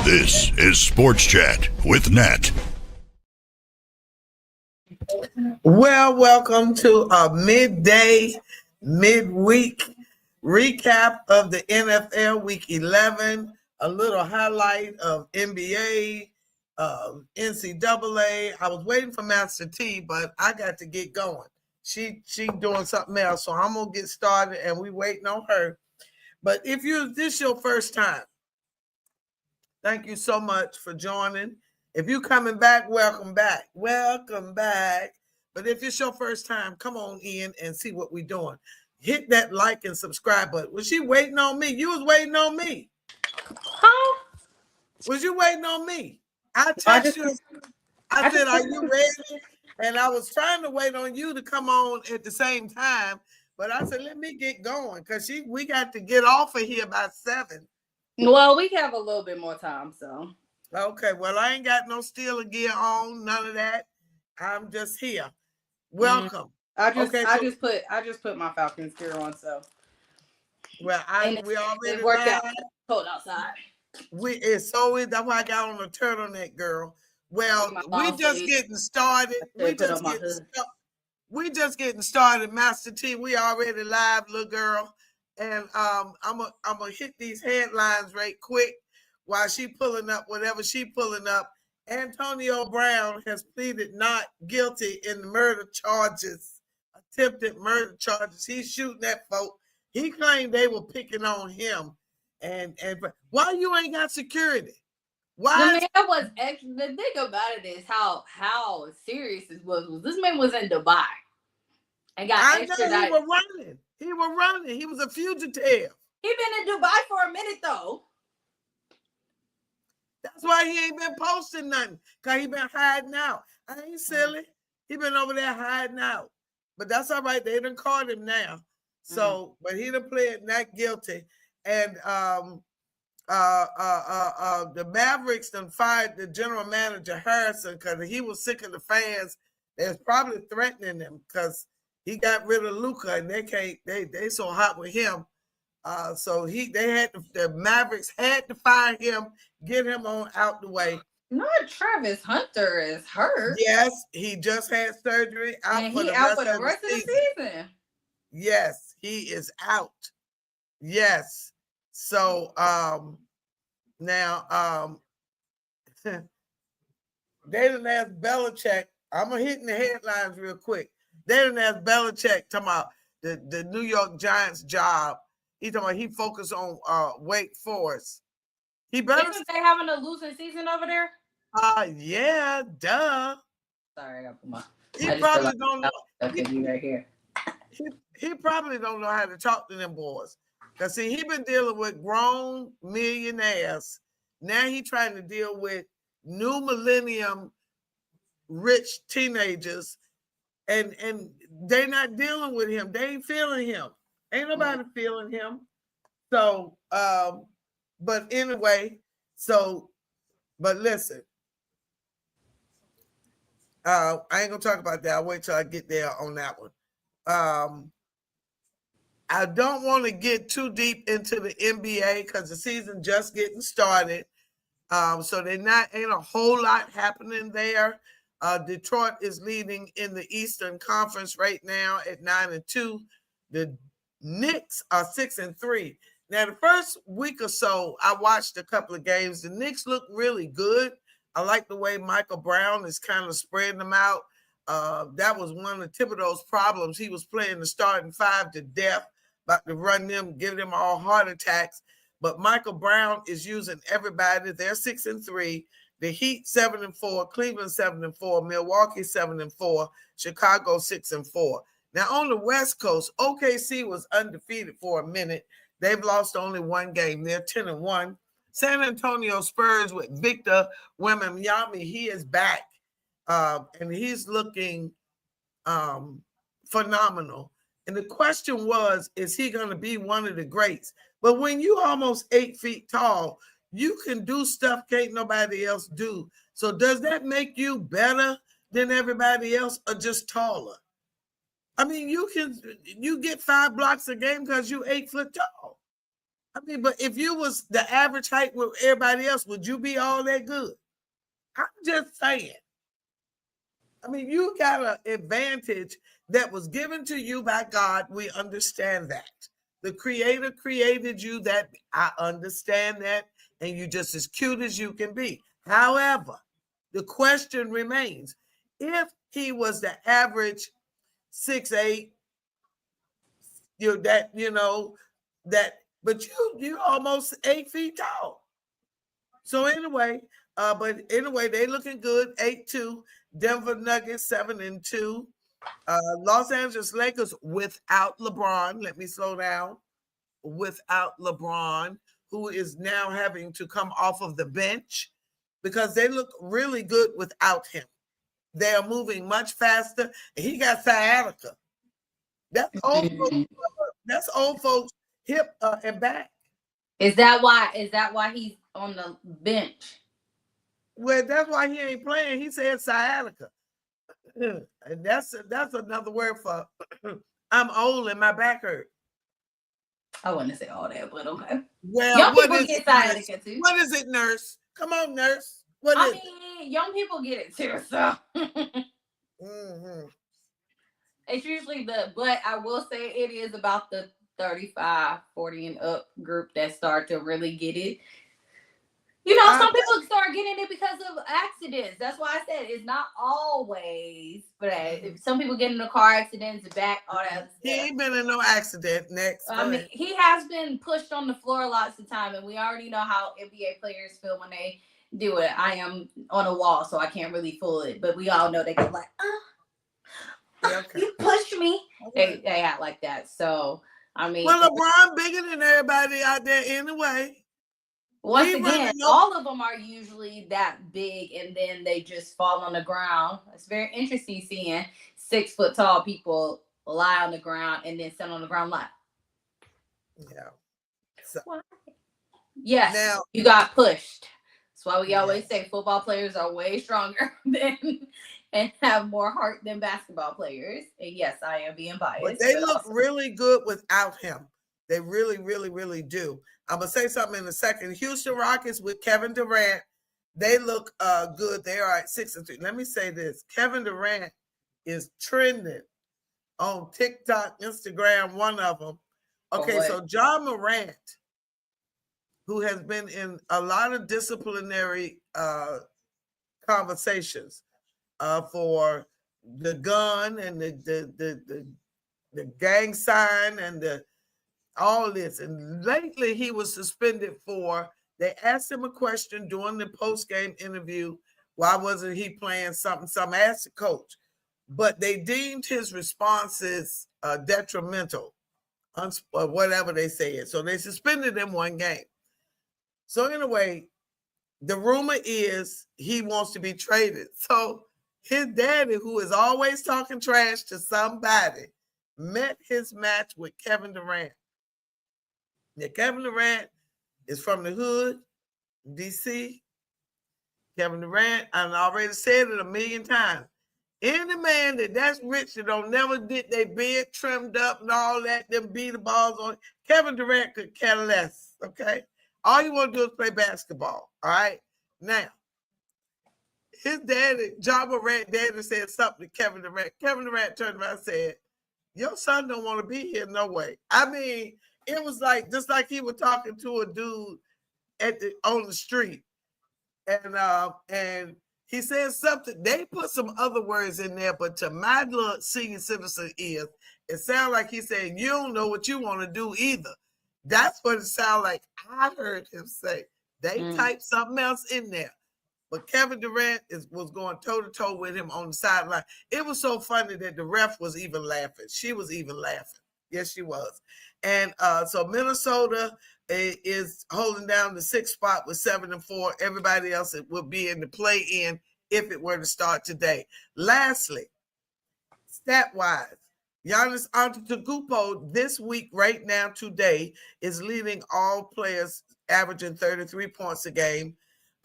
This is Sports Chat with Nat. Well, welcome to a midweek recap of the NFL Week 11, a little highlight of NBA, NCAA. I was waiting for Master T, but I got to get going. She doing something else, so I'm gonna get started, and we waiting on her. But if this your first time, thank you so much for joining. If you coming back, welcome back. Welcome back. But if it's your first time, come on in and see what we're doing. Hit that like and subscribe button. Was she waiting on me? You was waiting on me. Huh? Was you waiting on me? I texted you. I said, are you ready? And I was trying to wait on you to come on at the same time. But I said, let me get going because we got to get off of here by 7. Well, we have a little bit more time, so. Okay, well, I ain't got no steel gear on, none of that. I'm just here. Welcome. I just put my Falcons gear on, so. Well, we already worked out. Cold outside. That's why I got on a turtleneck, girl. Well, we just getting started. We just getting started, Master T. We already live, little girl. And I'm gonna hit these headlines right quick while she pulling up whatever she pulling up. Antonio Brown has pleaded not guilty in the murder charges, attempted murder charges. He's shooting at folk. He claimed they were picking on him. And why you ain't got security? Why? The thing about it is how serious this was. This man was in Dubai and got extradited. He was running. He was a fugitive. He been in Dubai for a minute though. That's why he ain't been posting nothing, because he been hiding out. I ain't silly. He been over there hiding out. But that's all right. They done caught him now. So, but he done pled not guilty. And the Mavericks done fired the general manager, Harrison, because he was sick of the fans. They was probably threatening him because he got rid of Luka, and they so hot with him. So the Mavericks had to fire him, get him on out the way. Not Travis Hunter is hurt. Yes, he just had surgery. Out for the rest of the season. Yes, he is out. Yes. So now they didn't ask Belichick. I'm gonna hit in the headlines real quick. They didn't ask Belichick talking about the New York Giants job. He talking about he focused on Wake Forest. He better. Isn't they having a losing season over there? Yeah, duh. Sorry, I got put my. He probably don't know. Right here. He probably don't know how to talk to them boys. Because see, he been dealing with grown millionaires. Now he trying to deal with new millennium rich teenagers. And they not dealing with him. They ain't feeling him. Ain't nobody feeling him. So, but anyway, but listen. I ain't gonna talk about that. I'll wait till I get there on that one. I don't want to get too deep into the NBA because the season just getting started. So ain't a whole lot happening there. Detroit is leading in the Eastern Conference right now at 9-2. The Knicks are 6-3. Now, the first week or so, I watched a couple of games. The Knicks look really good. I like the way Michael Brown is kind of spreading them out. That was one of Thibodeau's problems. He was playing the starting five to death, about to run them, give them all heart attacks. But Michael Brown is using everybody. They're 6-3. The Heat 7-4, Cleveland 7-4, Milwaukee 7-4, Chicago 6-4. Now on the West Coast, OKC was undefeated for a minute. They've lost only one game. They're 10-1. San Antonio Spurs with Victor Wembanyama, he is back, and he's looking phenomenal. And the question was, is he going to be one of the greats? But when you almost 8 feet tall, you can do stuff can't nobody else do. So does that make you better than everybody else or just taller? I mean, you get 5 blocks a game because you're 8 foot tall. I mean, but if you was the average height with everybody else, would you be all that good? I'm just saying. I mean, you got an advantage that was given to you by God. We understand that. The Creator created you. That I understand that, and you're just as cute as you can be. However, the question remains: if he was the average 6'8", but you're almost 8 feet tall. So anyway, they looking good. 8-2. Denver Nuggets 7-2. Los Angeles Lakers without LeBron. Let me slow down. Without LeBron, who is now having to come off of the bench because they look really good without him. They are moving much faster. He got sciatica. That's old folks. That's old folks hip and back. Is that why he's on the bench? Well, that's why he ain't playing. He said sciatica. And that's another word for I'm old and my back hurt. I wouldn't say all that, but okay. Well, young people get sciatica too. What is it, nurse? Come on, nurse. Young people get it too, so it's usually but I will say it is about the 35, 40 and up group that start to really get it. Some people start getting it because of accidents. That's why I said it's not always, but some people get into car accidents, back, all that stuff. He ain't been in no accident. Next. He has been pushed on the floor lots of time, and we already know how NBA players feel when they do it. I am on a wall, so I can't really fool it, but we all know they get like, you pushed me. Okay. They act like that. So, I mean. Well, LeBron bigger than everybody out there anyway. Once again, all of them are usually that big, and then they just fall on the ground. It's very interesting seeing 6 foot tall people lie on the ground and then sit on the ground like. Yeah. So, yes. Now, you got pushed. That's why we always say football players are way stronger and have more heart than basketball players. And yes, I am being biased. But they look really good without him. They really, really, really do. I'm going to say something in a second. Houston Rockets with Kevin Durant, they look good. They are at 6-3. Let me say this. Kevin Durant is trending on TikTok, Instagram, one of them. Okay, so Ja Morant, who has been in a lot of disciplinary conversations for the gun and the gang sign and all this. And lately he was suspended they asked him a question during the post-game interview. Why wasn't he playing something? Asked the coach. But they deemed his responses detrimental, or whatever they said. So they suspended him 1 game. So anyway, the rumor is he wants to be traded. So his daddy, who is always talking trash to somebody, met his match with Kevin Durant. Now, Kevin Durant is from the hood, D.C. Kevin Durant, I've already said it 1,000,000 times. Any man that's rich that don't never get their beard trimmed up and all that, them beat the balls on, Kevin Durant could care less, okay? All you want to do is play basketball, all right? Now, his daddy, Ja Morant, daddy said something to Kevin Durant. Kevin Durant turned around and said, your son don't want to be here, no way. I mean, it was like, just like he was talking to a dude on the street. And he said something, they put some other words in there, but to my little senior citizen ears, it sounded like he said, you don't know what you want to do either. That's what it sounded like. I heard him say. They typed something else in there. But Kevin Durant was going toe-to-toe with him on the sideline. It was so funny that the ref was even laughing. She was even laughing. Yes, she was. And so Minnesota is holding down the 6th spot with 7-4. Everybody else will be in the play-in if it were to start today. Lastly, stat-wise, Giannis Antetokounmpo this week, right now, today, is leading all players, averaging 33 points a game.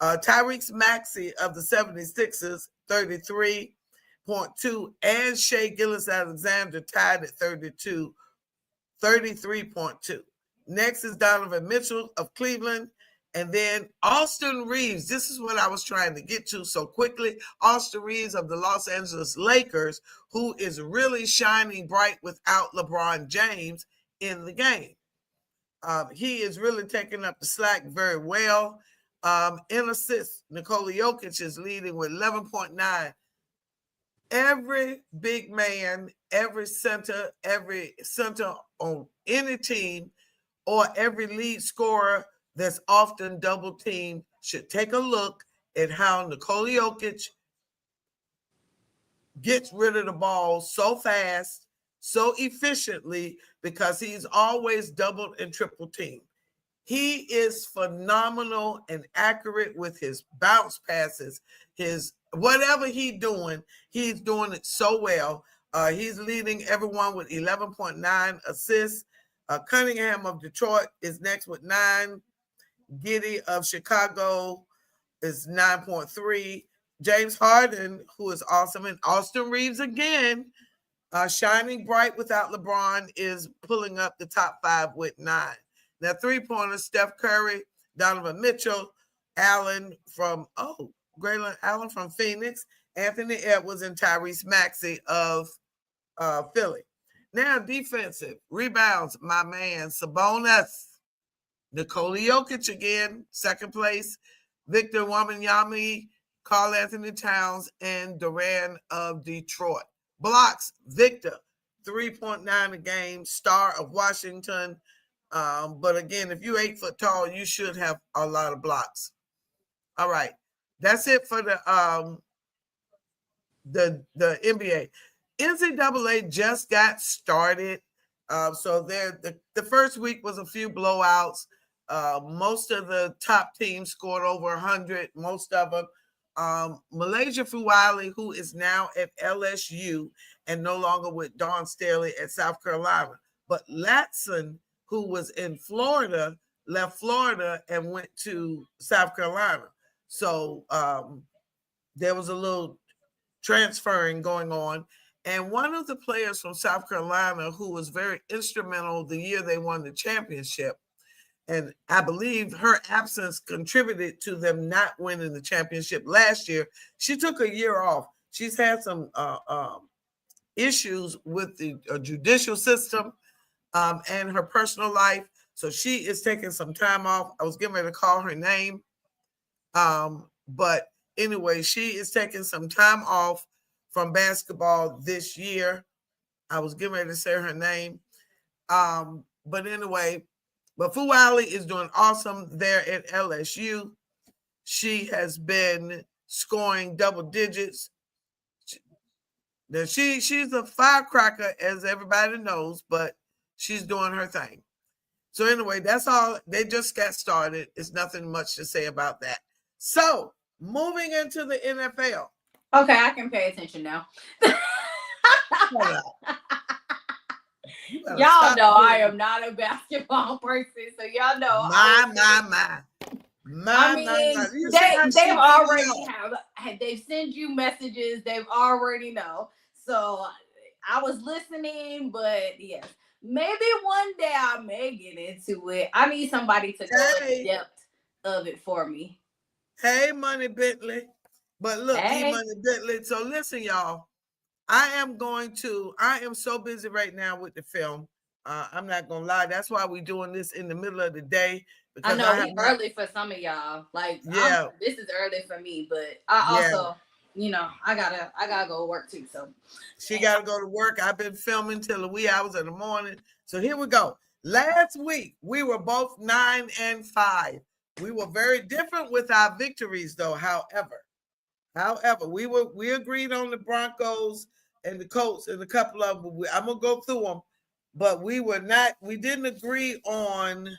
Tyrese Maxey of the 76ers, 33.2, and Shai Gilgeous-Alexander tied at 33.2. Next is Donovan Mitchell of Cleveland. And then Austin Reeves. This is what I was trying to get to so quickly. Austin Reeves of the Los Angeles Lakers, who is really shining bright without LeBron James in the game. He is really taking up the slack very well. In assists, Nikola Jokic is leading with 11.9. Every big man, every center on any team, or every lead scorer that's often double teamed should take a look at how Nikola Jokic gets rid of the ball so fast, so efficiently, because he's always doubled and triple teamed. He is phenomenal and accurate with his bounce passes, his whatever he's doing it so well. He's leading everyone with 11.9 assists. Cunningham of Detroit is next with 9. Giddey of Chicago is 9.3. James Harden, who is awesome, and Austin Reeves again, shining bright without LeBron, is pulling up the top 5 with 9. Now, 3-pointers, Steph Curry, Donovan Mitchell, Grayson Allen from Phoenix, Anthony Edwards, and Tyrese Maxey of Philly. Now, defensive rebounds, my man Sabonis, Nikola Jokic again, second place, Victor Wembanyama, Karl Anthony Towns, and Durant of Detroit. Blocks, Victor, 3.9 a game, Star of Washington. But again, if you're 8 foot tall, you should have a lot of blocks. All right, that's it for the NBA. NCAA just got started, so the first week was a few blowouts. Most of the top teams scored over 100. Most of them. Malaysia Fuwali, who is now at LSU and no longer with Dawn Staley at South Carolina, but Latson, who was in Florida, left Florida and went to South Carolina. So there was a little transferring going on. And one of the players from South Carolina who was very instrumental the year they won the championship, and I believe her absence contributed to them not winning the championship last year, she took a year off. She's had some issues with the judicial system and her personal life. So she is taking some time off. I was getting ready to call her name. But anyway, she is taking some time off from basketball this year. I was getting ready to say her name. But anyway, but Fuwali is doing awesome there at LSU. She has been scoring double digits. Now she's a firecracker, as everybody knows, but she's doing her thing. So anyway, that's all. They just got started. It's nothing much to say about that. So moving into the NFL. Okay, I can pay attention now. Y'all know I am not a basketball person, so y'all know. My. They've already they've sent you messages. They've already know. So I was listening, but yes, maybe one day I may get into it. I need somebody to go in depth of it for me. Hey, Money Bentley. But look, hey. Money Bentley. So listen, y'all. I am so busy right now with the film. I'm not going to lie. That's why we're doing this in the middle of the day. Because I know it's early for some of y'all. Like, yeah, this is early for me, but I also, I gotta go to work too. So she got to go to work. I've been filming till the wee hours of the morning. So here we go. Last week, we were both 9-5. We were very different with our victories, though. However, we agreed on the Broncos and the Colts and a couple of them. I'm gonna go through them, but we didn't agree on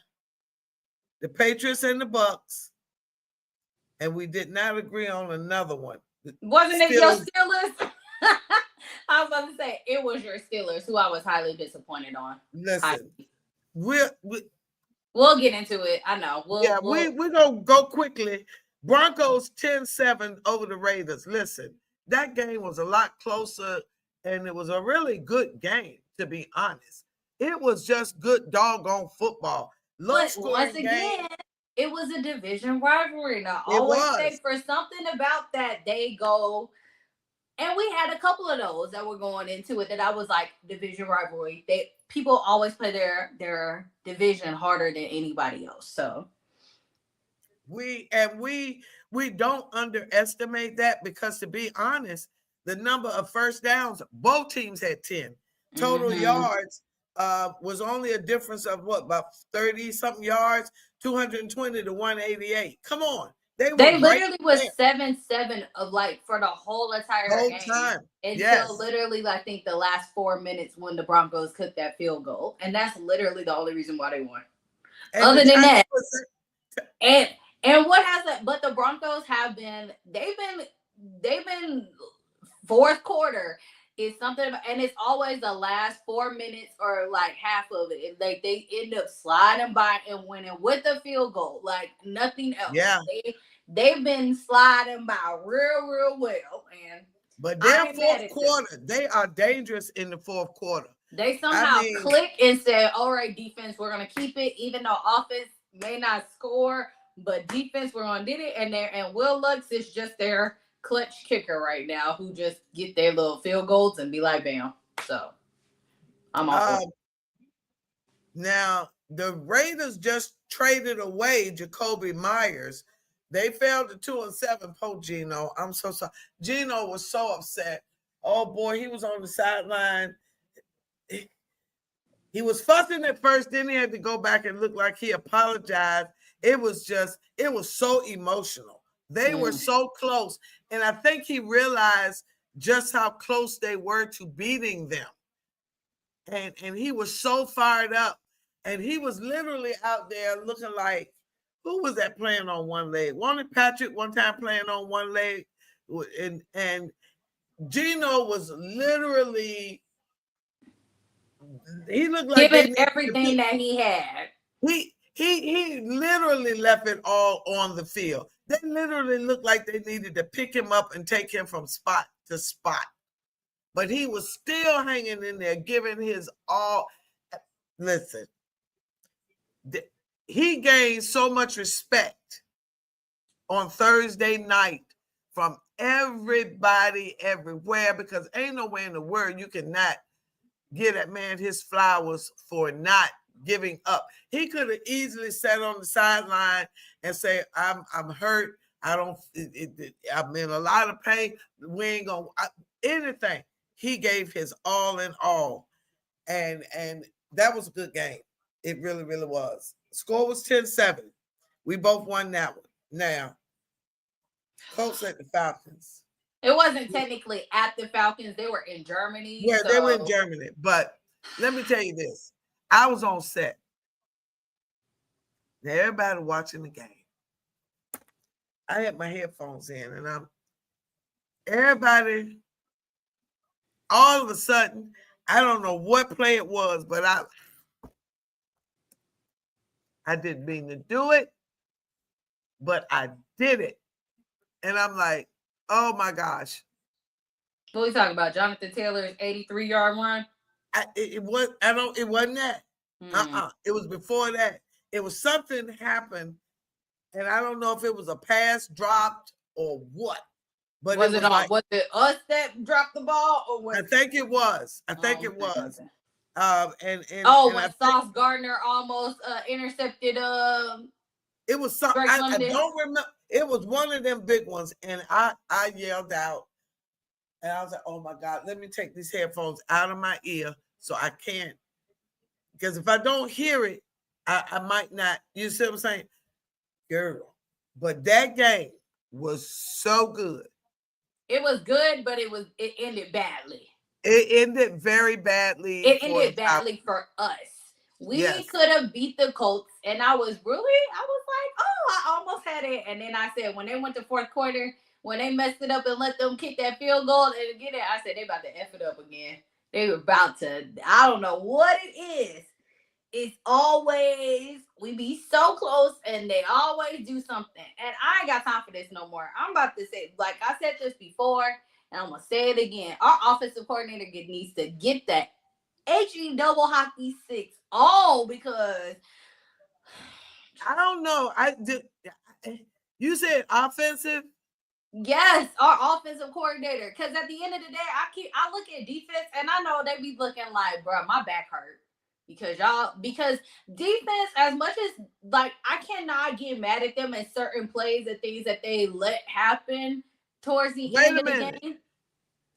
the Patriots and the Bucks, and we did not agree on another one. Wasn't it your Steelers? I was about to say it was your Steelers, who I was highly disappointed on. Listen, we'll get into it. I know. We're gonna go quickly. Broncos 10-7 over the Raiders. Listen, that game was a lot closer, and it was a really good game, to be honest. It was just good doggone football. low But scoring once game. again, it was a division rivalry. And I It always was. say for something about that, they go, and we had a couple of those that were going into it that I was like, division rivalry. People always play their division harder than anybody else. So We don't underestimate that, because to be honest, the number of first downs, both teams had 10. Total yards was only a difference of what, about 30 something yards, 220 to 188. Come on. They literally was 7-7 of like for the whole entire game time. until literally I think the last 4 minutes when the Broncos cooked that field goal, and that's literally the only reason why they won. And other than that, and what has that? But the Broncos have been they've been fourth quarter is something, and it's always the last 4 minutes or like half of it. Like they end up sliding by and winning with the field goal, like nothing else. Yeah, they've been sliding by real well. But their fourth quarter, they are dangerous in the fourth quarter. They somehow click and said, "All right, defense, we're gonna keep it, even though offense may not score, but defense, we're gonna do it." And Will Lutz is just their clutch kicker right now, who just get their little field goals and be like, bam. So I'm off. Now the Raiders just traded away Jacoby Myers. They fell to 2-7. Poor Geno. I'm so sorry. Geno was so upset. Oh boy, he was on the sideline. He was fussing at first, then he had to go back and look like he apologized. It was so emotional. They were so close. And I think he realized just how close they were to beating them. And he was so fired up. And he was literally out there looking like, who was that playing on one leg? Wasn't it Patrick one time playing on one leg? And Geno was literally, he looked like giving everything that he had. He literally left it all on the field. They literally looked like they needed to pick him up and take him from spot to spot. But he was still hanging in there, giving his all. Listen, he gained so much respect on Thursday night from everybody everywhere, because ain't no way in the world you cannot give that man his flowers for not giving up. He could have easily sat on the sideline and say, I'm hurt. I'm in a lot of pain. We ain't gonna anything. He gave his all in all. And that was a good game. It really, really was. Score was 10-7. We both won that one. Now, Colts at the Falcons. It wasn't technically at the Falcons. They were in Germany. Yeah, they were in Germany. But let me tell you this. I was on set. Now, everybody watching the game. I had my headphones in, and everybody, all of a sudden, I don't know what play it was, but I didn't mean to do it, but I did it. And I'm like, oh my gosh. What are we talking about? Jonathan Taylor's 83-yard run? It wasn't that. It was before that. It was something happened, and I don't know if it was a pass dropped or what. But was it us that dropped the ball, or what? I think it was. It was. When Sauce Gardner almost intercepted. It was something. I don't remember. It was one of them big ones, and I yelled out, and I was like, "Oh my God! Let me take these headphones out of my ear so I can't, because if I don't hear it, I might not." You see what I'm saying, girl? But that game was so good. It was good, but it ended badly. It ended very badly. It ended badly for us. We could have beat the Colts, and I was like, oh, I almost had it. And then I said, when they went to fourth quarter, when they messed it up and let them kick that field goal and get it, I said, they about to F it up again. They were about to, I don't know what it is. It's always, we be so close, and they always do something. And I ain't got time for this no more. I'm about to say, like I said this before, and I'm going to say it again. Our offensive coordinator needs to get that HE double hockey 6 all, because I don't know. You said offensive. Yes, our offensive coordinator. Because at the end of the day, I look at defense and I know they be looking like, bro, my back hurt. Because defense, as much as like I cannot get mad at them in certain plays and things that they let happen towards the end of the game.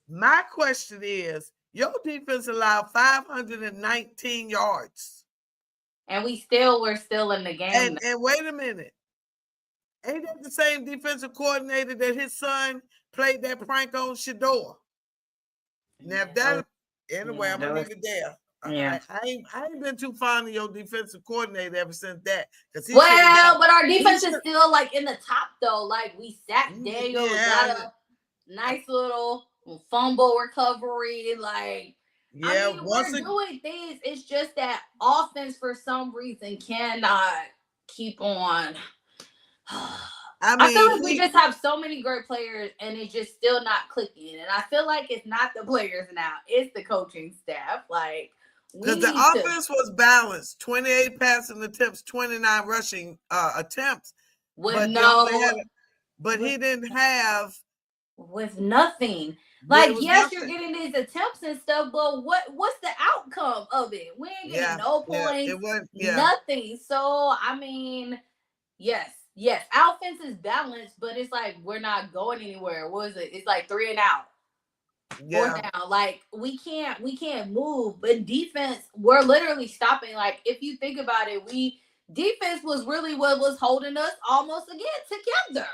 My question is, your defense allowed 519 yards. And we're still in the game. And wait a minute. Ain't that the same defensive coordinator that his son played that prank on Shedeur? Now, if that, anyway, I'm going to leave it there. Yeah. I ain't been too fond of your defensive coordinator ever since that. But our defense is still like in the top though. Like we sacked Daniel, got a nice little fumble recovery. Like we're doing things. It's just that offense for some reason cannot keep on. I feel like we just have so many great players and it's just still not clicking. And I feel like it's not the players now, it's the coaching staff. Like because the offense was balanced, 28 passing attempts, 29 rushing attempts. But he didn't have with nothing. Like yes, you're getting these attempts and stuff, but what's the outcome of it? We ain't getting no points, nothing. So I mean, yes, offense is balanced, but it's like we're not going anywhere. What is it? It's like 3 and out. 4 down. Like we can't move. But defense, we're literally stopping. Like if you think about it, defense was really what was holding us almost again together.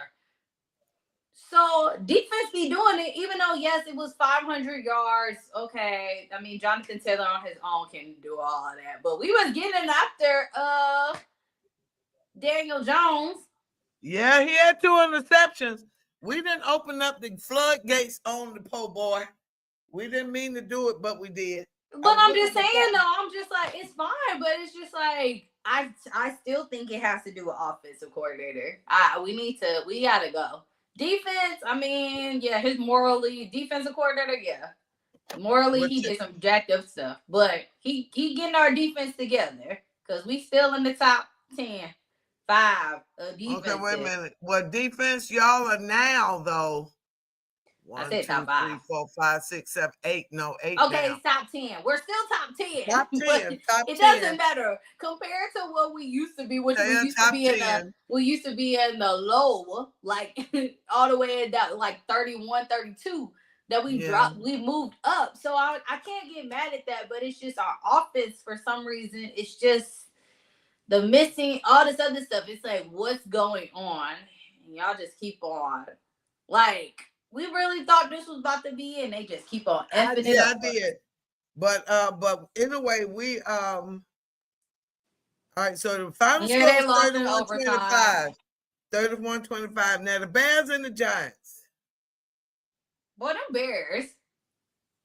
So defense be doing it, even though yes, it was 500 yards. Okay, I mean Jonathan Taylor on his own can do all of that, but we was getting after Daniel Jones. Yeah, he had 2 interceptions. We didn't open up the floodgates on the po' boy. We didn't mean to do it, but we did. But I'm just saying, though, I'm just like, it's fine, but it's just like, I still think it has to do with offensive coordinator. We gotta go. Defense, I mean, yeah, defensive coordinator, morally, he did some jacked up stuff, but he getting our defense together because we still in the top 10. 5 defense. Okay, wait a minute. Well, defense, y'all are now though. 1, 2, 3, 4, 5, 6, 7, 8. No, 8. Okay, now. It's top 10. We're still top 10. Top 10. It doesn't matter compared to what we used to be, which we used to be in the low, like all the way down, like 31, 32. That we moved up. So I can't get mad at that, but it's just our offense for some reason. It's just the missing, all this other stuff. It's like, what's going on? And y'all just keep on. Like, we really thought this was about to be, and they just keep on effing it up. I did. But anyway, we all right, so the final score is 31-25. 31-25. Now the Bears and the Giants. Boy, them Bears.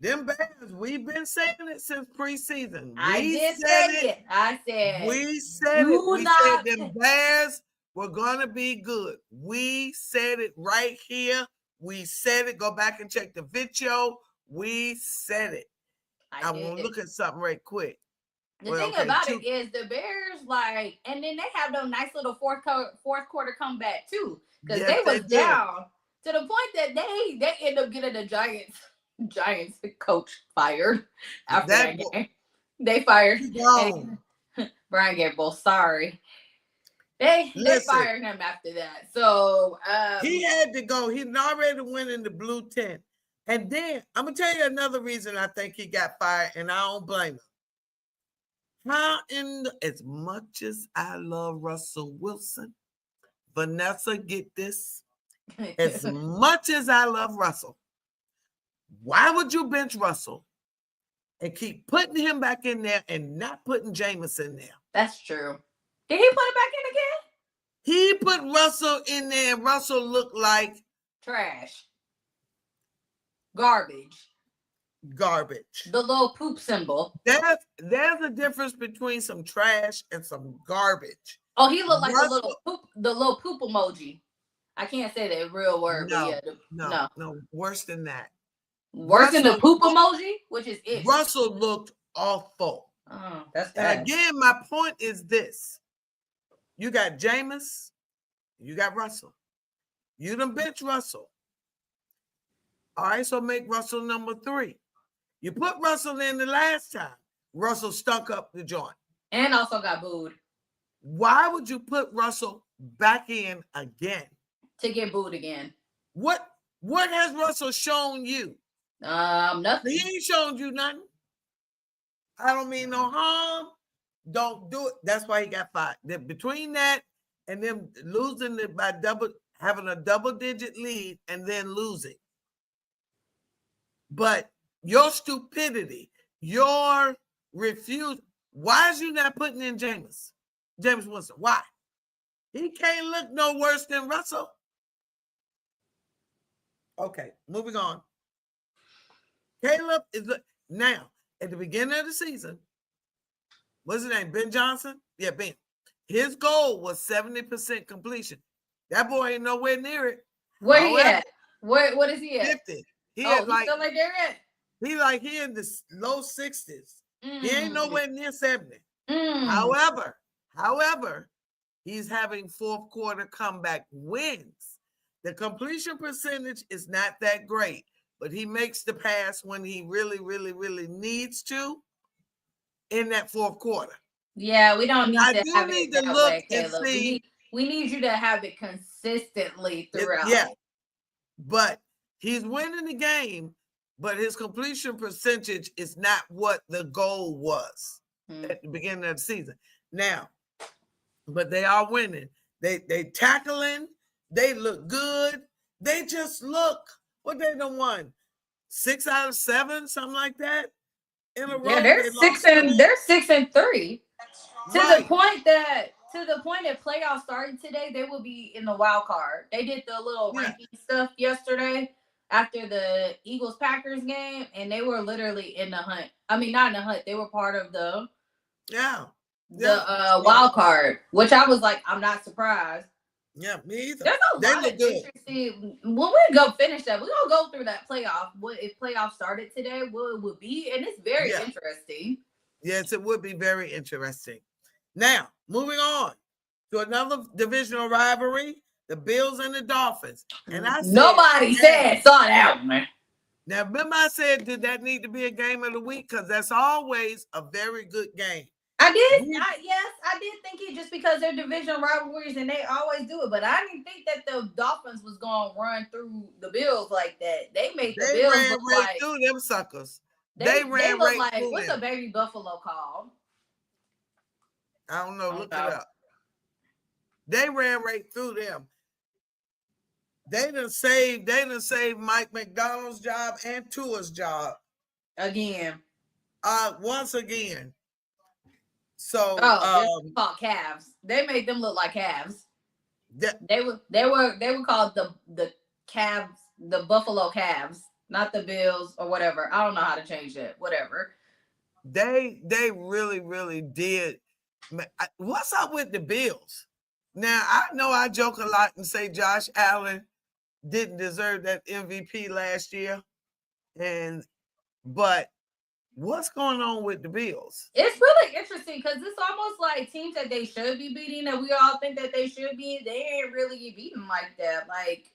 Them Bears, we've been saying it since preseason. We said it. We said them Bears were going to be good. We said it right here. We said it. Go back and check the video. We said it. I want to look at something right quick. The thing about it is the Bears, like, and then they have those nice little fourth quarter comeback too, because they was down to the point that they end up getting the Giants coach fired after that game. They fired Brian Gable. Sorry. They fired him after that. So he had to go. He'd already went in the blue tent. And then I'm gonna tell you another reason I think he got fired, and I don't blame him. As much as I love Russell Wilson, Vanessa, get this. As much as I love Russell, why would you bench Russell and keep putting him back in there and not putting Jameis in there? That's true. Did he put it back in again? He put Russell in there, and Russell looked like trash. Garbage. The little poop symbol. There's a difference between some trash and some garbage. Oh, he looked like the little poop emoji. I can't say that real word. No, worse than that. Worse than the poop emoji, which is it. Russell looked awful. Oh, that's bad. And again, my point is this. You got Jameis, you got Russell. You done bench Russell. All right, so make Russell number 3. You put Russell in the last time. Russell stunk up the joint. And also got booed. Why would you put Russell back in again? To get booed again. What has Russell shown you? Nothing. He ain't shown you nothing. I don't mean no harm. Don't do it. That's why he got fired. Between that and them losing it by having a double-digit lead and then losing. But your stupidity, your refusal. Why is you not putting in Jameis Winston? Why? He can't look no worse than Russell. Okay, moving on. Caleb is now at the beginning of the season. What's his name? Ben Johnson? Yeah, Ben. His goal was 70% completion. That boy ain't nowhere near it. Where he at? What is he at? 50. He He's still like there at? He in the low 60s. He ain't nowhere near 70. However, he's having fourth quarter comeback wins. The completion percentage is not that great, but he makes the pass when he really, really, really needs to in that fourth quarter. Yeah, we don't need to have it that way, Caleb. See, we need you to have it consistently throughout. Yeah, but he's winning the game, but his completion percentage is not what the goal was at the beginning of the season. Now, but they are winning. They tackling. They look good. They just look. What they done won? 6 out of 7, something like that. In a row. Yeah, they're 6-3. To the point that playoffs started today, they will be in the wild card. They did the little ranking stuff yesterday after the Eagles-Packers game, and they were literally in the hunt. I mean, not in the hunt. They were part of the wild card, which I was like, I'm not surprised. Yeah, me either. There's a lot of interesting. When we go finish that, we're gonna go through that playoff. What if playoffs started today? What it would be, and it's very interesting. Yes, it would be very interesting. Now, moving on to another divisional rivalry, the Bills and the Dolphins. And I said, nobody saw that one. Now, remember I said, did that need to be a game of the week? Because that's always a very good game. I did. I did think it just because they're divisional rivalries and they always do it. But I didn't think that the Dolphins was going to run through the Bills like that. They made the Bills look like through them suckers. They ran right like, through what's them. A baby buffalo called? I don't know. Look it up. They ran right through them. They done saved Mike McDonald's job and Tua's job. Again. Once again. So called calves. They made them look like calves. They were called the calves, the Buffalo Calves, not the Bills or whatever. I don't know how to change that. Whatever. They really, really did. What's up with the Bills? Now I know I joke a lot and say Josh Allen didn't deserve that MVP last year, but what's going on with the Bills? It's really interesting because it's almost like teams that they should be beating that we all think that they should be, they ain't really beating like that. Like,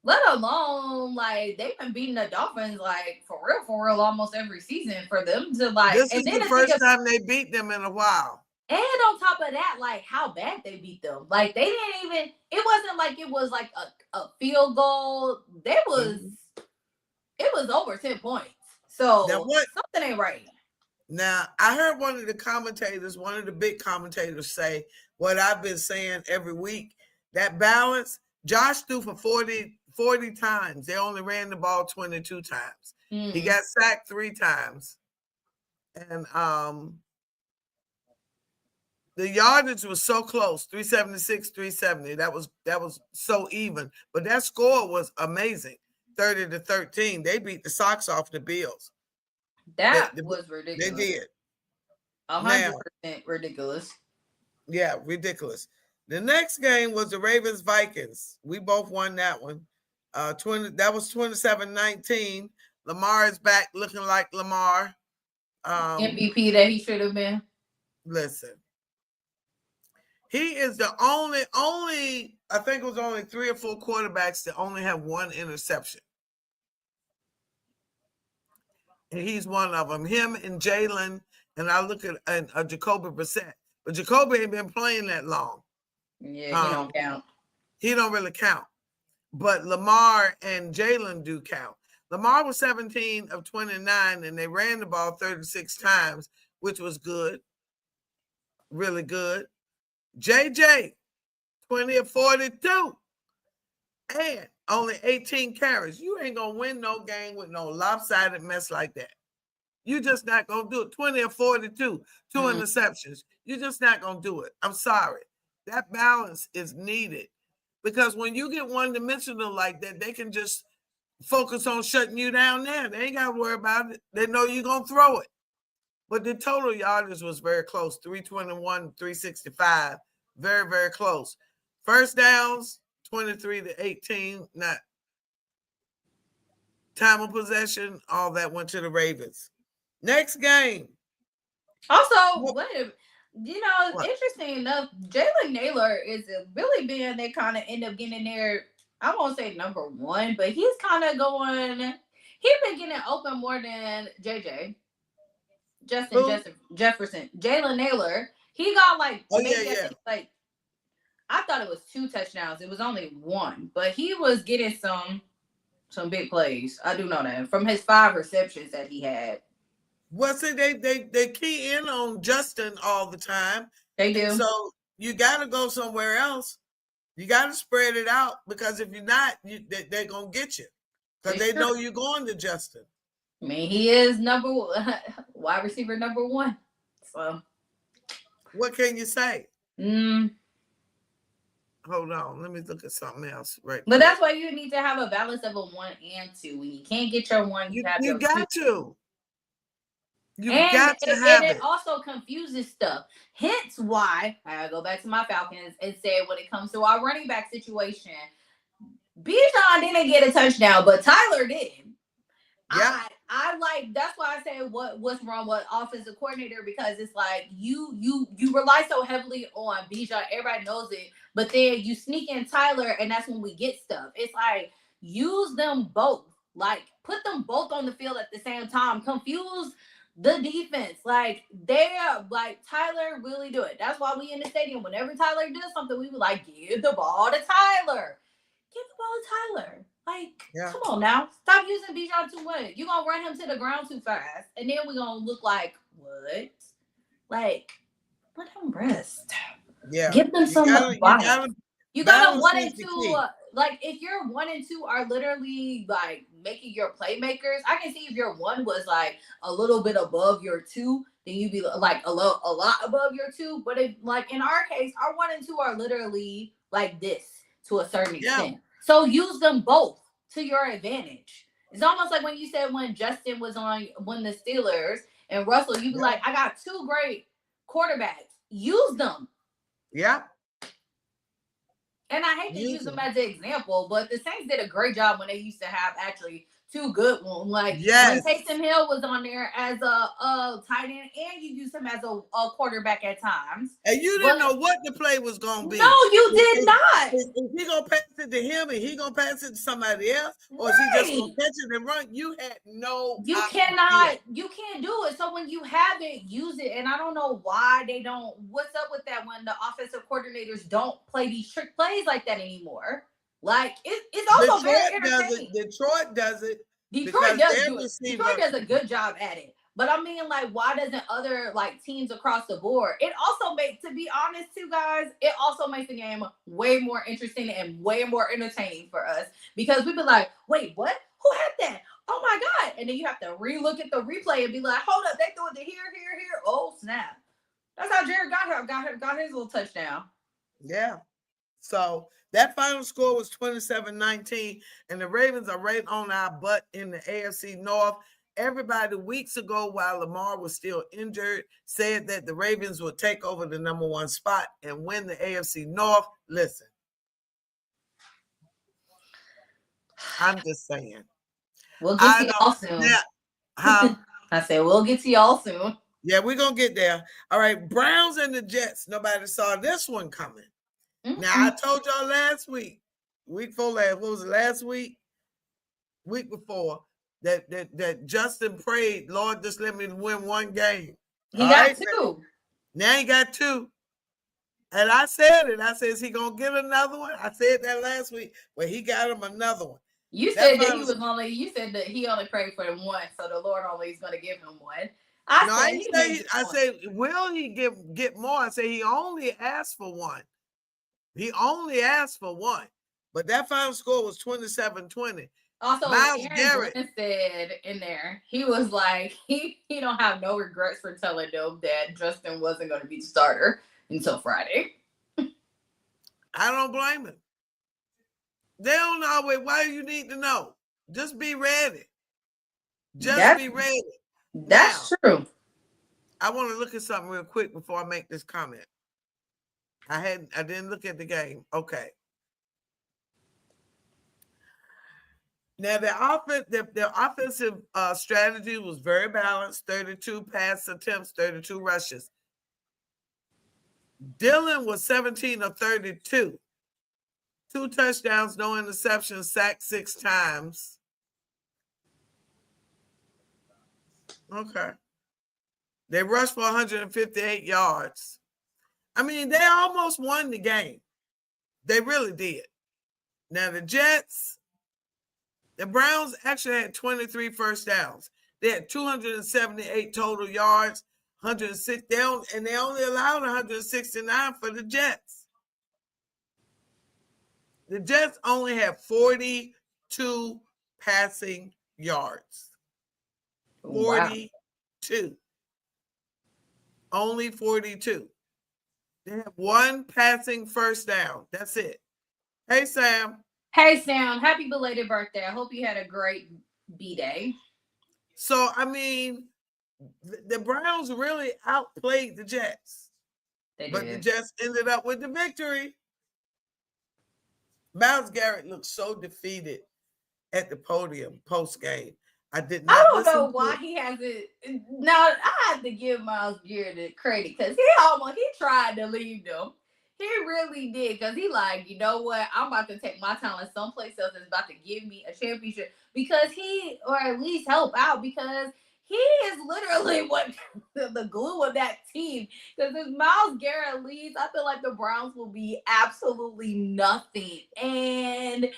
let alone, like, they've been beating the Dolphins, like, for real, almost every season for them to, like... This is the first time they beat them in a while. And on top of that, like, how bad they beat them. Like, they didn't even... It wasn't like it was, like, a field goal. It was over 10 points. So something ain't right. Now, I heard one of the big commentators say what I've been saying every week, that balance, Josh threw for 40 times. They only ran the ball 22 times. He got sacked 3 times. And the yardage was so close, 376, 370. That was so even. But that score was amazing. 30-13. They beat the socks off the Bills. That was ridiculous. They did. 100% ridiculous. Yeah, ridiculous. The next game was the Ravens-Vikings. We both won that one. That was 27-19. Lamar is back looking like Lamar. MVP that he should have been. Listen. He is the only, I think it was only 3 or 4 quarterbacks that only have 1 interception. And he's one of them. Him and Jalen, and I look at Jacoby Brissett. But Jacoby ain't been playing that long. Yeah, he don't count. He don't really count. But Lamar and Jalen do count. Lamar was 17 of 29, and they ran the ball 36 times, which was good. Really good. JJ, 20 of 42. And only 18 carries. You ain't going to win no game with no lopsided mess like that. You just not going to do it. 20 of 42, 2 interceptions. You're just not going to do it. I'm sorry. That balance is needed. Because when you get one-dimensional like that, they can just focus on shutting you down there. They ain't got to worry about it. They know you're going to throw it. But the total yardage was very close, 321, 365. Very, very close. First downs, 23 to 18. Not time of possession, all that went to the Ravens. Next game. Also, interesting enough, Jalen Naylor is really being they kind of end up getting there. I won't say number 1, but he's kind of going. He's been getting open more than JJ. Justin Jefferson. Jalen Naylor. He got like like I thought it was 2 touchdowns. It was only 1, but he was getting some big plays. I do know that from his 5 receptions that he had. Well, see, they key in on Justin all the time. They do. So you got to go somewhere else. You got to spread it out because if you're not, they're going to get you because they know you're going to Justin. I mean, he is wide receiver number 1. So what can you say? Hold on, let me look at something else. Right, but that's why you need to have a balance of a 1 and 2. When you can't get your 1, you have your 2. You got to have it. It also confuses stuff. Hence why I go back to my Falcons and say when it comes to our running back situation, Bijan didn't get a touchdown, but Tyler did. Yeah. I like that's why I say what's wrong with offensive coordinator because it's like you rely so heavily on Bijan, everybody knows it, but then you sneak in Tyler and that's when we get stuff. It's like use them both, like put them both on the field at the same time, confuse the defense. Like they're like Tyler really do it. That's why we in the stadium. Whenever Tyler does something, we were like, give the ball to Tyler. Give the ball to Tyler. Like, come on now. Stop using Bijan too much. You're going to run him to the ground too fast. And then we're going to look like, what? Like, let him rest. Yeah. Give them some balance. You got a 1 and 2. Like, if your 1 and 2 are literally, like, making your playmakers, I can see if your 1 was, like, a little bit above your 2, then you'd be, like, a lot above your 2. But, if like, in our case, our 1 and 2 are literally like this to a certain extent. So use them both to your advantage. It's almost like when you said when Justin was on the Steelers and Russell, you'd be like, I got 2 great quarterbacks. Use them. Yeah. And I hate to use them as an example, but the Saints did a great job when they used to have actually 2 good ones. Like when Taysom Hill was on there as a tight end, and you used him as a quarterback at times. And you didn't know what the play was going to be. No, you did not. Is he going to pass it to him and he going to pass it to somebody else? Or is he just going to catch it and run? You had no idea. You can't do it. So when you have it, use it. And I don't know why they don't. What's up with that when the offensive coordinators don't play these trick plays like that anymore? Like it's also very entertaining. Detroit does it. Detroit does a good job at it. But I mean, like, why doesn't other like teams across the board? It also makes, to be honest, too, guys, it also makes the game way more interesting and way more entertaining for us because we be like, wait, what? Who had that? Oh my God. And then you have to relook at the replay and be like, hold up, they threw it to here. Oh, snap. That's how Jared got his little touchdown. Yeah. So that final score was 27-19, and the Ravens are right on our butt in the AFC North. Everybody weeks ago, while Lamar was still injured, said that the Ravens would take over the number 1 spot and win the AFC North. Listen, I'm just saying. We'll get to y'all soon. I said we'll get to y'all soon. Yeah, we're gonna get there. All right, Browns and the Jets. Nobody saw this one coming. Now I told y'all last week, week before last, what was it, last week? Week before that Justin prayed, Lord, just let me win one game. He got two. Now he got two. And I said it. I said, is he gonna get another one? I said that last week. Well, he got him another one. You said that he was only. You said that he only prayed for them one, so the Lord only is going to give him one. I said, will he get more? I say he only asked for one. He only asked for one, but that final score was 27-20. Also, Miles Aaron Garrett Glenn said in there, he was like, he don't have no regrets for telling them that Justin wasn't going to be the starter until Friday. I don't blame him. They don't always. Why do you need to know? Just be ready. Be ready. That's true. I want to look at something real quick before I make this comment. I didn't look at the game. Okay. Now the offensive strategy was very balanced. 32 pass attempts, 32 rushes. Dillon was 17 of 32. 2 touchdowns, no interceptions, sacked 6 times. Okay. They rushed for 158 yards. I mean, they almost won the game. They really did. Now, the Browns actually had 23 first downs. They had 278 total yards, 106 down, and they only allowed 169 for the Jets. The Jets only had 42 passing yards. 42. Wow. Only 42. They have 1 passing first down. That's it. Hey, Sam. Hey, Sam. Happy belated birthday. I hope you had a great B-Day. So, I mean, the Browns really outplayed the Jets. But the Jets ended up with the victory. Miles Garrett looked so defeated at the podium post-game. I don't know why he hasn't. Now, I have to give Miles Garrett the credit because he tried to leave them. He really did, because he like, you know what? I'm about to take my talent someplace else that's about to give me a championship, because or at least help out, because he is literally what the glue of that team. Because if Miles Garrett leaves, I feel like the Browns will be absolutely nothing. And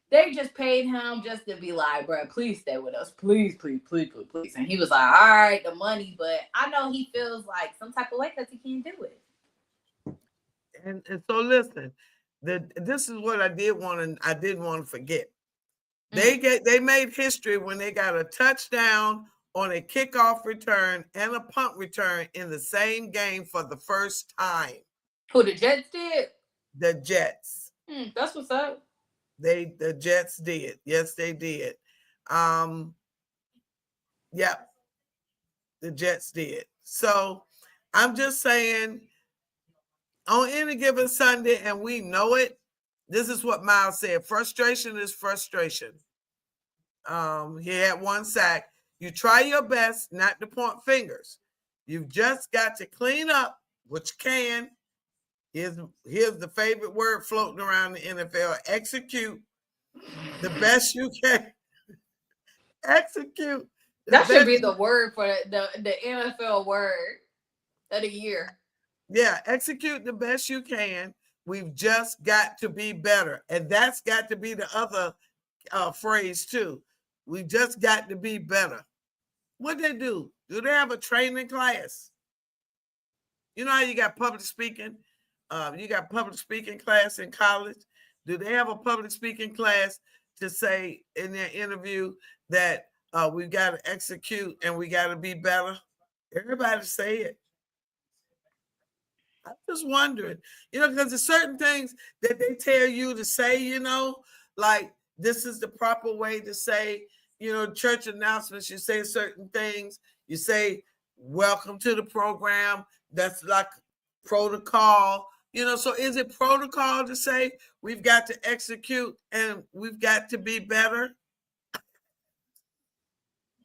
they just paid him just to be like, bro, please stay with us. Please, please, please, please, please. And he was like, all right, the money. But I know he feels like some type of way because he can't do it. And so listen, this is what I didn't want to forget. They made history when they got a touchdown on a kickoff return and a punt return in the same game for the first time. Who, the Jets did? The Jets. That's what's up. The Jets did. Yes, they did. Yeah, the Jets did. So I'm just saying, on any given Sunday, and we know it, this is what Miles said. Frustration is frustration. He had 1 sack. You try your best not to point fingers. You've just got to clean up what you can. Here's the favorite word floating around the NFL: execute the best you can. Execute. That should be the word for the NFL word of the year. Yeah, execute the best you can. We've just got to be better. And that's got to be the other phrase too. We just got to be better. What they do? Do they have a training class? You know how you got public speaking? You got public speaking class in college. Do they have a public speaking class to say in their interview that we've got to execute and we got to be better? Everybody say it. I'm just wondering, because there's certain things that they tell you to say, like this is the proper way to say, church announcements. You say certain things. You say, welcome to the program. That's like protocol, so is it protocol to say we've got to execute and we've got to be better?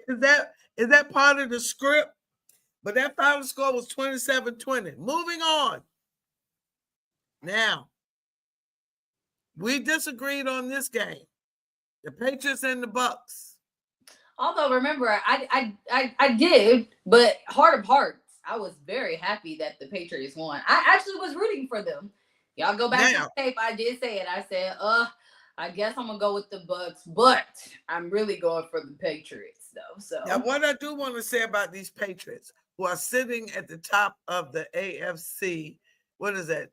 Is that part of the script? But that final score was 27-20. Moving on. Now, we disagreed on this game. The Patriots and the Bucks. Although, remember, I did, but heart of hearts, I was very happy that the Patriots won. I actually was rooting for them. Y'all go back to the tape. I did say it. I said, I guess I'm going to go with the Bucks, but I'm really going for the Patriots, though. So now, what I do want to say about these Patriots who are sitting at the top of the AFC, what is that?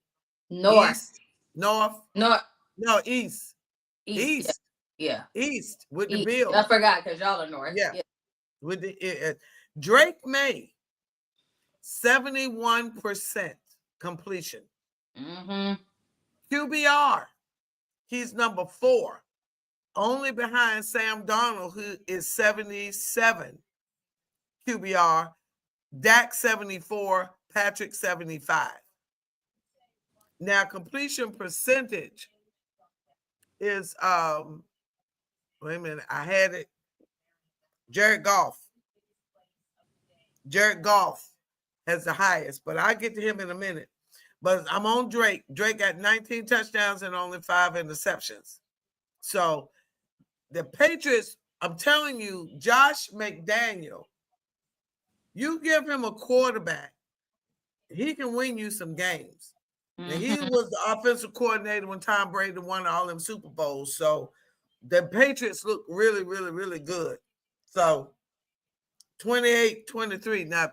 North. East? North? North. No, East. East. Yeah. East with East. the Bills. I forgot because y'all are North. Yeah. With the Drake May, 71% completion. Mm-hmm. QBR, he's number 4, only behind Sam Darnold, who is 77 QBR, Dak 74, Patrick 75. Now, completion percentage is wait a minute, I had it. Jared Goff. Jared Goff has the highest, but I'll get to him in a minute. But I'm on Drake. Drake got 19 touchdowns and only 5 interceptions. So the Patriots, I'm telling you, Josh McDaniel, you give him a quarterback, he can win you some games. Mm-hmm. And he was the offensive coordinator when Tom Brady won all them Super Bowls. So the Patriots look really, really, really good. So 28-23. Now,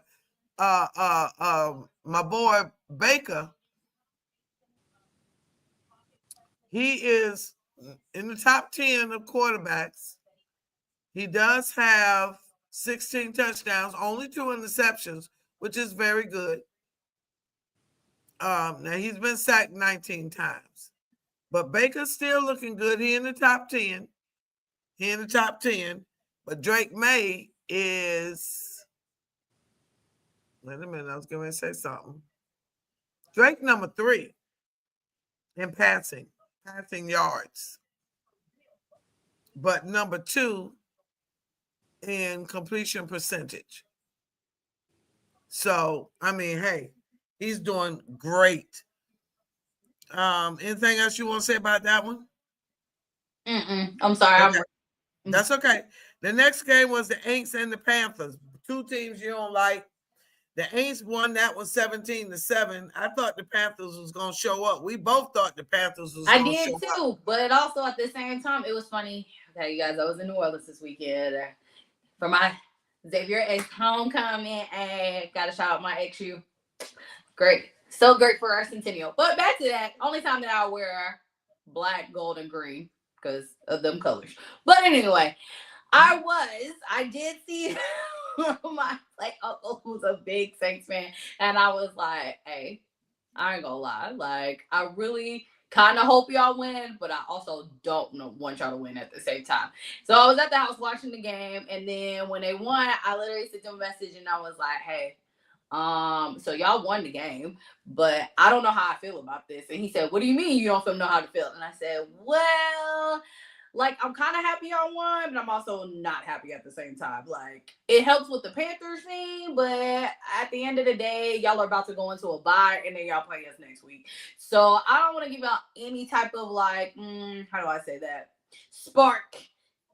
my boy Baker, he is in the top 10 of quarterbacks. He does have 16 touchdowns, only 2 interceptions, which is very good. Now, he's been sacked 19 times. But Baker's still looking good. He in the top 10. But Drake May is, wait a minute, I was going to say something. Drake number 3 in passing yards. But number 2 in completion percentage. So, I mean, hey, he's doing great. Anything else you want to say about that one? I'm sorry. Okay. That's okay. The next game was the Aints and the Panthers. 2 teams you don't like. The Aints won that one 17-7. I thought the Panthers was going to show up. We both thought the Panthers was going to show up. I did too, but also at the same time, it was funny. Okay, you guys, I was in New Orleans this weekend for my Xavier X homecoming, and got to shout out my XU. Great. So great for our centennial. But back to that, only time that I wear black, gold, and green because of them colors. But anyway, I did see my uncle who's a big Saints fan, and I was like, hey, I ain't gonna lie, like I really kind of hope y'all win, but I also don't want y'all to win at the same time. So I was at the house watching the game, and then when they won, I literally sent them a message and I was like, hey, so y'all won the game, but I don't know how I feel about this. And he said, what do you mean you don't know how to feel? And I said, well, like, I'm kind of happy y'all won, but I'm also not happy at the same time. Like, it helps with the Panthers thing, but at the end of the day, y'all are about to go into a bye, and then y'all play us next week. So I don't want to give out any type of, like, how do I say that? Spark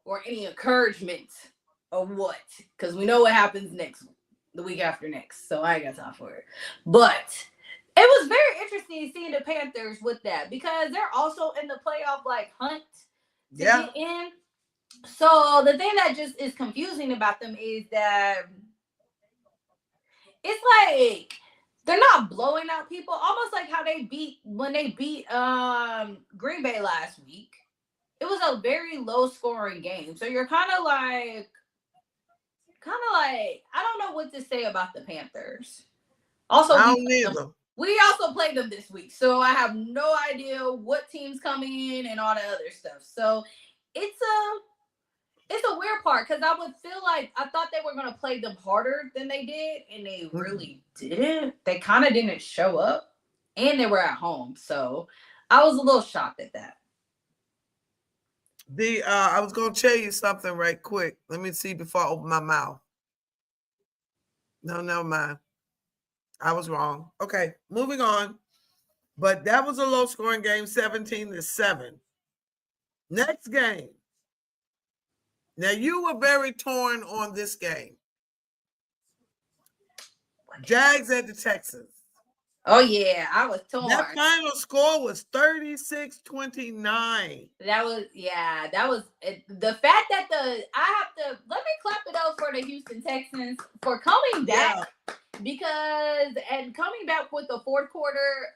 or any encouragement of what? Because we know what happens the week after next. So I ain't got time for it. But it was very interesting seeing the Panthers with that because they're also in the playoff, like, hunt to get in. So the thing that just is confusing about them is that it's like they're not blowing out people, almost like how they beat Green Bay last week. It was a very low scoring game. So you're kind of like I don't know what to say about the Panthers. Also, we also played them this week, so I have no idea what teams come in and all the other stuff. So it's a weird part because I would feel like I thought they were going to play them harder than they did, and they really didn't. They kind of didn't show up, and they were at home. So I was a little shocked at that. I was going to tell you something right quick. Let me see before I open my mouth. No, never mind. I was wrong. Okay, moving on. But that was a low-scoring game, 17-7. Next game. Now, you were very torn on this game. Jags at the Texans. Oh yeah, I was torn. That final score was 36-29. That was the fact that I have to let me clap it up for the Houston Texans for coming back because with the fourth quarter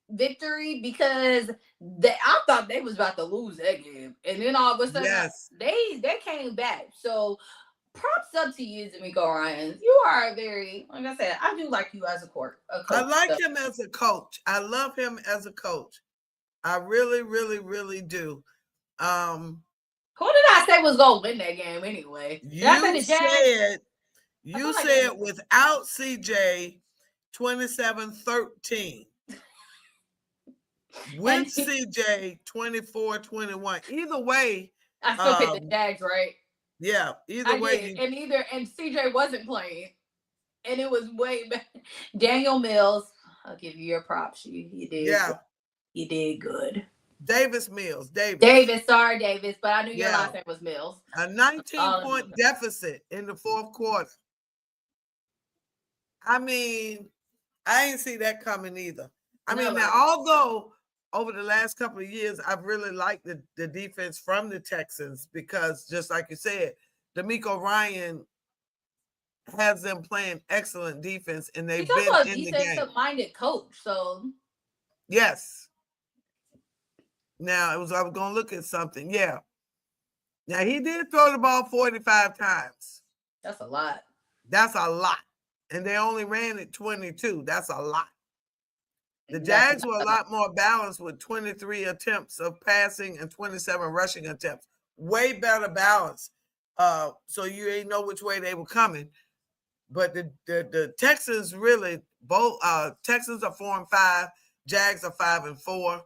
victory because I thought they was about to lose that game, and then all of a sudden they came back. So props up to you, D'Amico Ryans. You are a very, like I said, I do like you as a coach. I like him as a coach. I love him as a coach. I really, really, really do. Who did I say was going to win that game anyway? You said without CJ, 27-13. With CJ, 24-21. Either way. I still picked the Jags, right? Yeah, either way. And CJ wasn't playing. And it was way back. Daniel Mills, I'll give you your props. You did. Yeah. You did good. Davis Mills. Sorry, Davis, but I knew your last name was Mills. A 19-point deficit in the fourth quarter. I mean, I ain't see that coming either. Although over the last couple of years, I've really liked the defense from the Texans because, just like you said, D'Amico Ryan has them playing excellent defense, and they've been in the game. He's also a defensive-minded coach, so. Yes. Now, I was going to look at something. Yeah. Now, he did throw the ball 45 times. That's a lot. And they only ran it 22. That's a lot. The Jags were a lot more balanced with 23 attempts of passing and 27 rushing attempts. Way better balance. So you ain't know which way they were coming. But the Texans really, both Texans are 4-5, Jags are 5-4.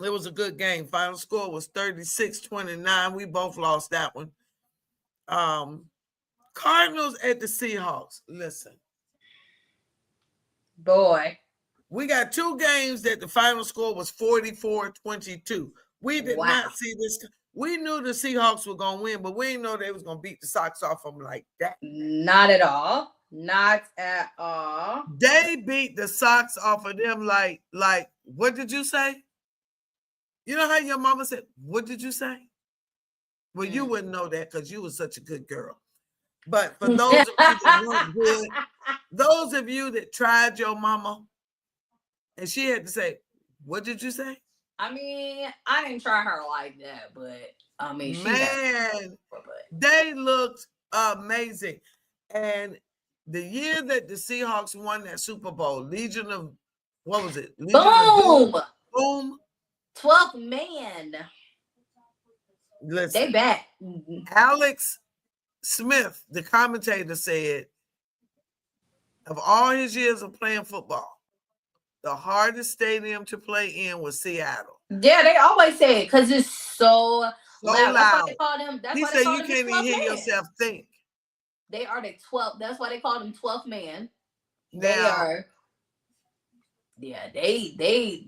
It was a good game. Final score was 36-29. We both lost that one. Cardinals at the Seahawks. Listen. Boy. We got two games that the final score was 44-22. We did not see this. We knew the Seahawks were going to win, but we didn't know they was going to beat the socks off them like that. Not at all. Not at all. They beat the socks off of them like what did you say? You know how your mama said, what did you say? Well, you wouldn't know that because you were such a good girl. But for those of you that weren't good, those of you that tried your mama, and she had to say, what did you say? I mean, I didn't try her like that, but I mean, they looked amazing. And the year that the Seahawks won that Super Bowl, Legion of, what was it? Boom. 12th man. Listen, they back. Alex Smith, the commentator, said, of all his years of playing football, the hardest stadium to play in was Seattle. Yeah, they always say it because it's so loud. That's why they call them. He said you can't even hear yourself think. They are the 12th. That's why they call them 12th man. They are. Yeah, they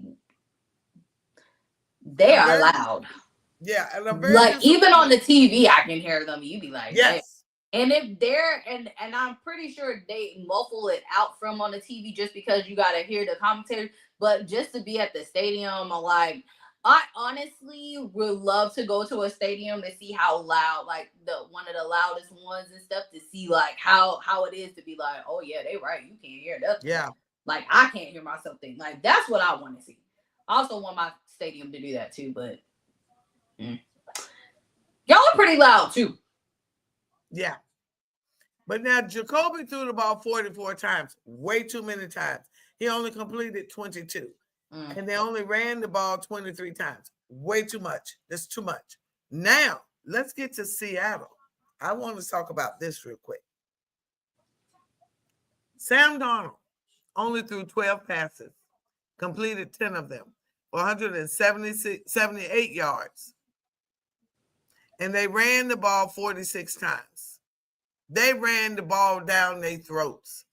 are loud. Yeah, and like even on the TV, I can hear them. You be like, yes. Hey. And if they're and I'm pretty sure they muffle it out from on the TV just because you gotta hear the commentators. But just to be at the stadium, like I honestly would love to go to a stadium to see how loud, like one of the loudest ones and stuff, to see like how it is to be like, oh yeah, they right, you can't hear nothing. Yeah, like I can't hear myself think. Like that's what I want to see. I also want my stadium to do that too, but y'all are pretty loud too. Yeah. But now Jacoby threw the ball 44 times, way too many times. He only completed 22. And they only ran the ball 23 times. Way too much. That's too much. Now, let's get to Seattle. I want to talk about this real quick. Sam Darnold only threw 12 passes, completed 10 of them, 178 yards. And they ran the ball 46 times. they ran the ball down their throats.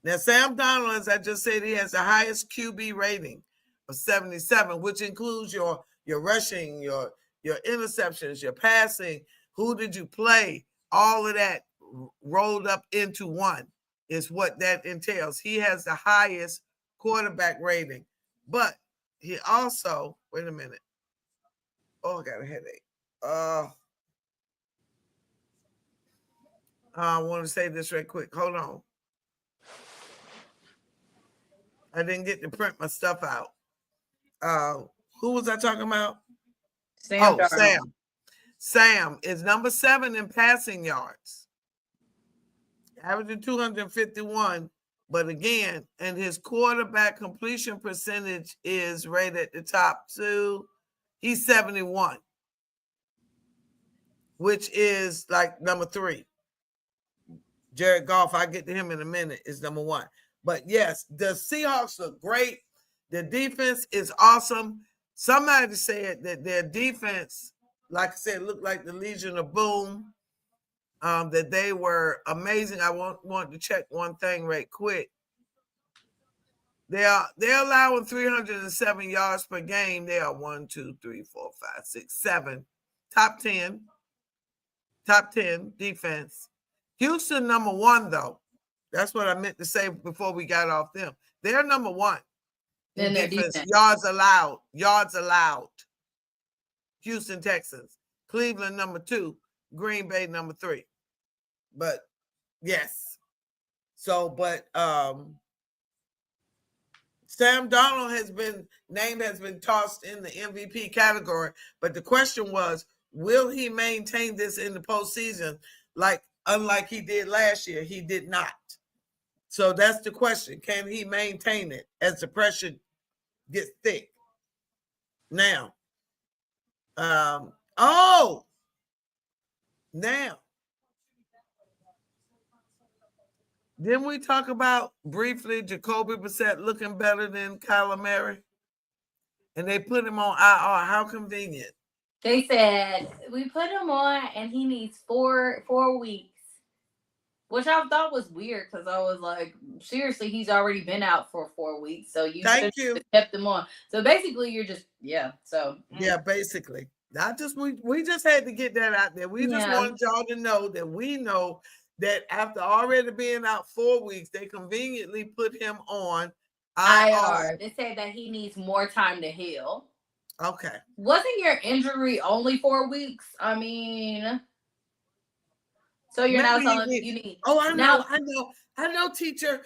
Now, Sam Darnold, as I just said, he has the highest QB rating of 77, which includes your rushing, your interceptions, your passing, who did you play, all of that rolled up into one is what that entails. He has the highest quarterback rating, but he also, wait a minute. Oh, I got a headache. I want to say this right quick. Hold on. I didn't get to print my stuff out. Who was I talking about? Sam. Sam is number 7 in passing yards, averaging 251. But again, and his quarterback completion percentage is right at the top too. He's 71, which is like number 3. Jared Goff, I'll get to him in a minute, is number 1. But yes, the Seahawks look great. The defense is awesome. Somebody said that their defense, like I said, looked like the Legion of Boom, that they were amazing. I want to check one thing right quick. They're allowing 307 yards per game. They are 1, 2, 3, 4, 5, 6, 7. Top 10 defense. Houston number 1, though. That's what I meant to say before we got off them. They're number 1 in defense. Yards allowed. Houston Texans. Cleveland number 2. Green Bay number 3. But yes. So, but Sam Darnold has been tossed in the MVP category. But the question was, will he maintain this in the postseason? Unlike he did last year, he did not. So that's the question. Can he maintain it as the pressure gets thick? Now, didn't we talk about briefly Jacoby Brissett looking better than Kyler Murray? And they put him on IR. How convenient. They said, we put him on and he needs four weeks. Which I thought was weird because I was like, seriously, he's already been out for 4 weeks. So you should have kept him on. So basically, you're just, Yeah, basically. We just had to get that out there. We just wanted y'all to know that we know that after already being out 4 weeks, they conveniently put him on IR. They say that he needs more time to heal. Okay. Wasn't your injury only 4 weeks? I mean... So you're now telling me you need. Oh, I know, teacher.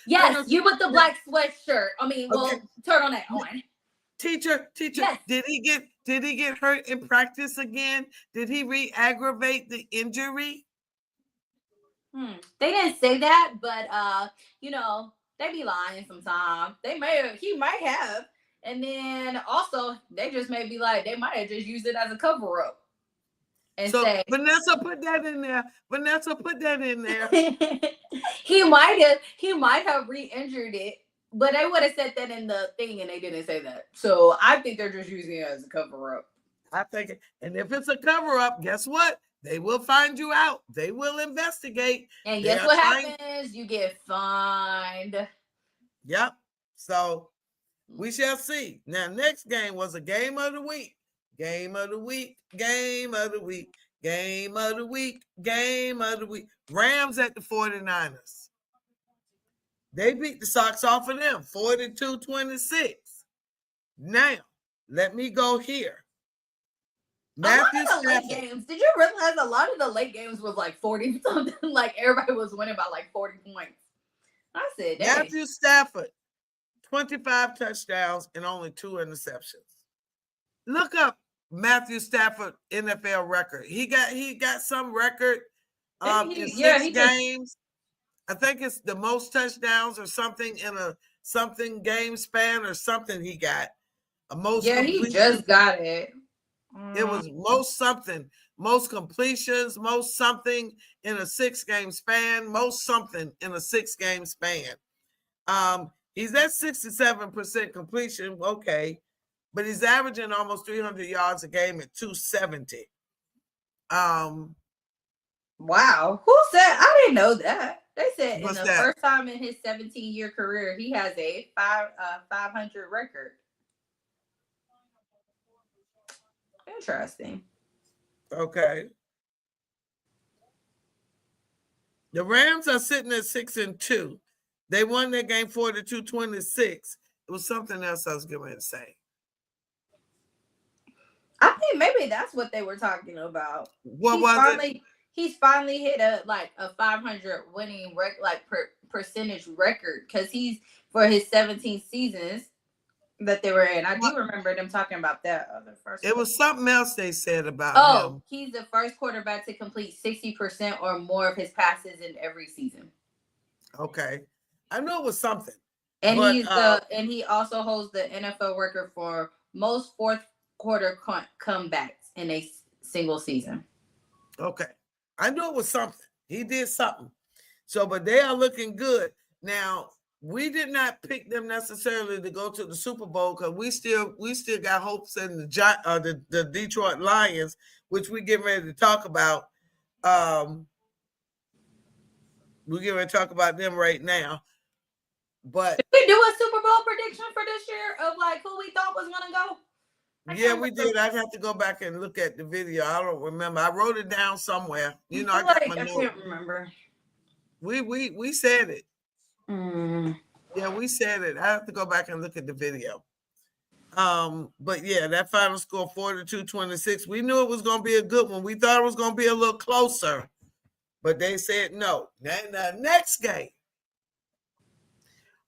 Yes, you with the black sweatshirt. I mean, turtleneck on. Teacher. Yes. Did he get hurt in practice again? Did he re-aggravate the injury? They didn't say that, but they be lying sometimes. He might have, and then also they just may be like they might have just used it as a cover up. So Vanessa put that in there. He might have re-injured it, but they would have said that in the thing, and they didn't say that. So I think they're just using it as a cover up. I think, and if it's a cover up, guess what? They will find you out. They will investigate. And guess what happens? You get fined. Yep. So we shall see. Now, next game was a game of the week. Game of the week. Rams at the 49ers. They beat the socks off of them, 42-26. Now, let me go here. Matthew Stafford. Games. Did you realize a lot of the late games was like 40 something? Like everybody was winning by like 40 points. I said, dang. Matthew Stafford, 25 touchdowns and only 2 interceptions. Look up Matthew Stafford NFL record. He got some record in 6 games. I think it's the most touchdowns or something in a something game span or something he got. He just got it. It was most completions, most something in a 6-game span, most something in a 6-game span. He's at 67% completion. Okay. But he's averaging almost 300 yards a game at 270. Wow. Who said? I didn't know that. They said What's in the that? first time in his 17-year career, he has a 500 record. Interesting. Okay. The Rams are sitting at 6-2. They won their game 42-26. It was something else I was going to say. I think maybe that's what they were talking about. What was it? He's finally hit a 500 winning percentage record because he's for his 17 seasons that they were in. I do remember them talking about that other first. It was something else they said about him. He's the first quarterback to complete 60% or more of his passes in every season. Okay, I know it was something. And he also holds the NFL record for most fourth quarter comebacks in a single season. Okay, I knew it was something. He did something. So, but they are looking good now. We did not pick them necessarily to go to the Super Bowl because we still got hopes in the Detroit Lions, which we get ready to talk about. We're going to talk about them right now. But did we do a Super Bowl prediction for this year of who we thought was going to go? Yeah, we did. I'd have to go back and look at the video. I don't remember. I wrote it down somewhere. I got my notes. I can't remember. We said it. Mm. Yeah, we said it. I have to go back and look at the video. But yeah, that final score 42-26. We knew it was going to be a good one. We thought it was going to be a little closer, but they said no. Then the next game,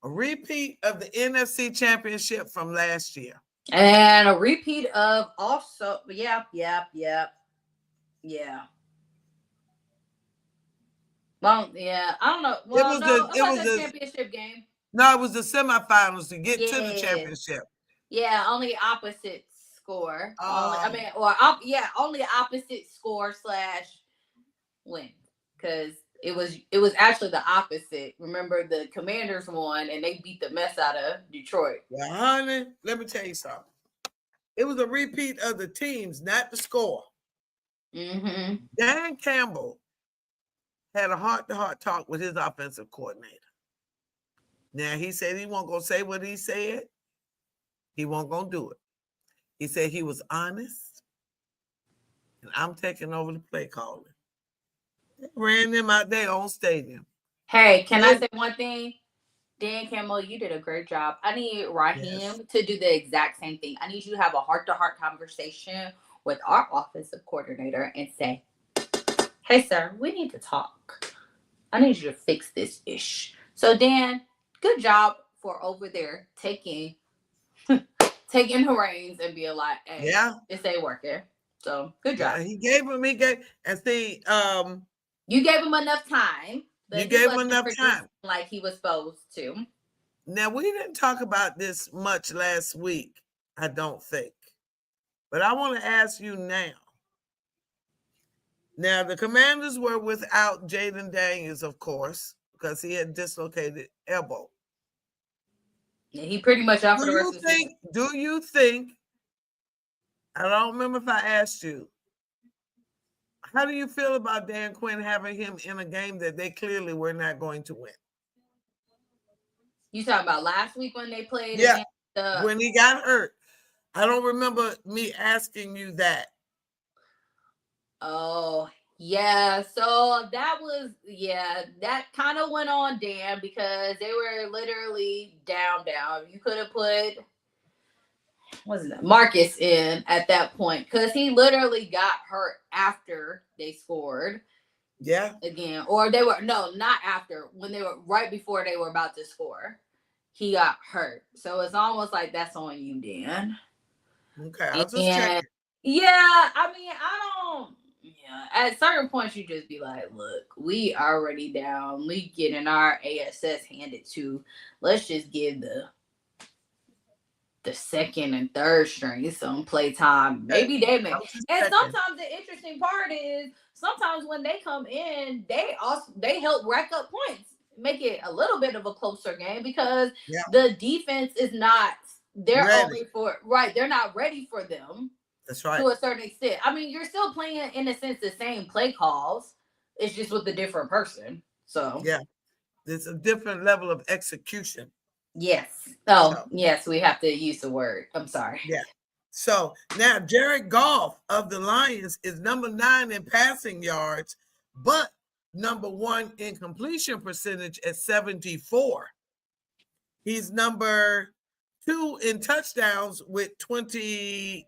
a repeat of the NFC Championship from last year. And a repeat of also, yeah. Well, yeah, I don't know. Well, it was a championship game. No, it was the semifinals to get to the championship. Yeah, only opposite score. Only opposite score / win because it was actually the opposite. Remember, the Commanders won and they beat the mess out of Detroit. Well, honey, let me tell you something. It was a repeat of the teams, not the score. Mm-hmm. Dan Campbell had a heart-to-heart talk with his offensive coordinator. Now, he said he won't go say what he said. He won't go do it. He said he was honest, and I'm taking over the play calling. They ran them out their own stadium. Hey, can I say one thing? Dan Campbell, you did a great job. I need Raheem to do the exact same thing. I need you to have a heart-to-heart conversation with our offensive coordinator and say, hey, sir, we need to talk. I need you to fix this ish. So, Dan, good job for over there taking the reins and being like, hey, this ain't working. So, good job. Yeah, you gave him enough time. You gave him enough time. Like he was supposed to. Now, we didn't talk about this much last week, I don't think. But I want to ask you now. Now, the Commanders were without Jaden Daniels, of course, because he had dislocated elbow. Yeah, he pretty much out for the rest of the season. Do you think, I don't remember if I asked you, how do you feel about Dan Quinn having him in a game that they clearly were not going to win? You talking about last week when they played? Yeah, when he got hurt. I don't remember me asking you that. Oh, yeah. So that kind of went on Dan because they were literally down. You could have put Marcus in at that point because he literally got hurt after they scored. Yeah. Again, or they were not after, when they were right before they were about to score. He got hurt. So it's almost like that's on you, Dan. Okay, I'll just check. Yeah, I mean, at certain points you just be like, look, we already down. We getting our ASS handed to. Let's just give the second and third string some play time. Maybe they may. And sometimes the interesting part is sometimes when they come in, they help rack up points, make it a little bit of a closer game because the defense is not they're not ready for them. That's right. To a certain extent. I mean, you're still playing in a sense the same play calls, It's just with a different person. So Yeah, there's a different level of execution. yes. Oh, So, yes, we have to use the word. I'm sorry. yeah. So now Jared Goff of the Lions is number 9 in passing yards, but number 1 in completion percentage at 74. He's number 2 in touchdowns with 20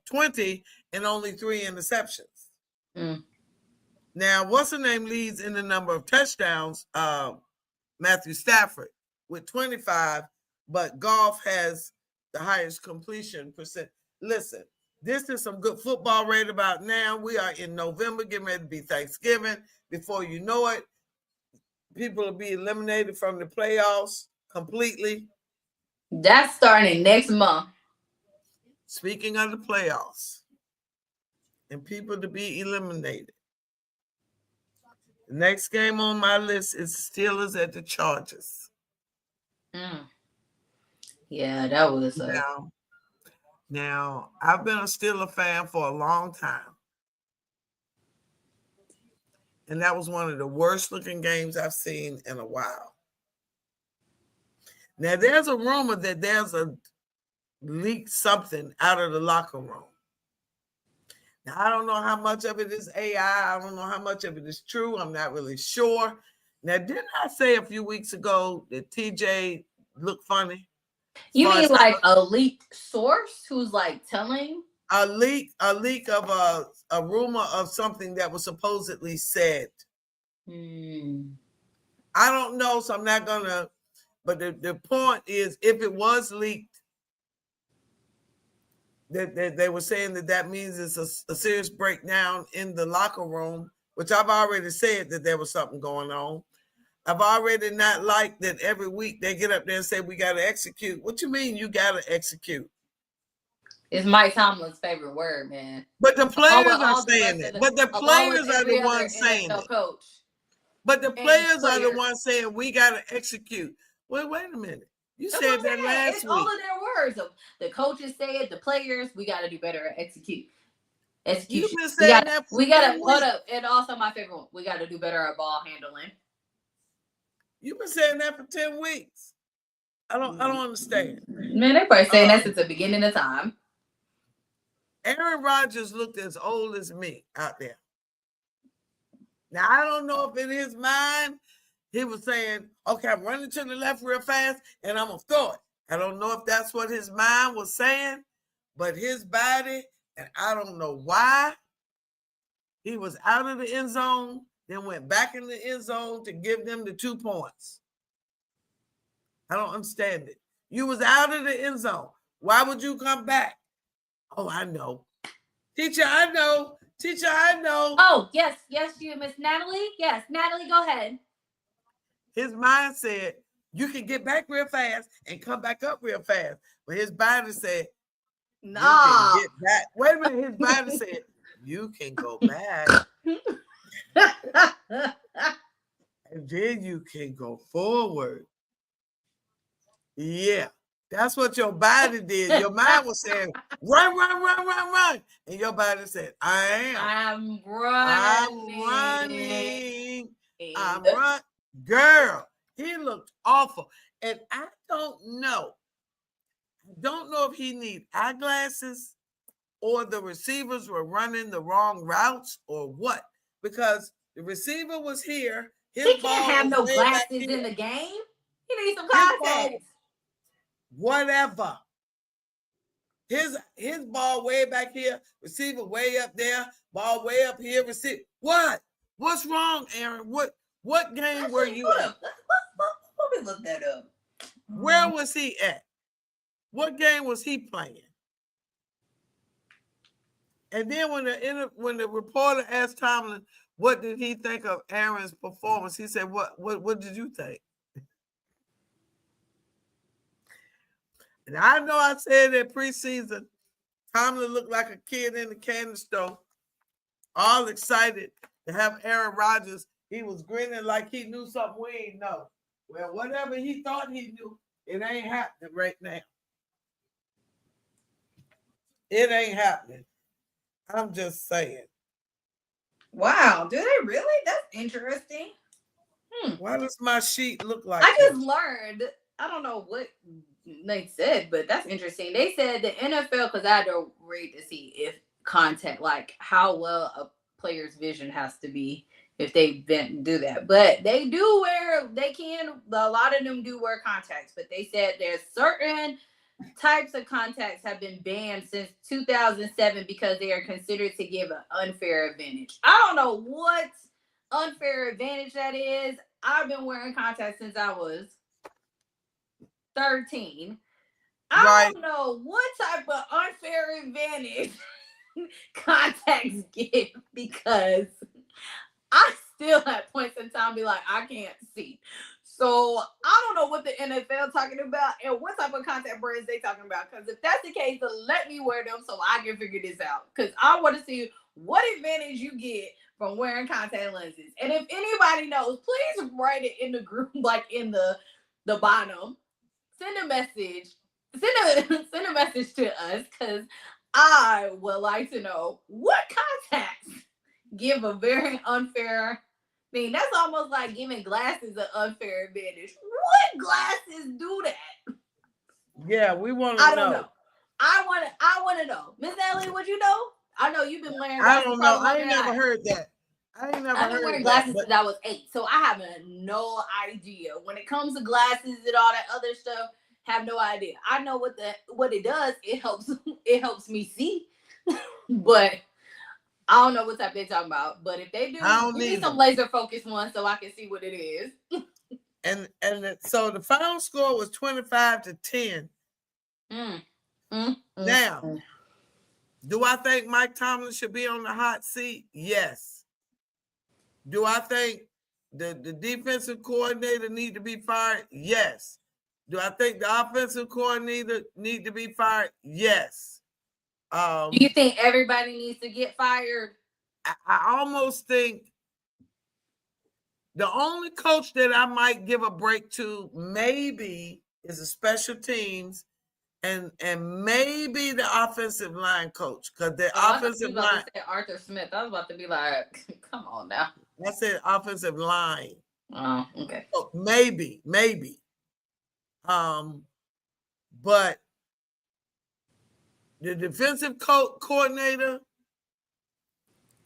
and only 3 interceptions. Now, what's the name leads in the number of touchdowns? Matthew Stafford with 25, but Goff has the highest completion percent. Listen, this is some good football right about now. We are in November, getting ready to be Thanksgiving. Before you know it, people will be eliminated from the playoffs completely. That's starting next month. Speaking of the playoffs and people to be eliminated, the next game on my list is Steelers at the Chargers. Yeah, that was Now, I've been a Steeler fan for a long time. And that was one of the worst looking games I've seen in a while. Now, there's a rumor that there's a leaked something out of the locker room. Now, I don't know how much of it is AI. I don't know how much of it is true. I'm not really sure. Now, didn't I say a few weeks ago that TJ looked funny? You mean like a leaked source who's like telling? A leak of a rumor of something that was supposedly said. I don't know, so I'm not gonna. But the point is, if it was leaked, that they were saying that means it's a serious breakdown in the locker room, which I've already said that there was something going on. I've already not liked that every week they get up there and say we got to execute. What you mean you got to execute? It's Mike Tomlin's favorite word, man. But the players are saying it. But the players are the ones saying it. Coach. But the players are the ones saying we got to execute. Wait a minute. You said that last week. All of their words. The coaches said, the players, we got to do better at execution. You've been saying that for we got to hold up. And also my favorite one, we got to do better at ball handling. You've been saying that for 10 weeks. I don't understand. Man, they're probably saying that since the beginning of time. Aaron Rodgers looked as old as me out there. Now, I don't know if in his mind, he was saying, okay, I'm running to the left real fast, and I'm going to throw it. I don't know if that's what his mind was saying, but his body, and I don't know why, he was out of the end zone, then went back in the end zone to give them the 2 points. I don't understand it. You was out of the end zone. Why would you come back? Oh, I know. Teacher, I know. Teacher, I know. Oh, yes, you, Miss Natalie. Yes, Natalie, go ahead. His mind said, you can get back real fast and come back up real fast. But his body said, nah. You can get back. Wait a minute. His body said, you can go back. And then you can go forward. Yeah. That's what your body did. Your mind was saying, run. And your body said, I'm running. Girl, he looked awful. And I don't know if he need eyeglasses or the receivers were running the wrong routes or what. Because the receiver was here. He can't have no glasses in the game. He needs some contacts. Whatever. His ball way back here, receiver way up there, ball way up here, receiver. What? What's wrong, Aaron? What game were you at? Let me look that up. Where was he at? What game was he playing? And then when the reporter asked Tomlin, what did he think of Aaron's performance? He said, what did you think? And I know I said that preseason, Tomlin looked like a kid in the candy store, all excited to have Aaron Rodgers. He was grinning like he knew something we ain't know. Well, whatever he thought he knew, it ain't happening right now. It ain't happening. I'm just saying. Wow, do they really? That's interesting. Why does my sheet look like I just this? learned. I don't know what they said, but that's interesting. They said the NFL, because I had to read to see if contact, like how well a player's vision has to be if they do that. But they do wear, they can, a lot of them do wear contacts, but they said there's certain types of contacts have been banned since 2007 because they are considered to give an unfair advantage. I don't know what unfair advantage that is. I've been wearing contacts since I was 13. I Right. don't know what type of unfair advantage contacts give because I still at points in time be like, I can't see. So I don't know what the NFL talking about and what type of contact brands they talking about. Because if that's the case, then let me wear them so I can figure this out. Because I want to see what advantage you get from wearing contact lenses. And if anybody knows, please write it in the group, like in the bottom. Send a message. Send a message to us because I would like to know what contacts give a very unfair thing. That's almost like giving glasses an unfair advantage. What glasses do that? Yeah, we want to I don't know. I want to know. Miss Ellie, would you know? I know you've been wearing I glasses. don't know. probably I ain't longer than never heard that. I ain't never I've been heard wearing that. glasses since I was 8, so I have no idea. When it comes to glasses and all that other stuff, have no idea. I know what it does. It helps me see, but I don't know what type they're talking about. But if they do, I don't give me some either. laser focused ones so I can see what it is. So the final score was 25-10. Now, do I think Mike Tomlin should be on the hot seat? Yes. Do I think the defensive coordinator need to be fired? Yes. Do I think the offensive coordinator need to be fired? Yes. Do you think everybody needs to get fired? I almost think the only coach that I might give a break to maybe is the special teams and maybe the offensive line coach, because the offensive line. I say Arthur Smith. I was about to be like, come on now. I said offensive line. Oh, okay. So maybe. But the defensive coordinator,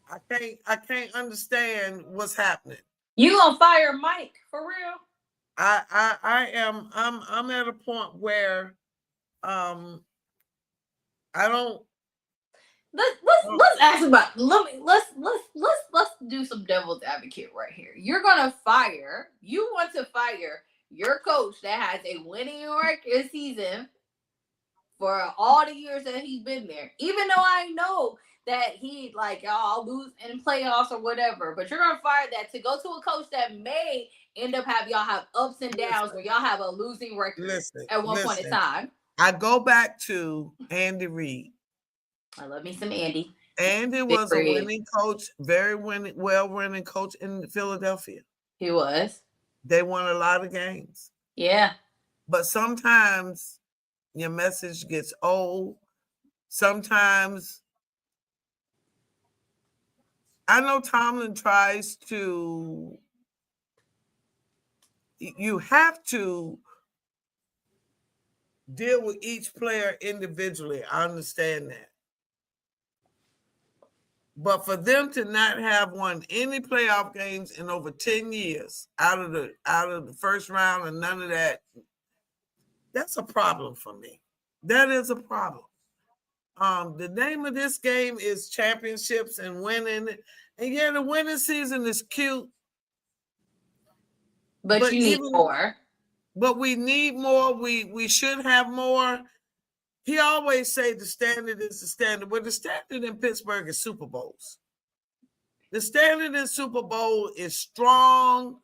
I can't understand what's happening. You gonna fire Mike for real? I'm at a point where I don't. Let's ask about. Let's do some devil's advocate right here. You want to fire your coach that has a winning record season for all the years that he's been there. Even though I know that he I'll lose in playoffs or whatever, but you're gonna fire that to go to a coach that may end up y'all have ups and downs where y'all have a losing record at one point in time. I go back to Andy Reid. I love me some Andy. Andy was a winning coach, very well-winning coach in Philadelphia. He was. They won a lot of games. Yeah. But sometimes your message gets old. Sometimes I know Tomlin tries to, you have to deal with each player individually. I understand that. But for them to not have won any playoff games in over 10 years out of the first round and none of that, that's a problem for me. That is a problem. The name of this game is championships and winning. And yeah, the winning season is cute. But you need more. But we need more. We should have more. He always say the standard is the standard. Well, the standard in Pittsburgh is Super Bowls. The standard in Super Bowl is strong,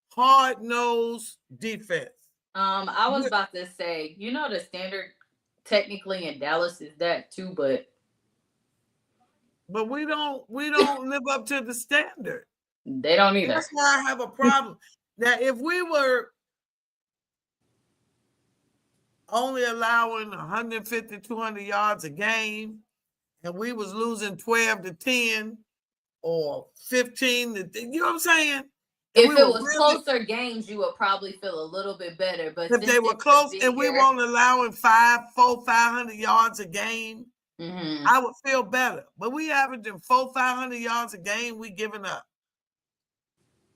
hard-nosed defense. I was about to say, the standard technically in Dallas is that too, but we don't live up to the standard. They don't either. That's why I have a problem. Now, if we were only allowing 150, 200 yards a game, and we was losing 12-10, or 15. You know what I'm saying? And If we it were was really- closer games, you would probably feel a little bit better. But if since they were it's close a and we bigger- weren't allowing 500 yards a game, Mhm. I would feel better. But we averaging 500 yards a game, we giving up.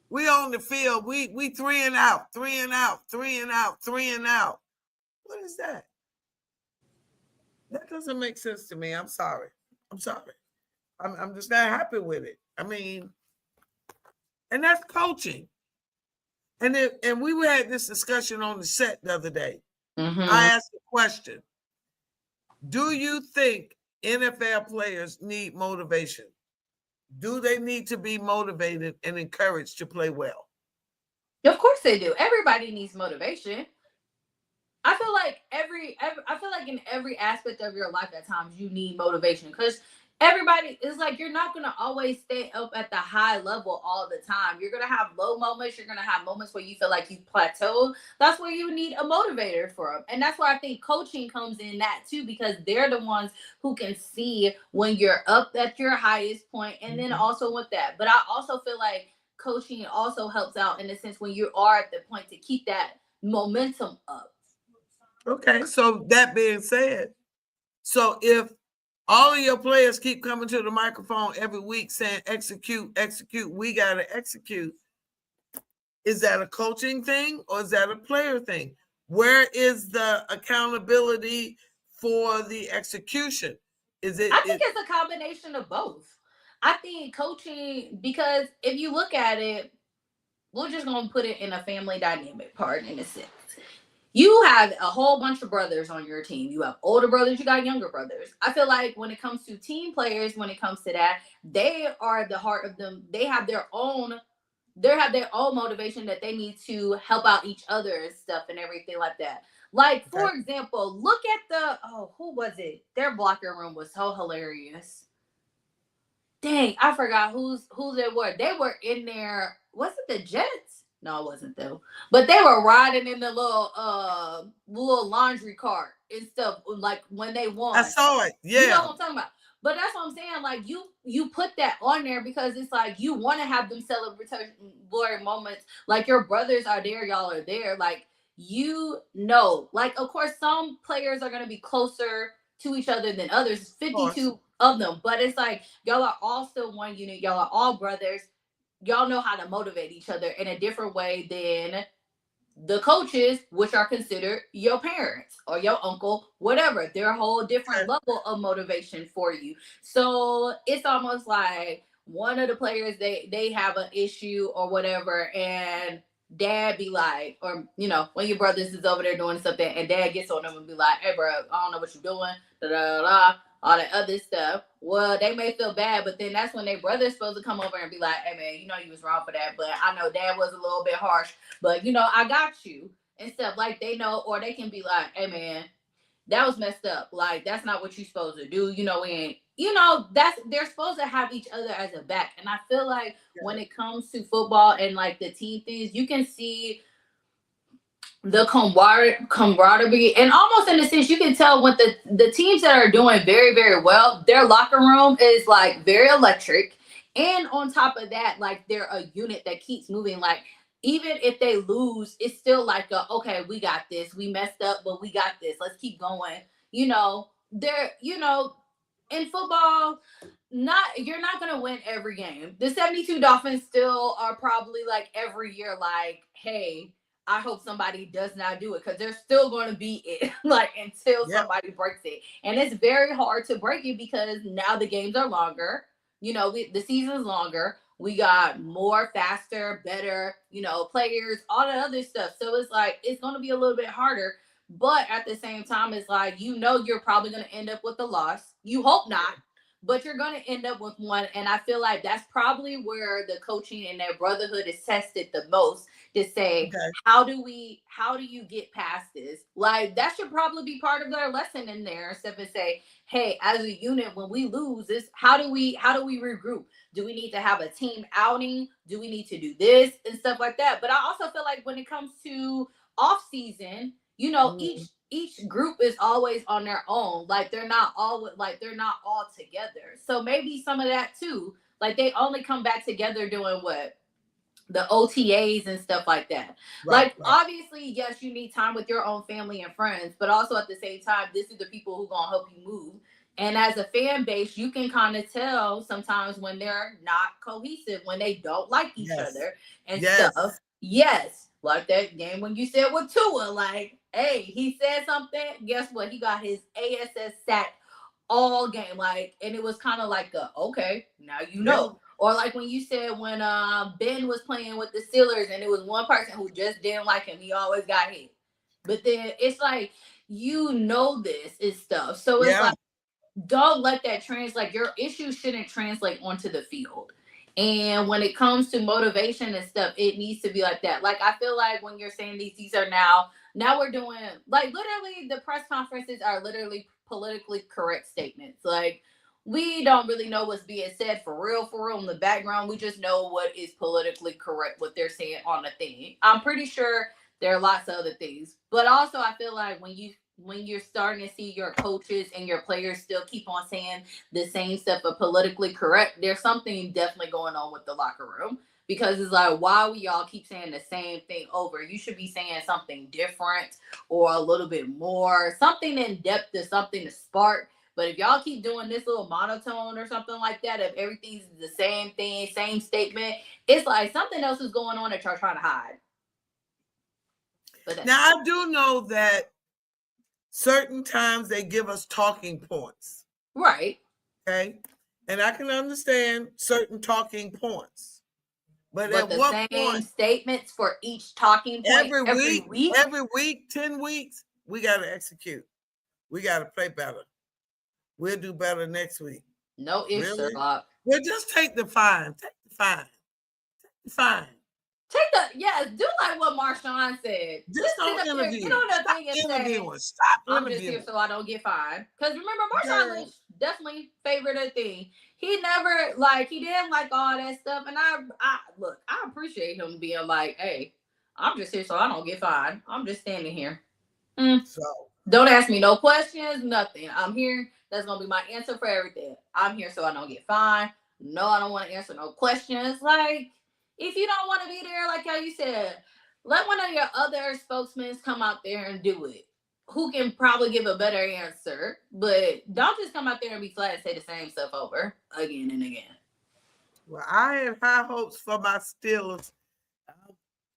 We on the field, we 3 and out, 3 and out, 3 and out, 3 and out. What is that? That doesn't make sense to me. I'm sorry. I'm just not happy with it. I mean, and that's coaching. And we had this discussion on the set the other day. Mhm. I asked a question. Do you think NFL players need motivation? Do they need to be motivated and encouraged to play well? Of course they do. Everybody needs motivation. I feel like in every aspect of your life at times you need motivation, because everybody is like, you're not gonna always stay up at the high level all the time. You're gonna have low moments. You're gonna have moments where you feel like you've plateaued. That's where you need a motivator for them. And that's why I think coaching comes in that too, because they're the ones who can see when you're up at your highest point, and then also with that. But I also feel like coaching also helps out in the sense when you are at the point to keep that momentum up. Okay, so that being said, so if all of your players keep coming to the microphone every week saying execute, we got to execute, is that a coaching thing or is that a player thing? Where is the accountability for the execution? I think it's a combination of both. I think coaching, because if you look at it, we're just going to put it in a family dynamic part in a sense. You have a whole bunch of brothers on your team. You have older brothers, you got younger brothers. I feel like when it comes to team players, when it comes to that, they are the heart of them. They have their own motivation that they need to help out each other and stuff and everything like that. Like, for example, look at who was it? Their blocker room was so hilarious. Dang, I forgot who's they were. They were in there. Was it the Jets? No, it wasn't them. But they were riding in the little laundry cart and stuff, like when they won. I saw it. Yeah. You know what I'm talking about. But that's what I'm saying. Like, you put that on there because it's like you want to have them celebratory moments. Like, your brothers are there, y'all are there. Like, like, of course, some players are going to be closer to each other than others. 52 of them. But it's like, y'all are all still one unit. Y'all are all brothers. Y'all know how to motivate each other in a different way than the coaches, which are considered your parents or your uncle, whatever. They're a whole different level of motivation for you. So it's almost like one of the players, they have an issue or whatever, and dad be like, or when your brothers is over there doing something and dad gets on them and be like, hey bro, I don't know what you're doing, da da da, all that other stuff. Well, they may feel bad, but then that's when their brother's supposed to come over and be like, hey man, you was wrong for that, but I know dad was a little bit harsh, but I got you and stuff. Like, they know, or they can be like, hey man, that was messed up. Like, that's not what you're supposed to do. They're supposed to have each other as a back. And I feel like when it comes to football and like the team things, you can see the camaraderie, and almost in a sense you can tell with the teams that are doing very, very well, their locker room is like very electric. And on top of that, like, they're a unit that keeps moving. Like, even if they lose, it's still like okay, we got this. We messed up, but we got this. Let's keep going. They're in football, you're not gonna win every game. The 72 Dolphins still are probably like every year, like, hey, I hope somebody does not do it, because they're still going to beat it like until somebody breaks it. And it's very hard to break it because now the games are longer. The season's longer. We got more, faster, better, players, all that other stuff. So it's like, it's going to be a little bit harder. But at the same time, it's like, you're probably going to end up with a loss. You hope not, but you're going to end up with one. And I feel like that's probably where the coaching and their brotherhood is tested the most, to say, how do you get past this? Like, that should probably be part of their lesson in there, except to say, hey, as a unit, when we lose this, how do we regroup? Do we need to have a team outing? Do we need to do this and stuff like that? But I also feel like when it comes to off season, each group is always on their own. Like, they're not all together. So maybe some of that too. Like they only come back together doing what? The OTAs and stuff like that. Right, Like, right. obviously, yes, you need time with your own family and friends, but also at the same time, this is the people who gonna help you move. And as a fan base, you can kind of tell sometimes when they're not cohesive, when they don't like each Yes. other and Yes. stuff. Yes, like that game when you said with Tua, like, hey, he said something. Guess what? He got his ASS sack all game, like, and it was kind of like okay, now you know. Yeah. Or like when you said when Ben was playing with the Steelers and it was one person who just didn't like him, he always got hit. But then it's like, this is stuff. So it's like, don't let that translate. Your issues shouldn't translate onto the field. And when it comes to motivation and stuff, it needs to be like that. Like, I feel like when you're saying these are now we're doing, like, literally the press conferences are literally politically correct statements. Like, we don't really know what's being said for real in the background. We just know what is politically correct, what they're saying on the thing. I'm pretty sure there are lots of other things. But also I feel like when you're starting to see your coaches and your players still keep on saying the same stuff but politically correct, there's something definitely going on with the locker room. Because it's like, why we all keep saying the same thing over? You should be saying something different or a little bit more, something in depth or something to spark. But if y'all keep doing this little monotone or something like that, if everything's the same thing, same statement, it's like something else is going on that y'all trying to hide. Now, I do know that certain times they give us talking points. Right. Okay. And I can understand certain talking points. But at the what same point? Statements for each talking point every week, 10 weeks, we got to execute. We got to play better. We'll do better next week. No ifs, really? Sherlock. We'll just take the fine. Take the fine. Take the fine. Do like what Marshawn said. Just don't interview. Get on the thing and interviewing. say, Stop I'm interviewing. just here so I don't get fined. Because remember, Marshawn Lynch definitely favored a thing. He never, he didn't like all that stuff. And I appreciate him being like, hey, I'm just here so I don't get fined. I'm just standing here. So don't ask me no questions, nothing. I'm here. That's going to be my answer for everything. I'm here so I don't get fined. No, I don't want to answer no questions. Like, if you don't want to be there, like how you said, let one of your other spokesmen come out there and do it. Who can probably give a better answer, but don't just come out there and be flat and say the same stuff over again and again. Well, I had high hopes for my Steelers.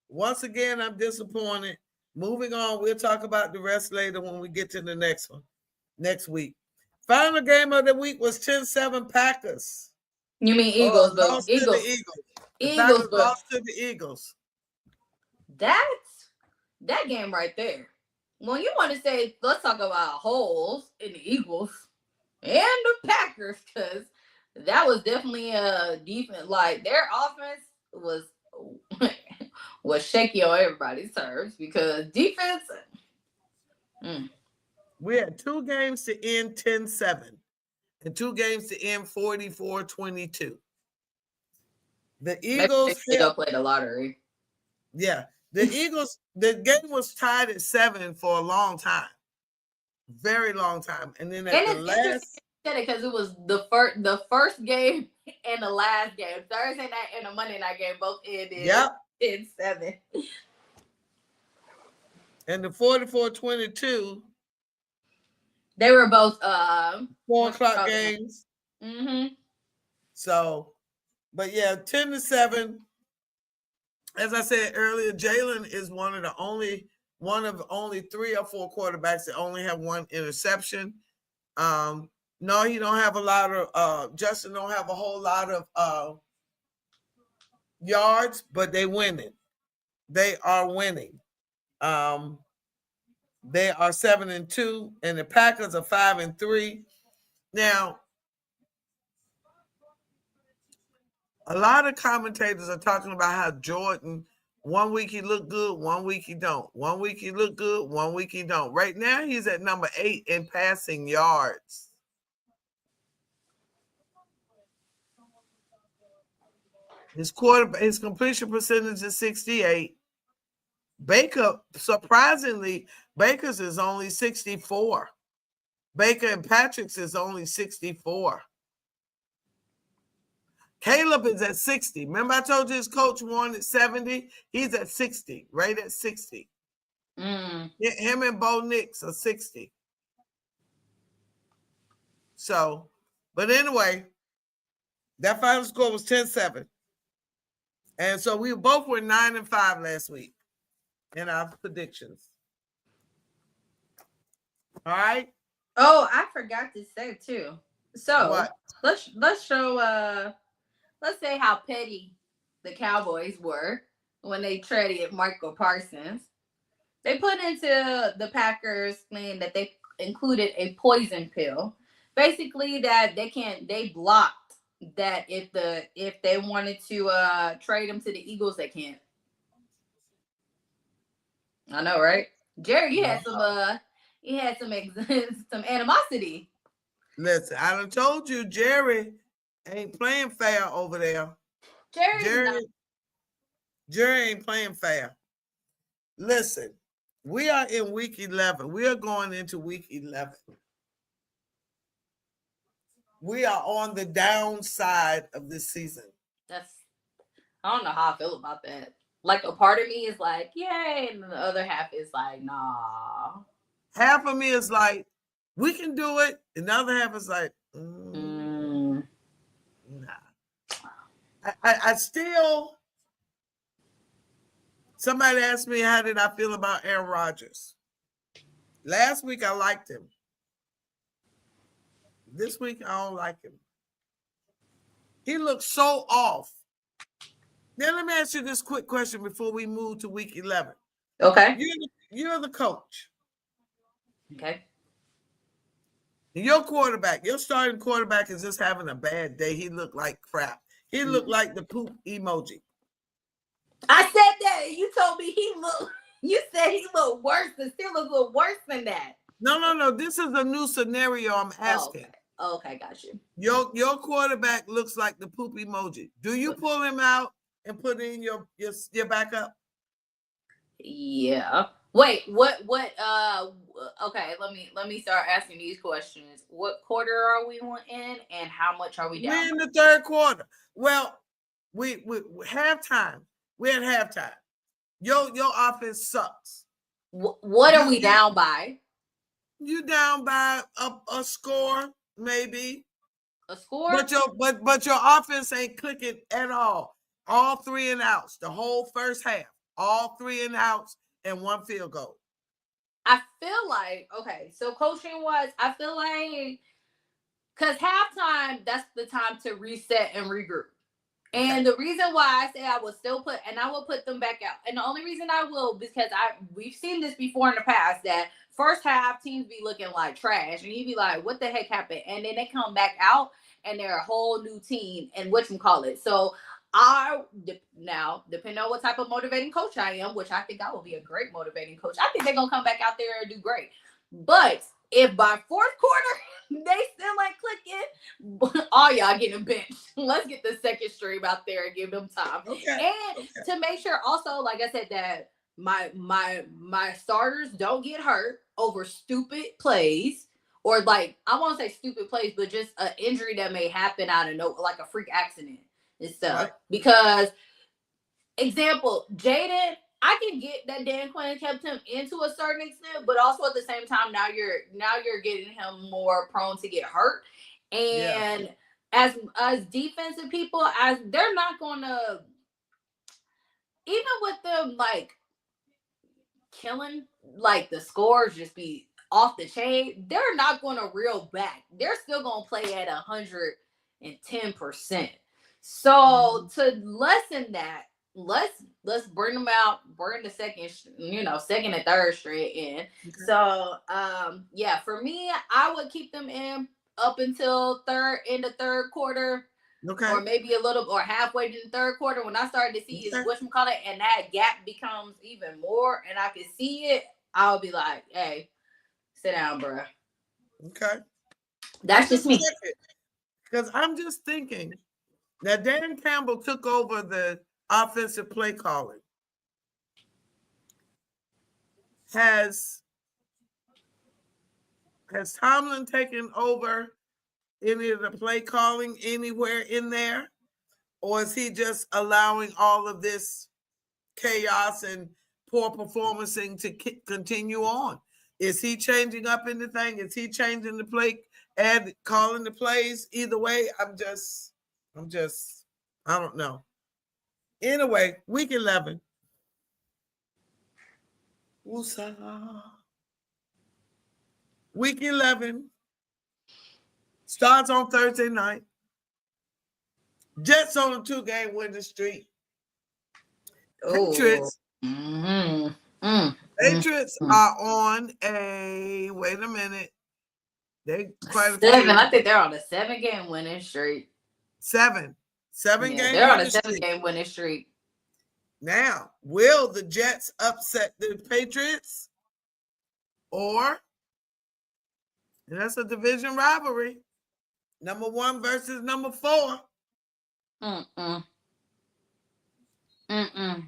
Once again, I'm disappointed. Moving on, we'll talk about the rest later when we get to the next one, next week. Final game of the week was 10-7 Packers. You mean Eagles, but lost to the Eagles. The Packers lost to the Eagles. That's that game right there. When you want to say, let's talk about holes in the Eagles and the Packers, because that was definitely a defense. Like, their offense was shaky on everybody's nerves because defense. We had 2 games to end 10-7 and 2 games to end 44-22. The Eagles still play the lottery. Yeah. The Eagles, the game was tied at 7 for a long time. Very long time. And then at the last, because it was the first game and the last game. Thursday night and the Monday night game both ended in 7. And the 44-22. They were both 4 o'clock games. Mm-hmm. So, but yeah, 10-7. As I said earlier, Jalen is one of only 3 or 4 quarterbacks that only have 1 interception. No, he don't have a lot of Justin don't have a whole lot of yards, but they winning. They are winning. They are 7-2, and the Packers are 5-3. Now, a lot of commentators are talking about how Jordan, 1 week he looked good, 1 week he don't. 1 week he looked good, 1 week he don't. Right now, he's at number 8 in passing yards. His completion percentage is 68. Baker, surprisingly, Baker's is only 64. Baker and Patrick's is only 64. Caleb is at 60. Remember I told you his coach wanted 70? He's at 60, right at 60. Him and Bo Nix are 60. So, but anyway, that final score was 10-7. And so we both were 9-5 last week in our predictions. All right. Oh, I forgot to say too. So What? let's show let's say how petty the Cowboys were when they traded Michael Parsons. They put into the Packers claim that they included a poison pill. Basically that they blocked that if they wanted to trade him to the Eagles, they can't. I know, right? Jerry, you had some some animosity. Listen, I done told you Jerry ain't playing fair over there. Jerry ain't playing fair. Listen, we are in week 11. We are going into week 11. We are on the downside of this season. I don't know how I feel about that. Like a part of me is like, yay, and the other half is like, nah. Half of me is like, we can do it. And the other half is like, nah. I still, somebody asked me, how did I feel about Aaron Rodgers? Last week, I liked him. This week, I don't like him. He looks so off. Now, let me ask you this quick question before we move to week 11. Okay. You're the coach. Okay. Your quarterback, your starting quarterback is just having a bad day. He looked like crap. He looked like the poop emoji. I said that. You told me you said he looked worse. The Steelers look worse than that. No. This is a new scenario I'm asking. Okay, got you. Your quarterback looks like the poop emoji. Do you pull him out and put in your backup? Yeah. Wait, what okay, let me start asking these questions. What quarter are we in and how much are we down? We're in the third quarter. Well, we halftime. We're at halftime. Your offense sucks. What are we down by? You down by a score, maybe. A score? But your offense ain't clicking at all. All 3 and outs, the whole first half. All 3 and outs and 1 field goal. I feel like, okay, so coaching wise, I feel like because halftime, that's the time to reset and regroup. And the reason why I say I will still put, and I will put them back out. And the only reason I will, because we've seen this before in the past, that first half teams be looking like trash. And you'd be like, what the heck happened? And then they come back out and they're a whole new team and whatchamacallit. So now, depending on what type of motivating coach I am, which I think I will be a great motivating coach, I think they're going to come back out there and do great. But if by fourth quarter they still ain't clicking, all y'all getting benched. Let's get the second stream out there and give them time. Okay. And to make sure also, like I said, that my starters don't get hurt over stupid plays, or like, I won't say stupid plays, but just an injury that may happen out of nowhere, like a freak accident and stuff. Right. Because, example, Jaden, I can get that Dan Quinn kept him into a certain extent, but also at the same time, now you're getting him more prone to get hurt. And as defensive people, as they're not gonna, even with them like killing, like the scores just be off the chain, they're not gonna reel back. They're still gonna play at 110%. So to lessen that, let's bring them out, bring the second and third straight in. Okay. So for me, I would keep them in up until in the third quarter. Okay. Or maybe a little, or halfway in the third quarter, when I started to see is whatchamacallit, and that gap becomes even more, and I can see it, I'll be like, hey, sit down, bro. Okay. That's just me. Because I'm just thinking that Dan Campbell took over the offensive play calling. Has Tomlin taken over any of the play calling anywhere in there? Or is he just allowing all of this chaos and poor performancing to continue on? Is he changing up anything? Is he changing the play and calling the plays? Either way, I don't know. Anyway, week 11. Woosah. Week 11 starts on Thursday night. Jets on a 2-game winning streak. Patriots. Patriots are on a, wait a minute. They quite a 7. I think they're on a 7-game winning streak. 7 game. They're on a 7-game winning streak. Now, will the Jets upset the Patriots? Or, and that's a division rivalry. Number 1 versus number 4. I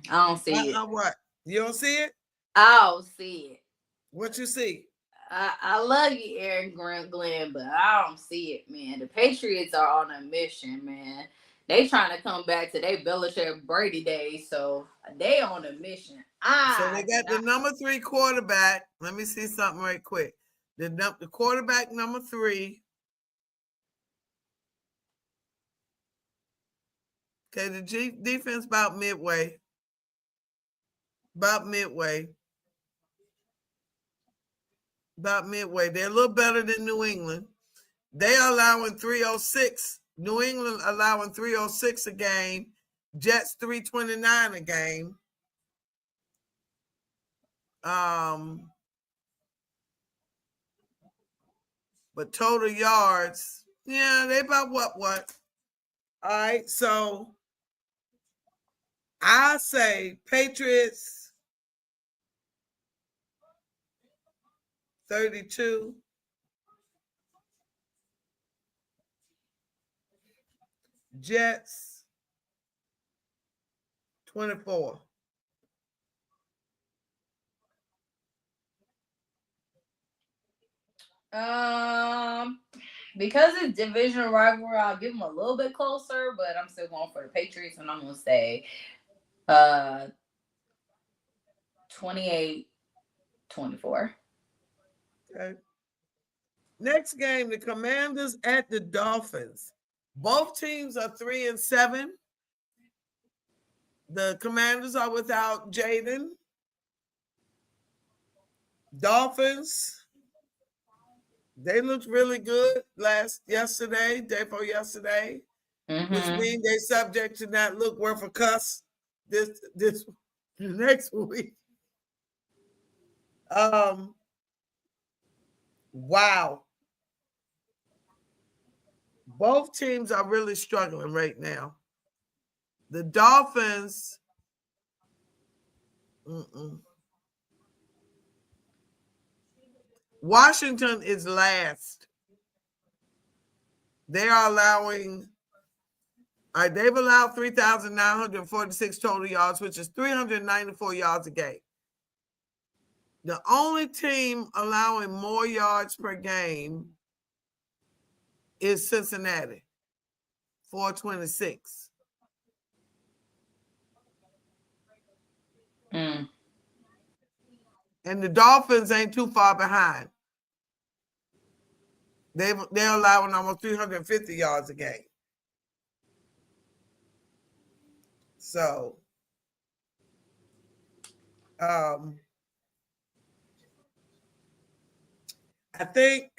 don't see it. What? You don't see it? I don't see it. What you see? I love you, Aaron Glenn, but I don't see it, man. The Patriots are on a mission, man. They trying to come back to their Belichick Brady days, so they on a mission. So they got the number 3 quarterback. Let me see something right quick. The quarterback number 3. Okay, the defense about midway. About midway. They're a little better than New England. They are allowing 306. New England allowing 306 a game. Jets 329 a game. But total yards, yeah, they about what? All right, so I say Patriots 32. Jets 24. Because it's division rivalry, I'll give them a little bit closer, but I'm still going for the Patriots, and I'm gonna say 28-24. Okay. Next game, the Commanders at the Dolphins. Both teams are 3-7. The Commanders are without Jaden. Dolphins, they looked really good yesterday, day before yesterday, which means they're subject to not look worth a cuss this next week. Wow. Both teams are really struggling right now. The Dolphins, Washington is last. They are allowing, they've allowed 3,946 total yards, which is 394 yards a game. The only team allowing more yards per game is Cincinnati, 426. And the Dolphins ain't too far behind. They're allowing almost 350 yards a game. So, I think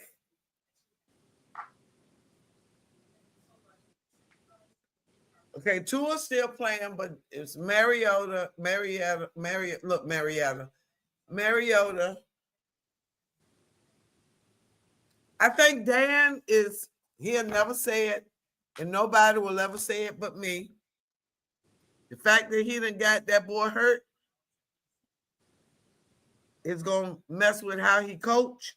two are still playing, but it's Mariota. I think Dan he'll never say it, and nobody will ever say it but me. The fact that he done got that boy hurt is going to mess with how he coach.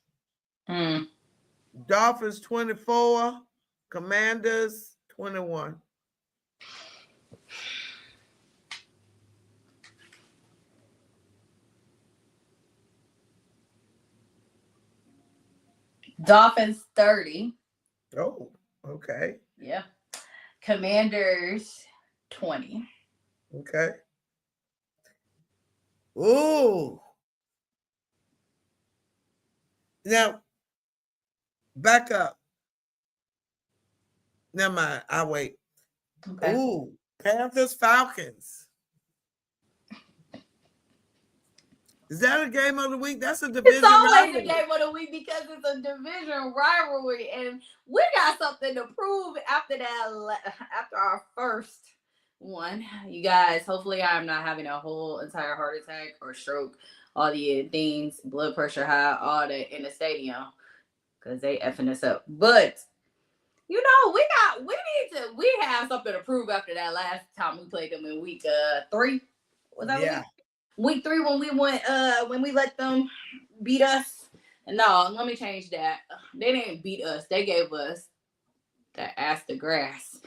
Dolphins 24, Commanders 21. Dolphins 30. Oh, okay. Yeah. Commanders 20. Okay. Ooh. Now, back up. Never mind. I'll wait. Okay. Ooh. Panthers, Falcons. Is that a game of the week? That's a division It's always rivalry. a game of the week because it's a division rivalry, and we got something to prove after that. After our first one, you guys. Hopefully, I'm not having a whole entire heart attack or stroke. All the things, blood pressure high, all that in the stadium because they effing us up. But you know, we have something to prove after that last time we played them in week 3. Was that Yeah. week 3 when we went when we let them beat us? No, let me change that. They didn't beat us. They gave us the ass to grass.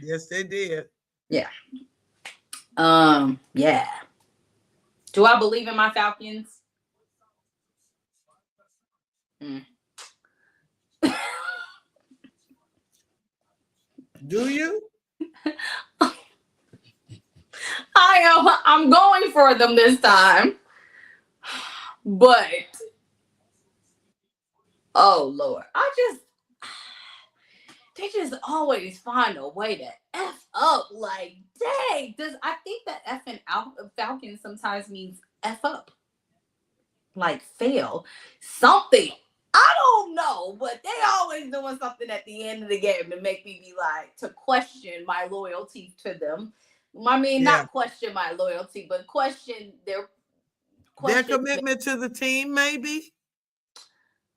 Yes, they did. Yeah. Yeah. Do I believe in my Falcons? Do you? I'm going for them this time. But oh Lord, they just always find a way to F up. Like, dang, I think that effing Falcons sometimes means F up. Like fail. Something. I don't know, but they always doing something at the end of the game to make me be like, to question my loyalty to them. I mean, not question my loyalty, but question their commitment to the team, maybe.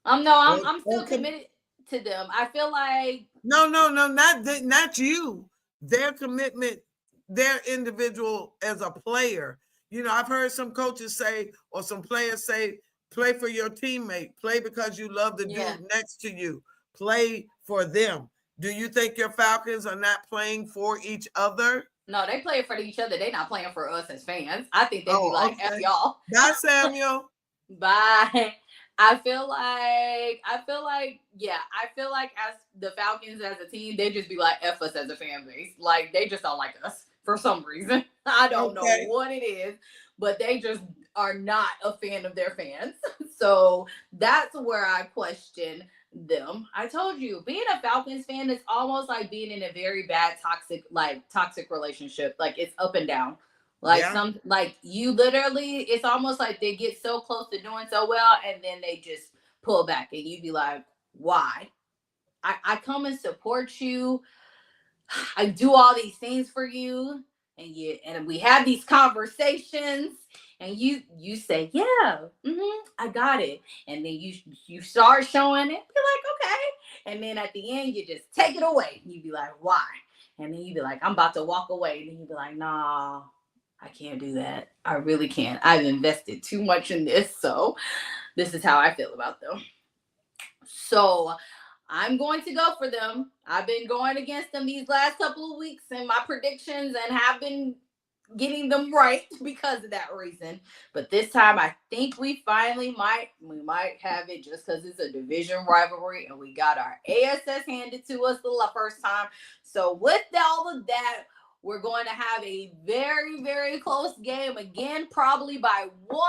No, I'm still committed to them. I feel like no, not you. Their commitment, their individual as a player. You know, I've heard some coaches say, or some players say, play for your teammate, play because you love the dude next to you, play for them. Do you think your Falcons are not playing for each other? No, they play for each other. They're not playing for us as fans. I think they'd be like, F y'all. Bye, Samuel. Bye. I feel like as the Falcons as a team, they just be like, F us as a fan base. Like, they just don't like us for some reason. I don't know what it is, but they just are not a fan of their fans. So that's where I question them. I told you, being a Falcons fan is almost like being in a very bad toxic relationship. Like, it's up and down. Like you literally, it's almost like they get so close to doing so well and then they just pull back and you be like, why? I come and support you. I do all these things for you. And we have these conversations and you say, yeah, I got it. And then you start showing it, be like, okay. And then at the end, you just take it away. You be like, why? And then you be like, I'm about to walk away. And then you be like, nah, I can't do that. I really can't. I've invested too much in this. So this is how I feel about them. So I'm going to go for them. I've been going against them these last couple of weeks in my predictions and have been getting them right because of that reason. But this time I think we might have it just because it's a division rivalry and we got our ASS handed to us the first time. So with all of that, we're going to have a very, very close game again, probably by 1,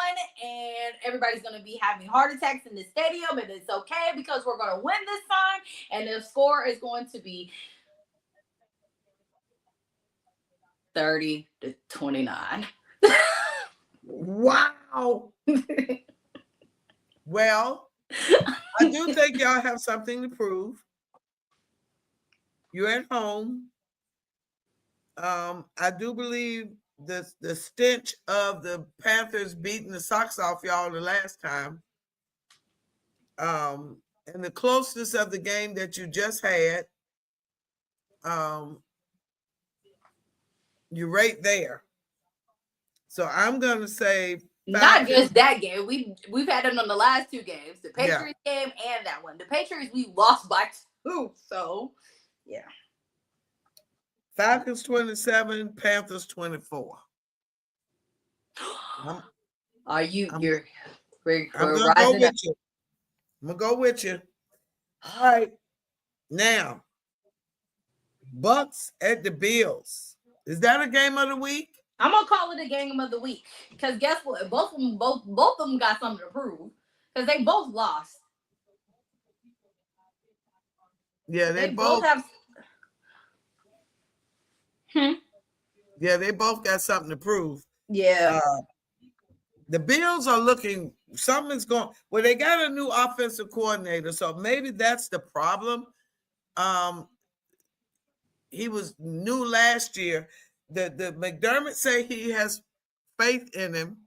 and everybody's going to be having heart attacks in the stadium, and it's okay because we're going to win this time, and the score is going to be 30-29. Wow. Well, I do think y'all have something to prove. You're at home. I do believe the stench of the Panthers beating the socks off y'all the last time. And the closeness of the game that you just had, you're right there. So I'm going to say not just that game. We've had it on the last 2 games, the Patriots game and that one. The Patriots we lost by 2, so yeah. Falcons 27, Panthers 24. I'm gonna go with you. All right. Now, Bucks at the Bills. Is that a game of the week? I'm gonna call it a game of the week because guess what? Both of them got something to prove because they both lost. Yeah, they both have. Yeah, they both got something to prove. Yeah. The Bills are looking, something's going, well, they got a new offensive coordinator, so maybe that's the problem. He was new last year. The McDermott say he has faith in him.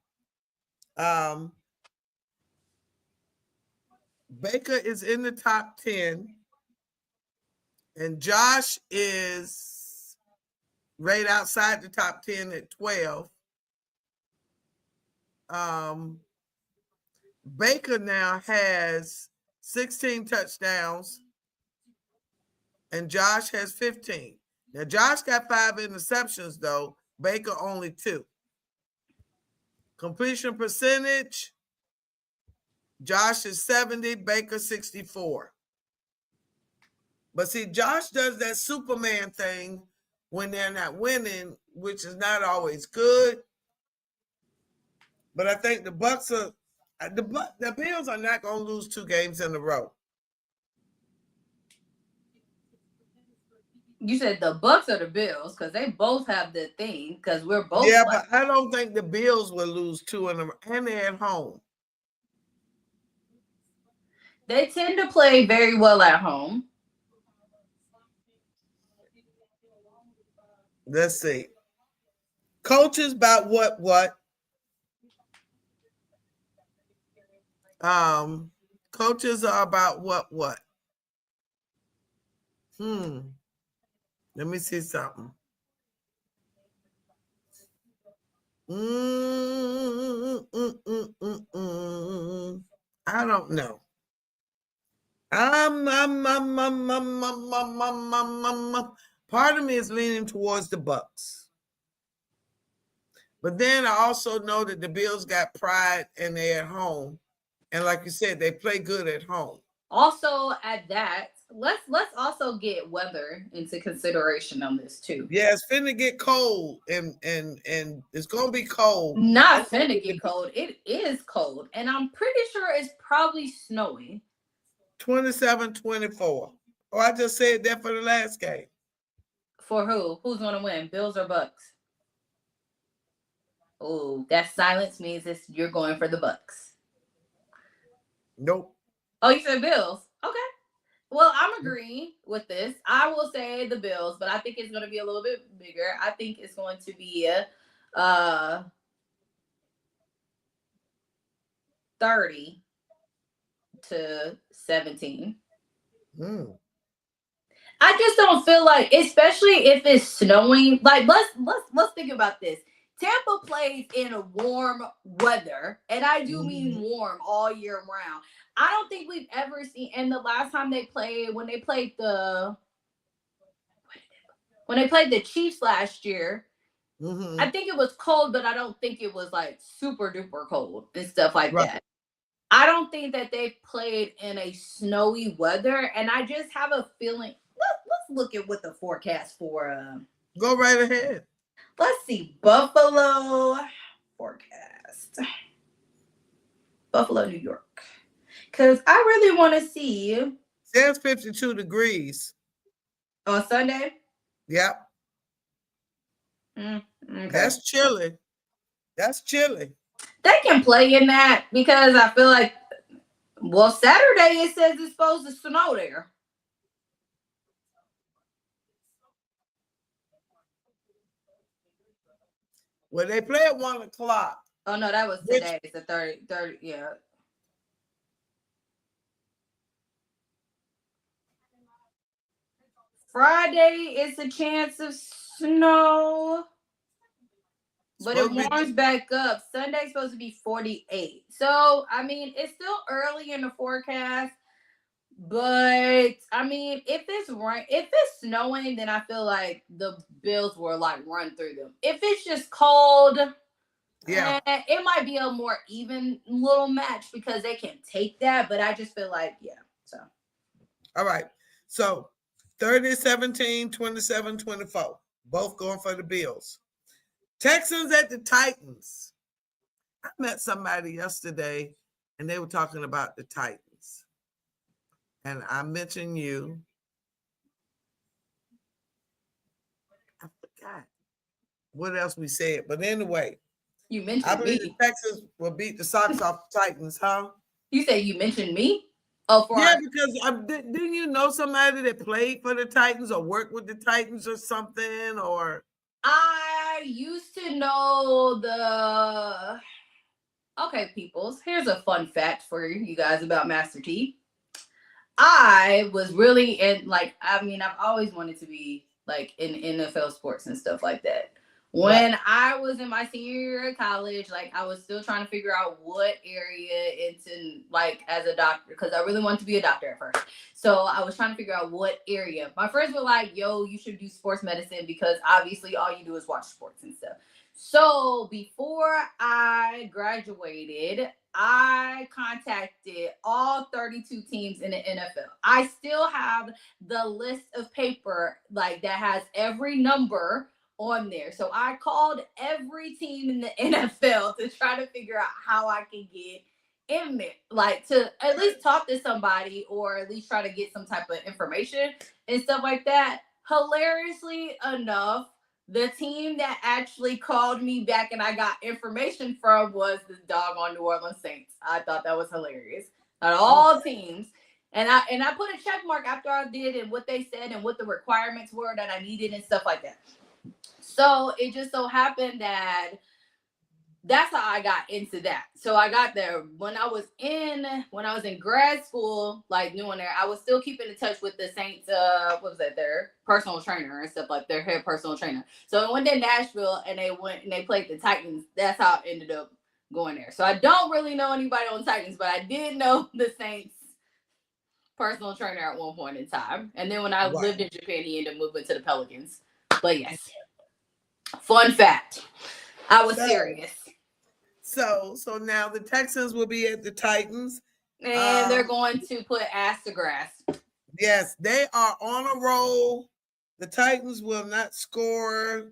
Baker is in the top 10, and Josh is right outside the top 10 at 12. Baker now has 16 touchdowns, and Josh has 15. Now, Josh got 5 interceptions, though. Baker only 2. Completion percentage, Josh is 70, Baker 64. But see, Josh does that Superman thing when they're not winning, which is not always good. But I think the Bucks are, the Bills are not going to lose 2 games in a row. You said the Bucks or the Bills because they both have the thing because we're both. Yeah, but I don't think the Bills will lose 2 in a row, and they're at home. They tend to play very well at home. Let's see. Coaches about what? Coaches are about what? Let me see something. I don't know. Part of me is leaning towards the Bucks. But then I also know that the Bills got pride and they're at home. And like you said, they play good at home. Also, at that, let's also get weather into consideration on this too. Yeah, it's finna get cold, and it's gonna be cold. Not finna get cold. It is cold, and I'm pretty sure it's probably snowing. 27-24. Oh, I just said that for the last game. For who? Who's gonna win? Bills or Bucks? Oh, that silence means you're going for the Bucks. Nope. Oh, you said Bills. Okay. Well, I'm agreeing with this. I will say the Bills, but I think it's going to be a little bit bigger. I think it's going to be 30-17. I just don't feel like, especially if it's snowing. Like let's think about this. Tampa plays in a warm weather, and I do mean warm all year round. I don't think we've ever seen. And the last time they played, when they played the Chiefs last year, I think it was cold, but I don't think it was like super duper cold and stuff like that. I don't think that they played in a snowy weather, and I just have a feeling. Let's look at what the forecast for. Go right ahead. Let's see, Buffalo forecast. Buffalo, New York. Because I really want to see. It says 52 degrees. On Sunday? Yep. Okay. That's chilly. That's chilly. They can play in that because I feel like, well, Saturday it says it's supposed to snow there. Well, they play at 1 o'clock. Oh, no, that was today. It's the 30, yeah. Friday is a chance of snow. But it warms back up. Sunday's supposed to be 48. So, I mean, it's still early in the forecast. But, I mean, if it's snowing, then I feel like the Bills will, like, run through them. If it's just cold, it might be a more even little match because they can take that. But I just feel like, so. All right. So, 30-17, 27-24. Both going for the Bills. Texans at the Titans. I met somebody yesterday, and they were talking about the Titans. And I mentioned you. I forgot what else we said. But anyway, You I mentioned believe me. the Texans will beat the socks off the Titans, huh? You said you mentioned me? Oh, for Yeah, because didn't you know somebody that played for the Titans or worked with the Titans or something? Or I used to know the. Okay, peoples. Here's a fun fact for you guys about Master T. I was really in I've always wanted to be like in NFL sports and stuff like that. When I was in my senior year of college, like I was still trying to figure out what area into like as a doctor, because I really wanted to be a doctor at first. So I was trying to figure out what area. My friends were like, yo, you should do sports medicine because obviously all you do is watch sports and stuff. So before I graduated, I contacted all 32 teams in the NFL. I still have the list of paper like that has every number on there. So I called every team in the NFL to try to figure out how I can get in there, like to at least talk to somebody or at least try to get some type of information and stuff like that. Hilariously enough, the team that actually called me back and I got information from was the doggone New Orleans Saints. I thought that was hilarious. Out of all teams. And I put a check mark after I did and what they said and what the requirements were that I needed and stuff like that. So it just so happened that that's how I got into that. So I got there when I was in grad school, like doing there, I was still keeping in touch with the Saints, what was that, their personal trainer and stuff, like their head personal trainer. So I went to Nashville and they went and they played the Titans. That's how I ended up going there. So I don't really know anybody on Titans, but I did know the Saints personal trainer at one point in time. And then when I lived in Japan, he ended up moving to the Pelicans. But yes. Fun fact. I was serious. So now the Texans will be at the Titans. And they're going to put ass to grass. Yes, they are on a roll. The Titans will not score.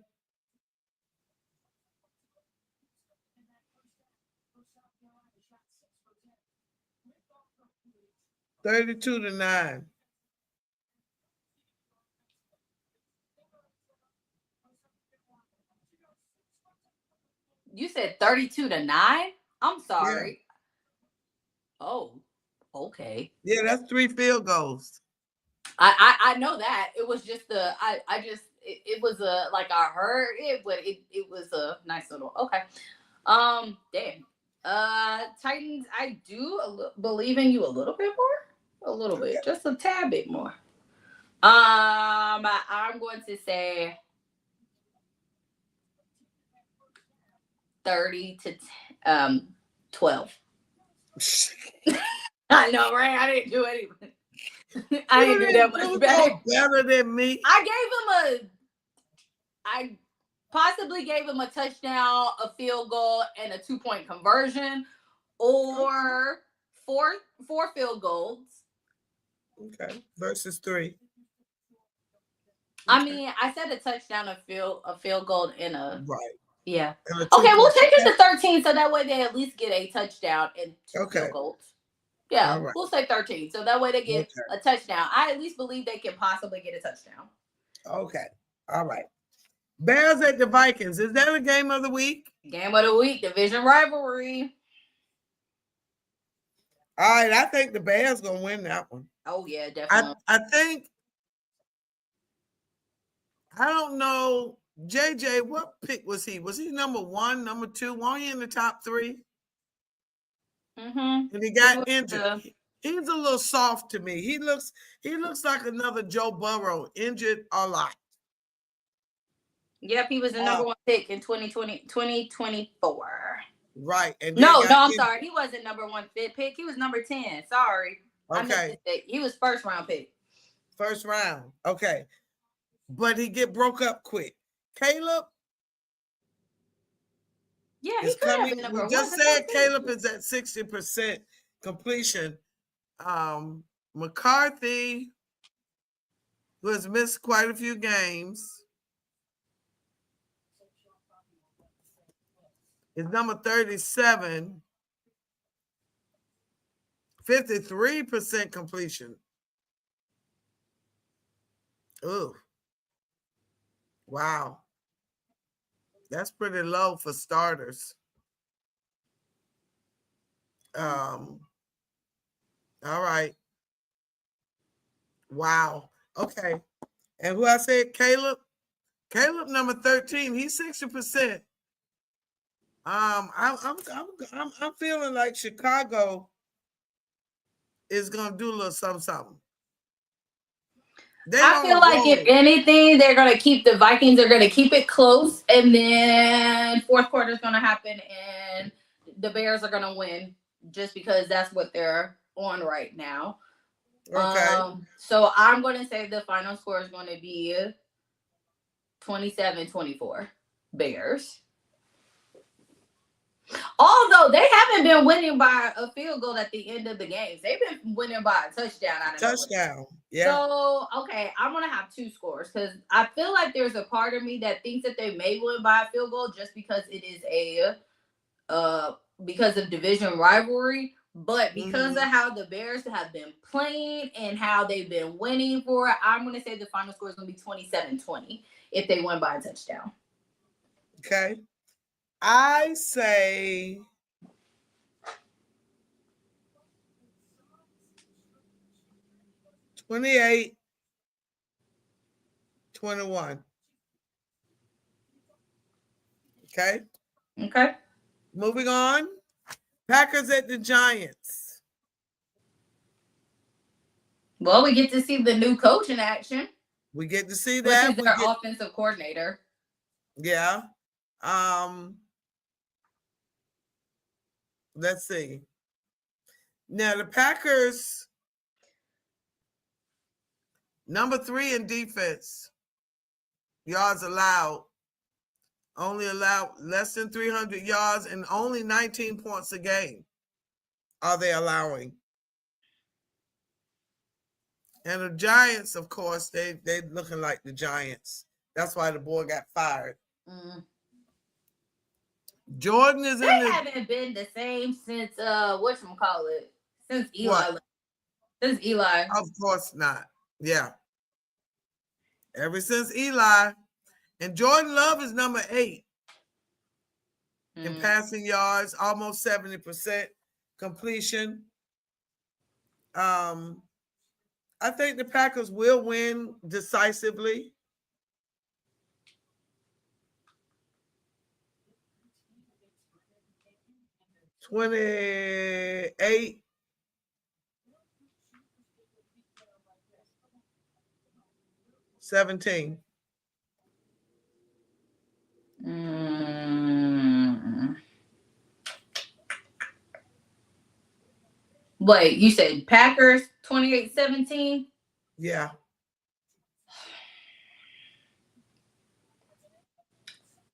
$32-9. You said 32-9? I'm sorry. Yeah. Oh, okay. Yeah, that's 3 field goals. I know that. It was just it was like I heard it, but it was a nice little okay. Damn. Titans, I do believe in you a little bit more. A little bit, just a tad bit more. I'm going to say 30 to 12. I know, right? I didn't do anything. I didn't do that much better than me. I possibly gave him a touchdown, a field goal, and a 2-point conversion, or four field goals. Okay, versus 3. I mean, I said a touchdown, a field goal, and a right. Yeah. Okay, we'll take it to 13, so that way they at least get a touchdown and 2 field goals. Yeah, we'll say 13, so that way they get a touchdown. I at least believe they can possibly get a touchdown. Okay, all right. Bears at the Vikings. Is that a game of the week? Game of the week, division rivalry. All right, I think the Bears gonna win that one. Oh yeah, definitely. I think. I don't know. JJ, what pick was he? Was he number 1, number 2? Wasn't he in the top 3? Mm-hmm. And he got injured. He's a little soft to me. He looks like another Joe Burrow, injured a lot. Yep, he was the number 1 pick in 2024. Right. And no, I'm sorry. He wasn't number 1 pick. He was number 10. Sorry. Okay. He was first round pick. First round. Okay. But he broke up quick. Caleb? Yeah, he could have been number 1. Just said Caleb is at 60% completion. McCarthy, who has missed quite a few games. is number 37. 53% completion. Ooh. Wow. That's pretty low for starters. All right. Wow. Okay. And who I said? Caleb? Caleb, number 13. He's 60%. I'm feeling like Chicago is gonna do a little something. I feel like if anything, they're gonna keep the Vikings. They're gonna keep it close, and then fourth quarter is gonna happen, and the Bears are gonna win just because that's what they're on right now. Okay. So I'm gonna say the final score is gonna be 27-24 Bears. Although they haven't been winning by a field goal at the end of the games, they've been winning by a touchdown. Touchdown. Yeah. So, okay, I'm going to have two scores because I feel like there's a part of me that thinks that they may win by a field goal just because it is because of division rivalry. But because of how the Bears have been playing and how they've been winning for it, I'm going to say the final score is going to be 27-20 if they win by a touchdown. Okay. I say 28-21. Okay. Okay. Moving on. Packers at the Giants. Well, we get to see the new coach in action. We get to see that. Which is their offensive coordinator. Yeah. Let's see. Now the Packers, number 3 in defense, yards allowed, only allowed less than 300 yards and only 19 points a game are they allowing. And the Giants, of course, they looking like the Giants. That's why the boy got fired. Jordan is they haven't been the same since whatchamacallit, since Eli. What? Since Eli. Of course not. Yeah. Ever since Eli. And Jordan Love is number 8 in passing yards, almost 70% completion. I think the Packers will win decisively. $28. 17. Wait, you said Packers 28-17? Yeah.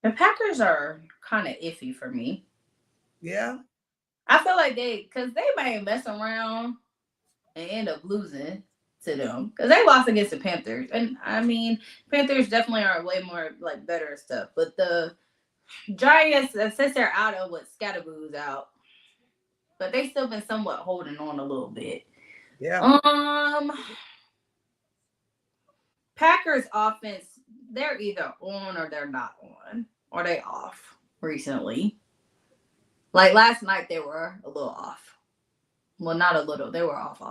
The Packers are kind of iffy for me. Yeah. I feel like they may mess around and end up losing to them because they lost against the Panthers. And I mean, Panthers definitely are way more like better stuff. But the Giants, since they're out of what Scatterboo's out, but they still been somewhat holding on a little bit. Yeah. Packers offense, they're either on or they're not on, or they off recently. Like last night, they were a little off. Well, not a little. They were off.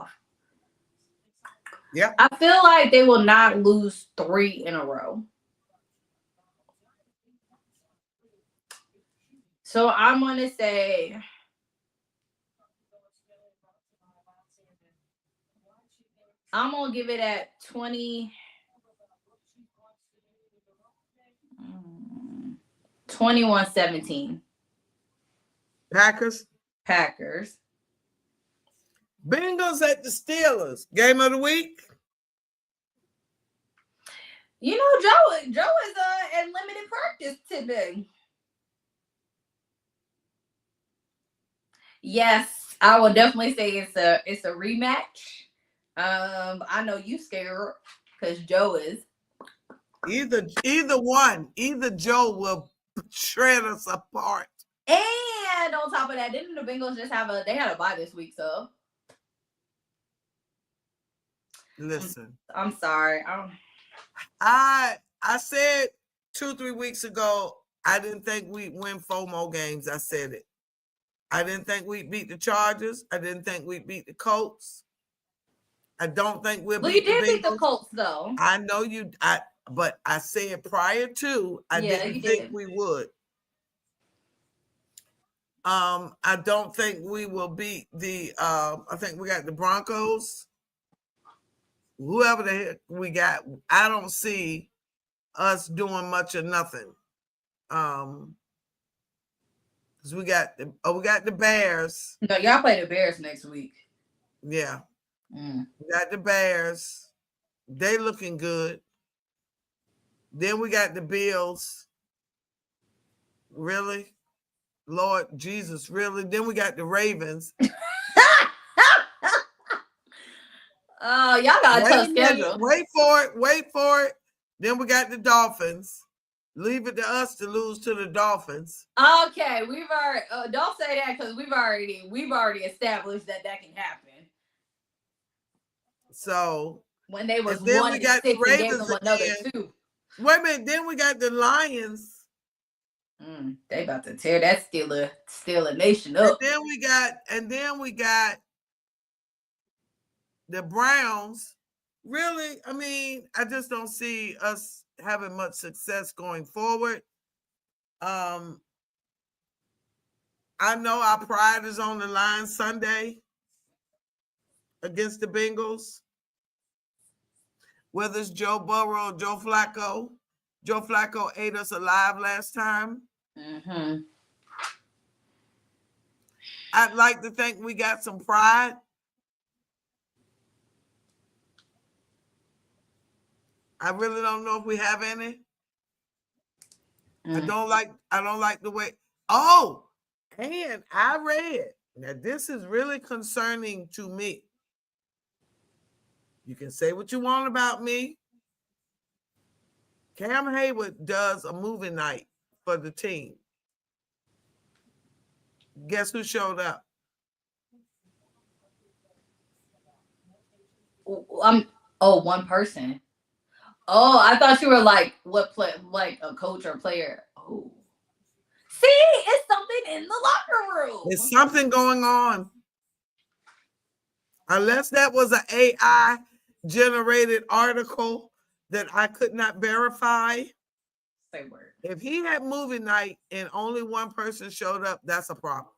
Yeah. I feel like they will not lose 3 in a row. So I'm going to say I'm going to give it at 21-17. Packers. Bengals at the Steelers. Game of the week. You know, Joe is in limited practice today. Yes, I will definitely say it's a rematch. I know you scared because Joe is. Either one. Either Joe will shred us apart. And on top of that, didn't the Bengals just had a bye this week? So Listen, I'm sorry. I said 2-3 weeks ago, I didn't think we'd win 4 more games. I said it. I didn't think we'd beat the Chargers. I didn't think we'd beat the Colts. I don't think we'll beat the Bengals. You did beat the Colts, though. I know you. But I said prior to, I didn't think we would. I don't think we will beat the. I think we got the Broncos. Whoever the heck we got, I don't see us doing much or nothing. Because we got the Bears. No, y'all play the Bears next week. Yeah. We got the Bears. They looking good. Then we got the Bills. Really? Lord Jesus, really? Then we got the Ravens. Oh, y'all got a tough schedule. Wait for it. Then we got the Dolphins. Leave it to us to lose to the Dolphins. Okay, we've already don't say that because we've already established that can happen. So when they was then 1-6, we got the Ravens another again. 2. Wait a minute, then we got the Lions. They about to tear that Steeler Nation up. And then we got the Browns. Really, I mean, I just don't see us having much success going forward. I know our pride is on the line Sunday against the Bengals. Whether it's Joe Burrow or Joe Flacco. Joe Flacco ate us alive last time. I'd like to think we got some pride. I really don't know if we have any. I don't like the way. Oh, and I read that this is really concerning to me. You can say what you want about me. Cam Hayward does a movie night for the team. Guess who showed up? One person. Oh, I thought you were like like a coach or player. Oh, see, it's something in the locker room. There's something going on. Unless that was an AI generated article that I could not verify. Say word. If he had movie night and only one person showed up, that's a problem.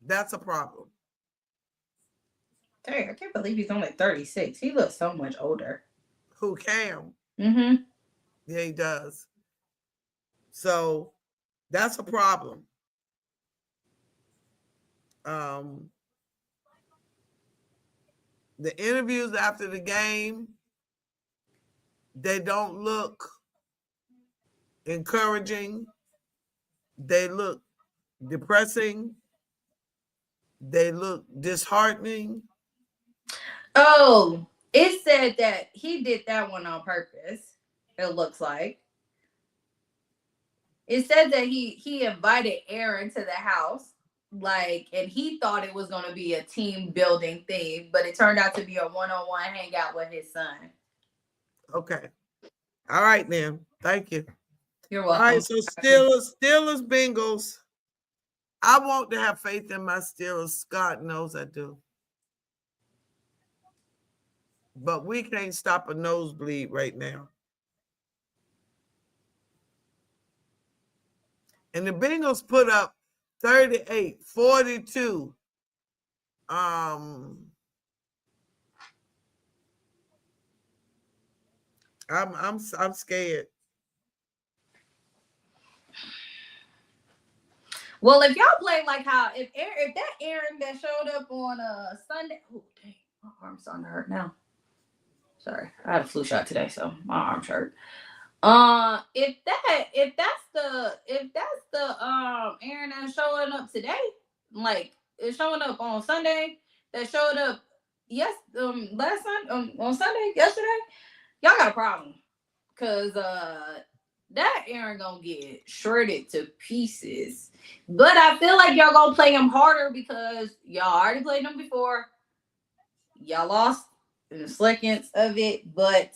That's a problem. Dang, I can't believe he's only 36. He looks so much older. Who, Cam? Yeah, he does. So that's a problem. The interviews after the game, they don't look encouraging. They look depressing. They look disheartening. Oh, it said that he did that one on purpose. It looks like. It said that he invited Aaron to the house, and he thought it was going to be a team building thing, but it turned out to be a one-on-one hangout with his son. Okay. All right, then. Thank you. You're welcome. All right, so Steelers, Bengals. I want to have faith in my Steelers. God knows I do. But we can't stop a nosebleed right now. And the Bengals put up 38-42. I'm scared. Well, if y'all play like how if that Aaron that showed up on Sunday, oh dang, my arm's starting to hurt now. Sorry, I had a flu shot today, so my arm's hurt. If that's the Aaron that's showing up today, like it's showing up on Sunday, that showed up on Sunday yesterday, y'all got a problem, cause that Aaron gonna get shredded to pieces. But I feel like y'all gonna play him harder because y'all already played him before. Y'all lost in the seconds of it, but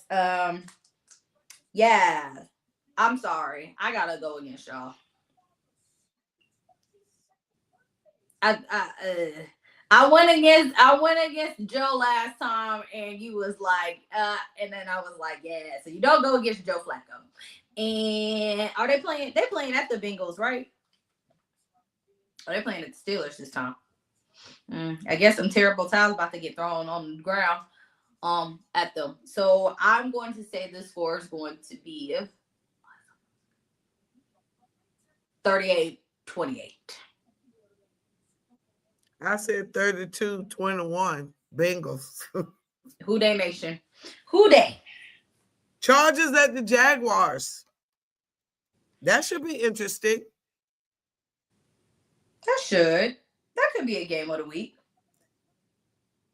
yeah, I'm sorry. I gotta go against y'all. I went against Joe last time, and you was like, and then I was like, yeah. So you don't go against Joe Flacco. And are they playing? They're playing at the Bengals, right? Are they playing at the Steelers this time? I guess some terrible tiles about to get thrown on the ground at them. So I'm going to say the score is going to be 38-28. I said 32-21 Bengals. Who they nation? Who they? Chargers at the Jaguars. That should be interesting. That could be a game of the week.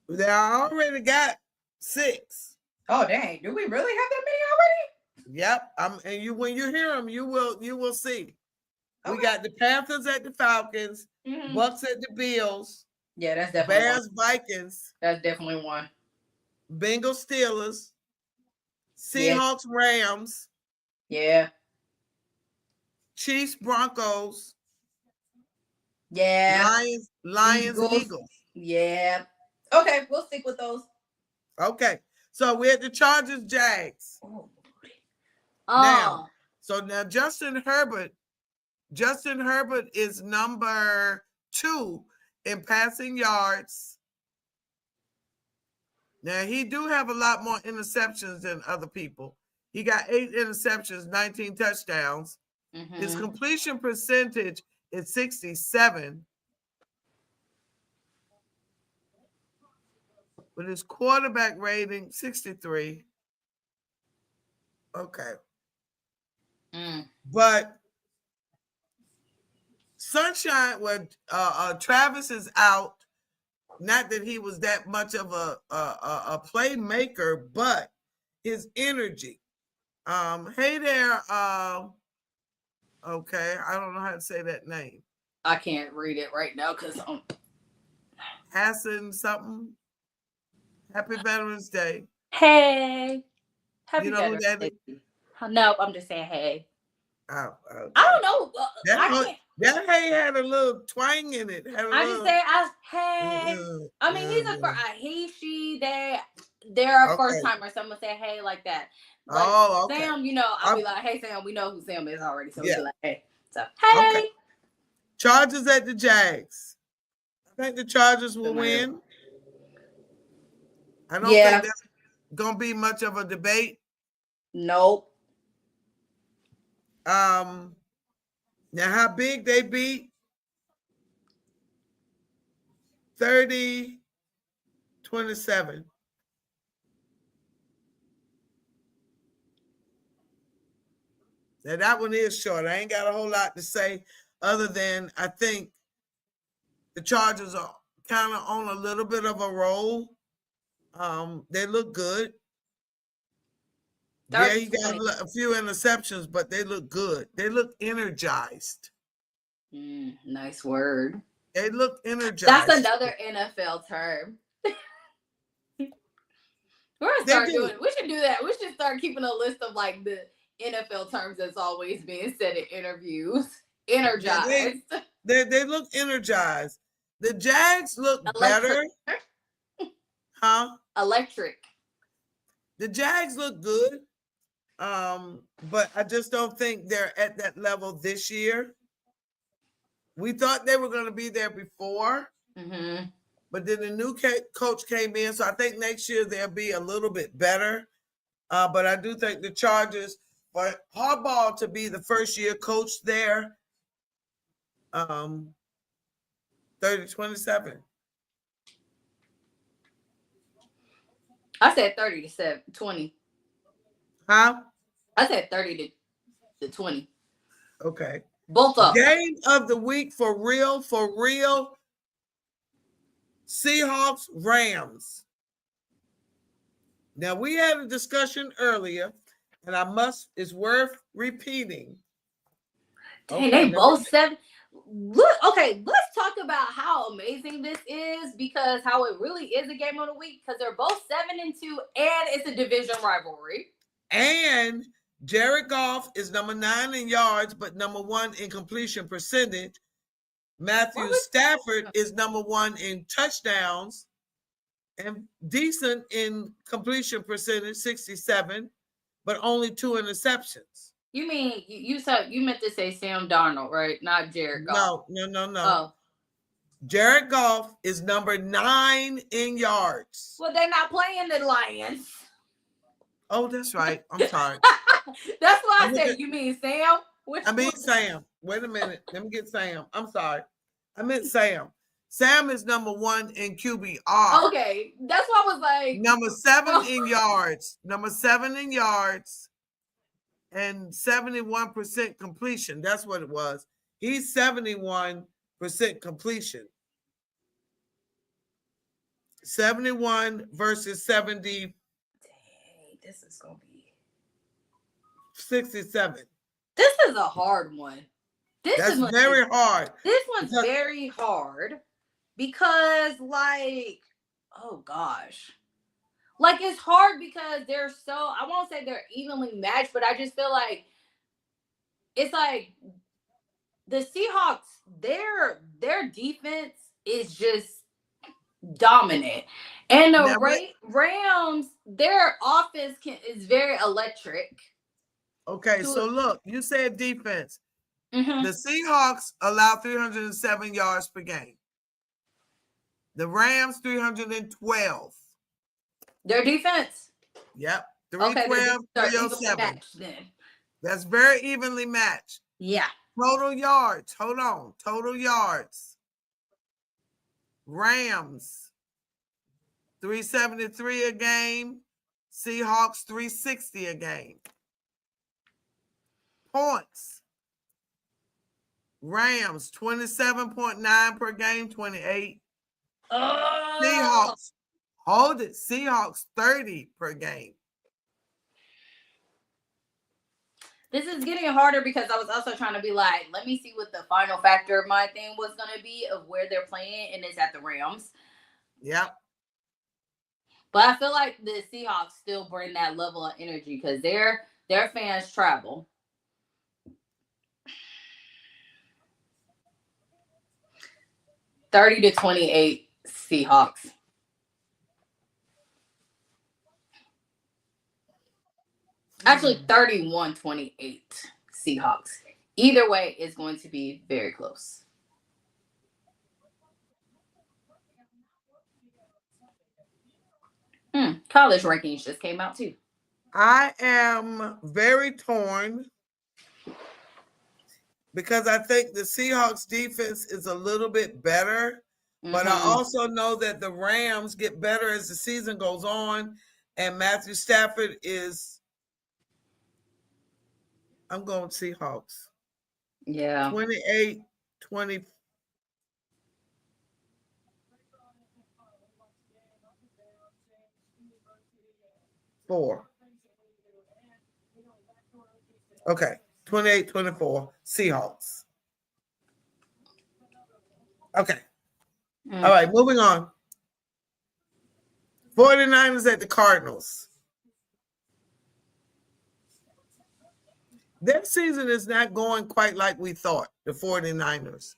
They already got 6. Oh dang! Do we really have that many already? Yep. And when you hear them, you will see. Okay. We got the Panthers at the Falcons, Bucks at the Bills. Yeah, that's definitely Bears, one. Vikings. That's definitely one. Bengals, Steelers. Seahawks, Rams. Yeah. Chiefs, Broncos. Yeah. Lions, Eagles. Yeah. Okay, we'll stick with those. Okay. So we're at the Chargers, Jags. Now, Justin Herbert is number 2 in passing yards. Now, he do have a lot more interceptions than other people. He got 8 interceptions, 19 touchdowns. His completion percentage is 67. With his quarterback rating, 63. Okay. But Sunshine, when Travis is out, not that he was that much of a playmaker, but his energy. Hey there. Okay, I don't know how to say that name. I can't read it right now because Hassan something. Happy Veterans Day. Hey. Happy Veterans Day. No, I'm just saying hey. Oh, okay. I don't know. That hey had a little twang in it. Hey. I mean, he's he, she, they're a first timer. So I'm gonna say hey like that. But okay. Sam, I'll be like, hey Sam, we know who Sam is already. So we'll be like, hey. So hey. Okay. Chargers at the Jags. I think the Chargers will win. I don't think that's gonna be much of a debate. Nope. Now how big they beat? 30-27. Now that one is short. I ain't got a whole lot to say other than I think the Chargers are kind of on a little bit of a roll. They look good. Yeah, he got a few interceptions, but they look good. They look energized. Nice word. They look energized. That's another NFL term. We're gonna start doing it. We should do that. We should start keeping a list of like the NFL terms that's always being said in interviews. Energized. They look energized. The Jags look better. Huh? Electric. The Jags look good. But I just don't think they're at that level this year. We thought they were going to be there before, but then the new coach came in, so I think next year they'll be a little bit better. But I do think the Chargers, for Harbaugh to be the first-year coach there, 30-27. I said 30-20. Huh? I said 30-20. Okay. Both up. Game of the week for real. Seahawks, Rams. Now we had a discussion earlier And it's worth repeating. Dang, they both 7. Look, okay, let's talk about how amazing this is, because how it really is a game of the week, because they're both 7-2 and it's a division rivalry. And Jared Goff is number 9 in yards, but number 1 in completion percentage. Matthew Stafford is number 1 in touchdowns and decent in completion percentage, 67, but only 2 interceptions. You mean you meant to say Sam Darnold, right? Not Jared Goff. No. Oh. Jared Goff is number 9 in yards. Well, they're not playing the Lions. Oh, that's right. I'm sorry. That's why I said, you mean Sam? Sam. Wait a minute. Let me get Sam. I'm sorry. I meant Sam. Sam is number 1 in QBR. Okay. That's why I was like. Number 7 in yards. Number 7 in yards. And 71% completion. That's what it was. He's 71% completion. 71 versus 70. Dang, this is going to be 67. This is a hard one. That's very hard. This one's very hard because, like, oh gosh. Like, it's hard because they're so, I won't say they're evenly matched, but I just feel like it's like the Seahawks, their defense is just dominant. And the Rams, their offense is very electric. Okay, so look, you said defense. Mm-hmm. The Seahawks allow 307 yards per game. The Rams, 312. Their defense? Yep. 312, 307. Then. That's very evenly matched. Yeah. Total yards. Hold on. Total yards. Rams, 373 a game. Seahawks, 360 a game. Points. Rams, 27.9 per game, 28. Seahawks. Hold it. Seahawks 30 per game. This is getting harder because I was also trying to be like, let me see what the final factor of my thing was going to be of where they're playing, and it's at the Rams. Yep. But I feel like the Seahawks still bring that level of energy because their fans travel. (30-28) Seahawks. Actually, 31-28 Seahawks. Either way, it's going to be very close. College rankings just came out too. I am very torn because I think the Seahawks defense is a little bit better, but I also know that the Rams get better as the season goes on, and Matthew Stafford is, I'm going Seahawks. Yeah. 28-24. Okay. 28-24 Seahawks. Okay. All right, moving on. 49ers at the Cardinals. Their season is not going quite like we thought, the 49ers.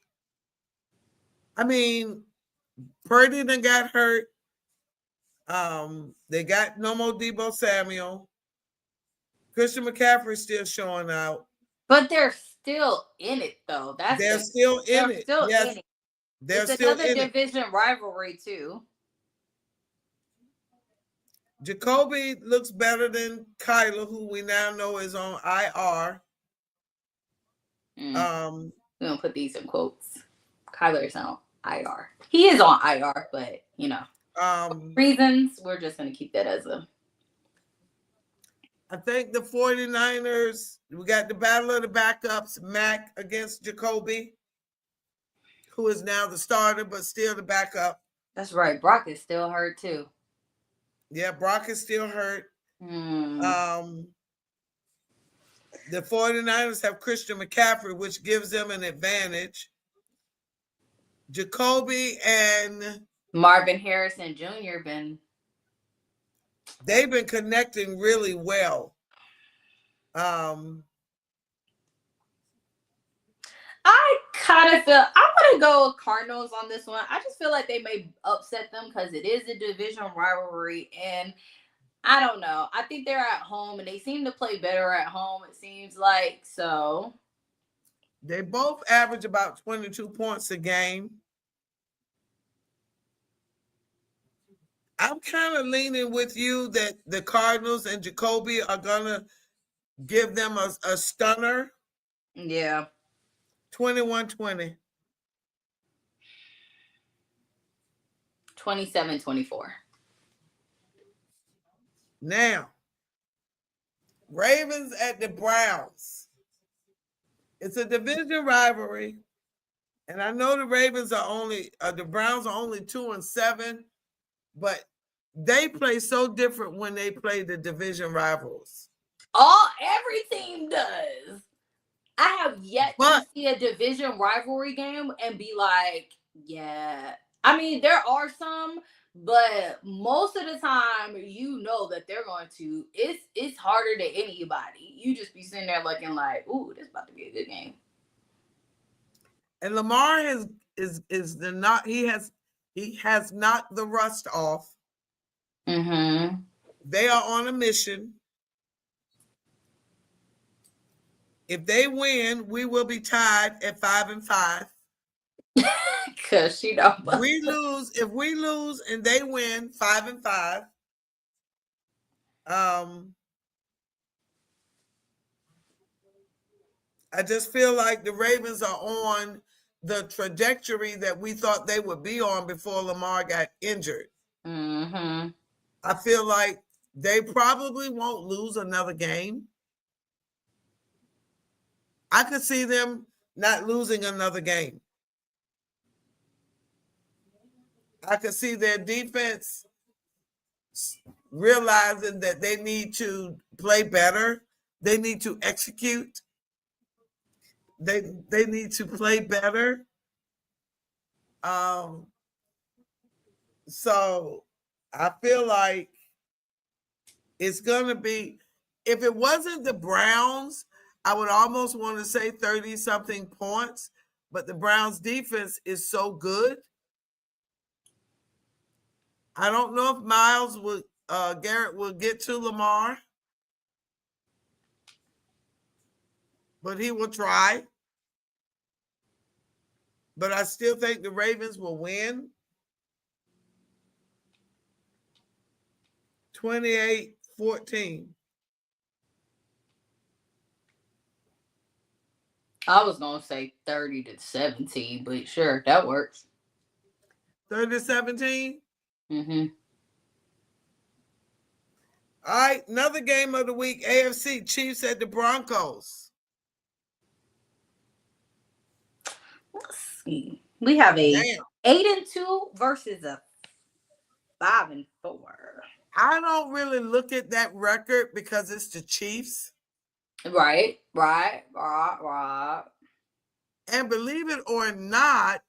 I mean, Purdy then got hurt. They got no more Deebo Samuel. Christian McCaffrey still showing out. But they're still in it, though. They're still in it. Yes, they're still in it. It's another division rivalry, too. Jacoby looks better than Kyler, who we now know is on IR. We're going to put these in quotes. Kyler's on IR. He is on IR, but, you know, reasons, we're just going to keep that as a... I think the 49ers, we got the battle of the backups, Mac against Jacoby, who is now the starter, but still the backup. That's right. Brock is still hurt, too. Yeah, Brock is still hurt. The 49ers have Christian McCaffrey, which gives them an advantage. Jacoby and Marvin Harrison Jr. they've been connecting really well. I kind of feel I want to go with Cardinals on this one. I just feel like they may upset them because it is a division rivalry, and I don't know. I think they're at home, and they seem to play better at home. It seems like so. They both average about 22 points a game. I'm kind of leaning with you that the Cardinals and Jacoby are gonna give them a stunner. Yeah. 21-20. 27-24. Now, Ravens at the Browns. It's a division rivalry, and I know the Ravens are the Browns are only 2-7, but they play so different when they play the division rivals. Every team does. I have yet to see a division rivalry game and be like, yeah. I mean, there are some, but most of the time, you know that they're going to. It's harder than anybody. You just be sitting there looking like, ooh, this is about to be a good game. And Lamar he has knocked the rust off. Mm-hmm. They are on a mission. If they win, we will be tied at 5-5. Cause she don't. If we lose and they win 5-5. I just feel like the Ravens are on the trajectory that we thought they would be on before Lamar got injured. Mm-hmm. I feel like they probably won't lose another game. I could see them not losing another game. I could see their defense realizing that they need to play better. They need to execute. They need to play better. So I feel like it's going to be, if it wasn't the Browns, I would almost want to say 30-something points, but the Browns defense is so good. I don't know if Garrett will get to Lamar, but he will try. But I still think the Ravens will win. 28-14. I was gonna say 30-17, but sure, that works. 30-17? Mm-hmm. All right, another game of the week, AFC, Chiefs at the Broncos. Let's see. We have a 8-2 versus a 5-4. I don't really look at that record because it's the Chiefs. Right. And believe it or not,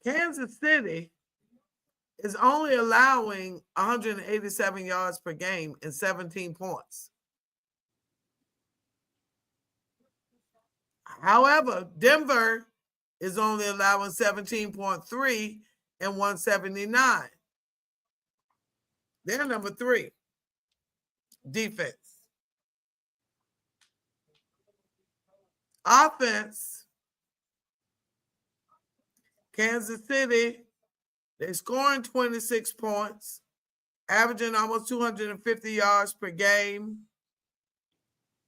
Kansas City is only allowing 187 yards per game and 17 points. However, Denver is only allowing 17.3 and 179. They're number 3. Defense. Offense. Kansas City, they're scoring 26 points, averaging almost 250 yards per game.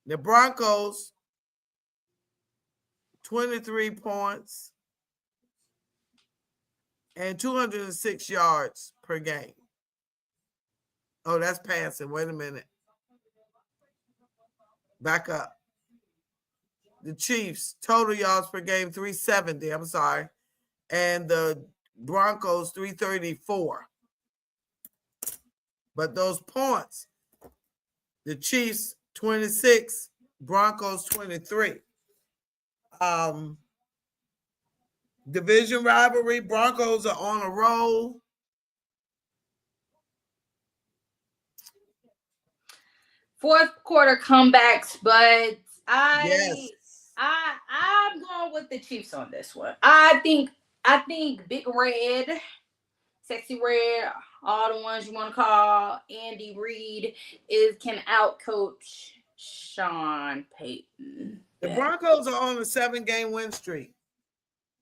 The Broncos, 23 points and 206 yards per game. Oh, that's passing. Wait a minute. Back up. The Chiefs, total yards per game, 370. I'm sorry. And the Broncos, 334. But those points, The Chiefs 26, Broncos 23. Division rivalry, Broncos are on a roll. Fourth quarter comebacks, but Yes. I'm going with the Chiefs on this one. I think Big Red, Sexy Red, all the ones you want to call, Andy Reid can outcoach Sean Payton. The Broncos are on a 7-game win streak.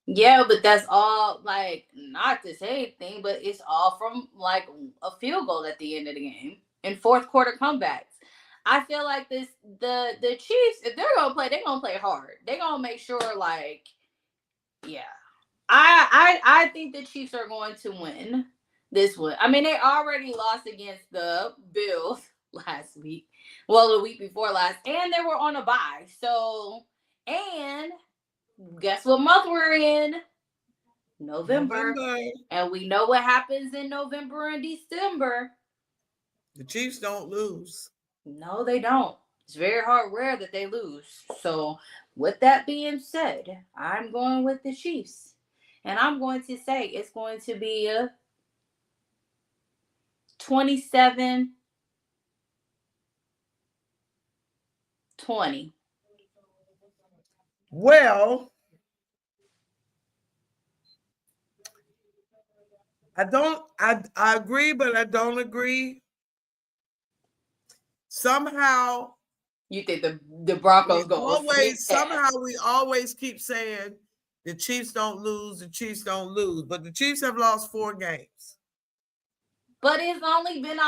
Yeah, but that's all, like, not to say anything, but it's all from like a field goal at the end of the game and fourth quarter comebacks. I feel like the Chiefs, if they're gonna play, they're gonna play hard. They're gonna make sure, like, yeah. I think the Chiefs are going to win this one. I mean, they already lost against the Bills last week. Well, the week before last, and they were on a bye. So, and guess what month we're in? November. And we know what happens in November and December. The Chiefs don't lose. No, they don't. It's very rare that they lose. So, with that being said, I'm going with the Chiefs. And I'm going to say it's going to be a 27-20. Well, I agree, but I don't agree. Somehow you think the Broncos go somehow we always keep saying the Chiefs don't lose, but the Chiefs have lost 4 games. But it's only been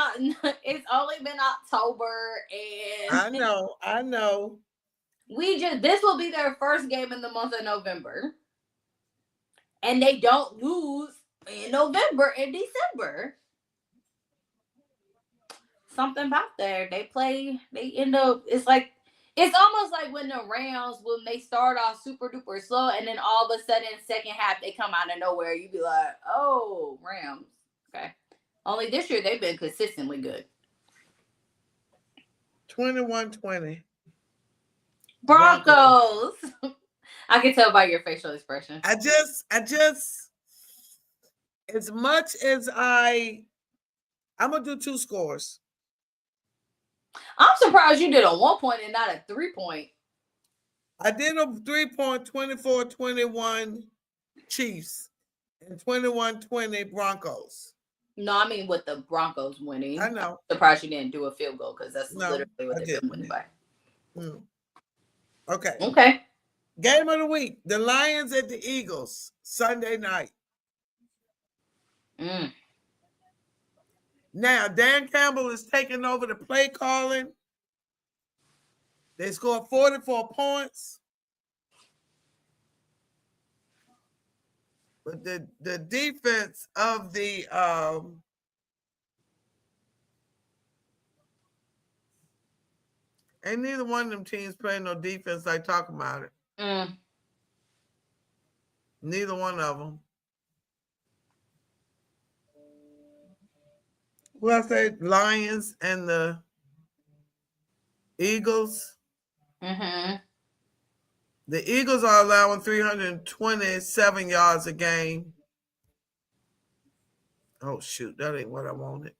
October, and I know. This will be their first game in the month of November. And they don't lose in November and December. Something about there. They end up, it's almost like when the Rams, when they start off super duper slow and then all of a sudden second half they come out of nowhere, you be like, oh, Rams. Okay. Only this year they've been consistently good. 21-20. Broncos. I can tell by your facial expression. I just as much as I'm gonna do 2 scores. I'm surprised you did a 1 point and not a 3 point. I did a 3 point, 24-21 Chiefs and 21-20 Broncos. No, I mean with the Broncos winning. I know. I'm surprised you didn't do a field goal because that's literally what they've been winning by. Okay. Game of the week: the Lions at the Eagles, Sunday night. Now, Dan Campbell is taking over the play calling. They scored 44 points. But the defense of the ain't neither one of them teams playing no defense like talking about it. Neither one of them. Well, I say Lions and the Eagles. The Eagles are allowing 327 yards a game. Oh, shoot. That ain't what I wanted.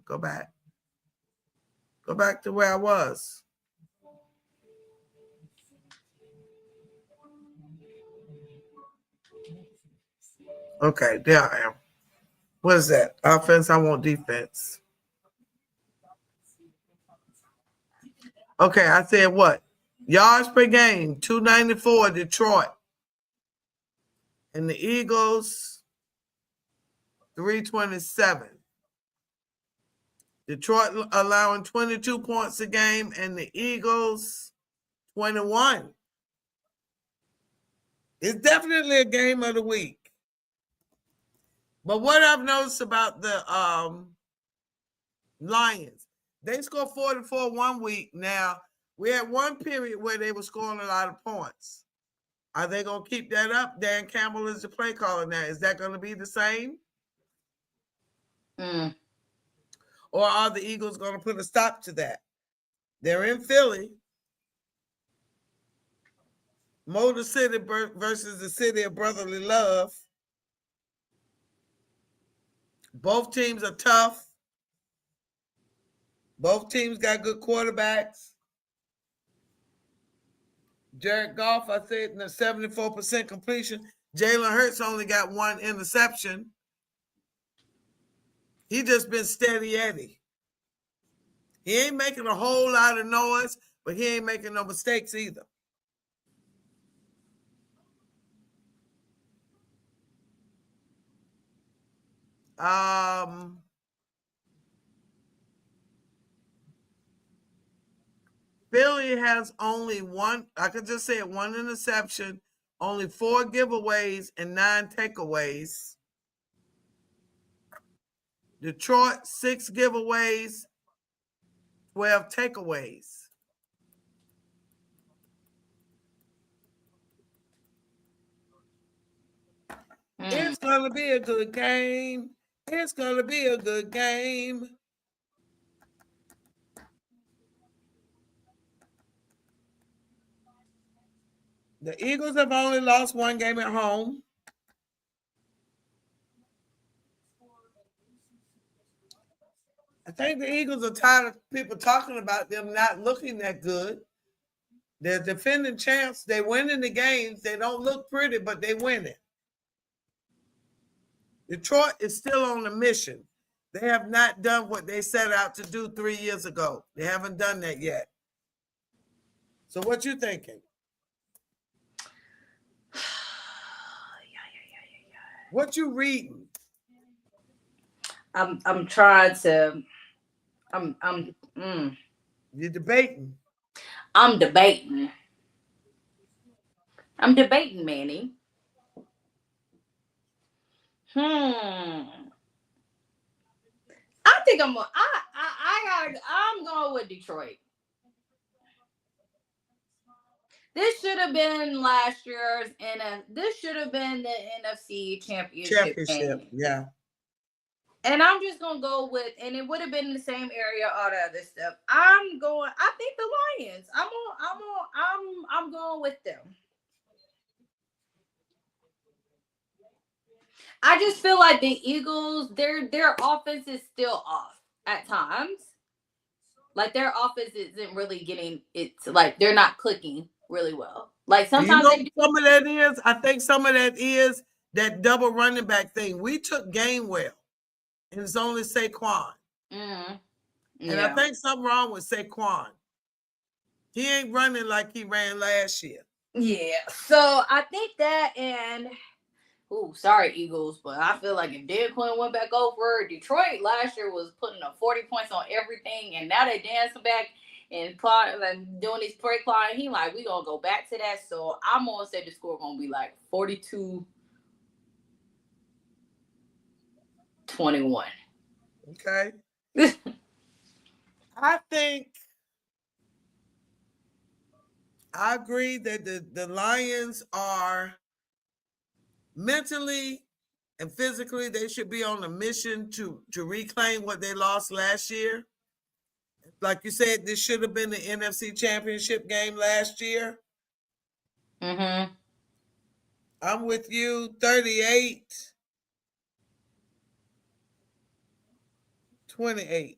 Go back. Go back to where I was. Okay, there I am. What is that? Offense, I want defense. Okay, I said what? Yards per game, 294, Detroit. And the Eagles, 327. Detroit allowing 22 points a game, and the Eagles, 21. It's definitely a game of the week. But what I've noticed about the Lions, they scored 44 one week. Now, we had one period where they were scoring a lot of points. Are they going to keep that up? Dan Campbell is the play caller now. Is that going to be the same? or are the Eagles going to put a stop to that? They're in Philly. Motor City versus the city of brotherly love. Both teams are tough. Both teams got good quarterbacks. Jared Goff, I said, in a 74% completion. Jalen Hurts only got one interception. He just been steady Eddie. He ain't making a whole lot of noise, but he ain't making no mistakes either. Philly has only one, I could just say it, one interception, only 4 giveaways and 9 takeaways. Detroit, 6 giveaways, 12 takeaways. It's going to be a good game. It's going to be a good game. The Eagles have only lost 1 game at home. I think the Eagles are tired of people talking about them not looking that good. They're defending champs. They winning the games. They don't look pretty, but they win it. Detroit is still on a mission. They have not done what they set out to do 3 years ago. They haven't done that yet. So what you thinking? What you reading? I'm trying to. You're debating. I'm debating. Manny. I think I'm going with Detroit. This should have been last year's this should have been the NFC Championship game. Yeah. And I'm just gonna go with, and it would have been in the same area, all the other stuff. I think the Lions. I'm going with them. I just feel like the Eagles, their offense is still off at times. Like their offense isn't really getting it to, like they're not clicking really well. Like sometimes some of that is, I think some of that is that double running back thing. We took Gainwell, and it's only Saquon. Yeah. And I think something wrong with Saquon. He ain't running like he ran last year. Yeah. So I think that, and sorry, Eagles, but I feel like if Dan Quinn went back over, Detroit last year was putting up 40 points on everything, and now they dancing back and doing this play clock. He like, we gonna go back to that. So I'm gonna say the score gonna be like 42-21. Okay. I agree that the Lions are mentally and physically, they should be on a mission to reclaim what they lost last year. Like you said, this should have been the NFC Championship game last year. I'm with you, 38-28.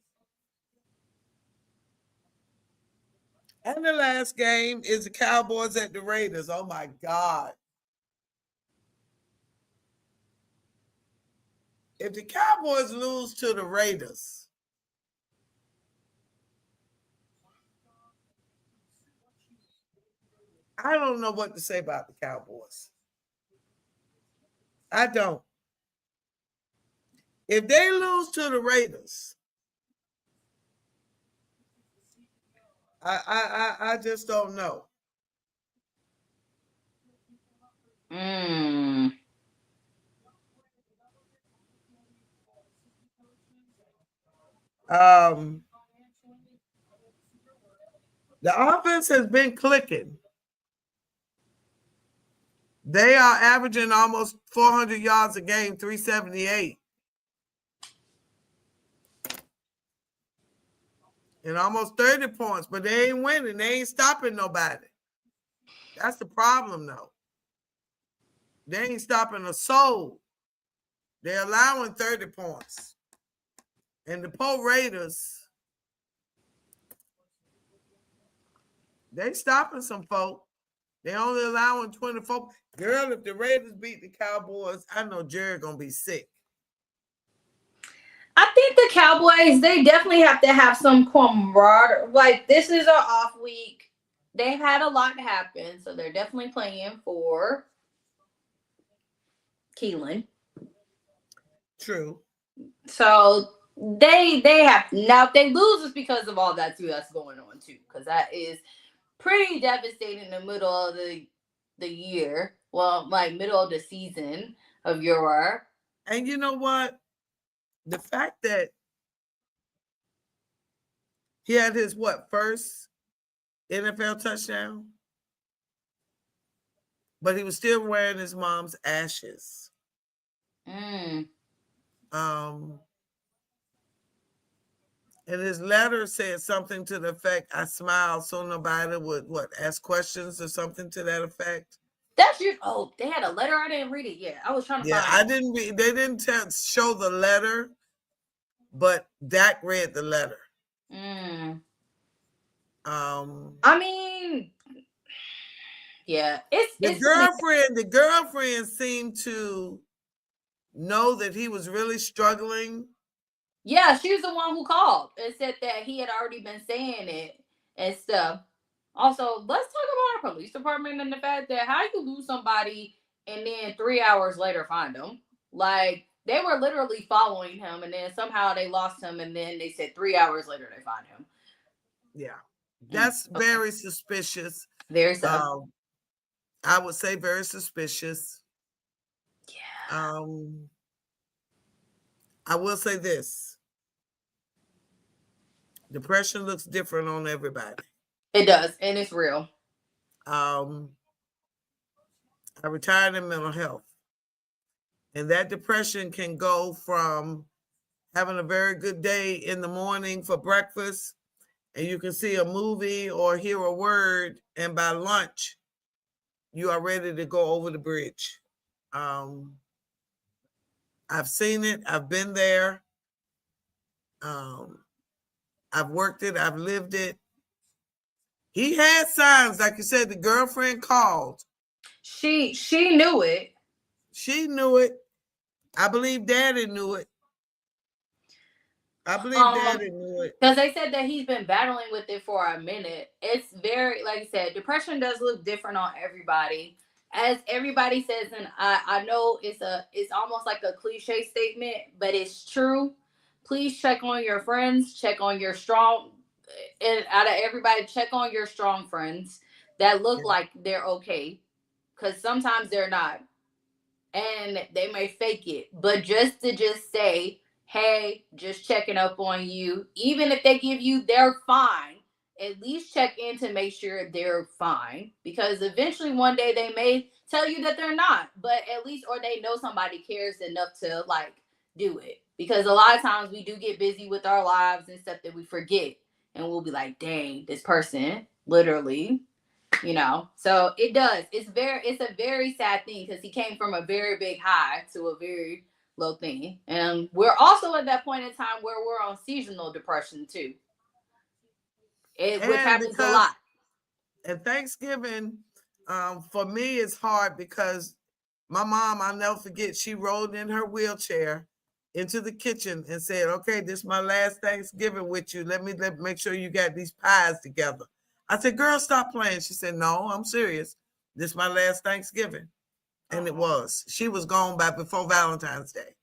And the last game is the Cowboys at the Raiders. Oh, my God. If the Cowboys lose to the Raiders, I don't know what to say about the Cowboys. I don't. If they lose to the Raiders, I just don't know. The offense has been clicking. They are averaging almost 400 yards a game, 378. and almost 30 points, but they ain't winning. They ain't stopping nobody. That's the problem, though. They ain't stopping a soul. They're allowing 30 points. And the Poe Raiders, they stopping some folk. They only allowing 24. Girl, if the Raiders beat the Cowboys, I know Jerry gonna be sick. I think the Cowboys, they definitely have to have some camaraderie. Like, this is an off week. They've had a lot happen, so they're definitely playing for Keelan. True. So they have now if they lose, it's because of all that too that's going on too, because that is pretty devastating in the middle of the year. Well, like middle of the season of your. And you know what? The fact that he had his first NFL touchdown, but he was still wearing his mom's ashes. And his letter said something to the effect, "I smiled so nobody would ask questions," or something to that effect. That's your. Oh, they had a letter. I didn't read it yet. I was trying to. Yeah, find I didn't read. They didn't show the letter, but Dak read the letter. I mean, yeah, the girlfriend seemed to know that he was really struggling. Yeah, she was the one who called and said that he had already been saying it and stuff. Also, let's talk about our police department and the fact that how you lose somebody and then 3 hours later find them. Like, they were literally following him and then somehow they lost him and then they said 3 hours later they find him. Yeah, that's very suspicious. Very I would say very suspicious. Yeah. I will say this. Depression looks different on everybody. It does, and it's real. I retired in mental health. And that depression can go from having a very good day in the morning for breakfast, and you can see a movie or hear a word, and by lunch, you are ready to go over the bridge. I've seen it. I've been there. I've worked it. I've lived it. He had signs, like you said. The girlfriend called. She knew it. She knew it. I believe Daddy knew it. Daddy knew it. Because they said that he's been battling with it for a minute. It's very, like I said, depression does look different on everybody. As everybody says, and I know it's almost like a cliche statement, but it's true. Please check on your friends, check on your strong, and out of everybody, check on your strong friends that look like they're okay. Because sometimes they're not. And they may fake it. But just to say, hey, just checking up on you. Even if they give you they're fine, at least check in to make sure they're fine. Because eventually one day they may tell you that they're not. But at least, or they know somebody cares enough to like do it. Because a lot of times we do get busy with our lives and stuff that we forget. And we'll be like, dang, this person literally, so it does. It's a very sad thing because he came from a very big high to a very low thing. And we're also at that point in time where we're on seasonal depression too. Which happens a lot. And Thanksgiving, for me, is hard because my mom, I'll never forget, she rolled in her wheelchair into the kitchen and said, "Okay, this is my last Thanksgiving with you. Let me make sure you got these pies together." I said, "Girl, stop playing." She said, "No, I'm serious. This is my last Thanksgiving." And it was. She was gone before Valentine's Day.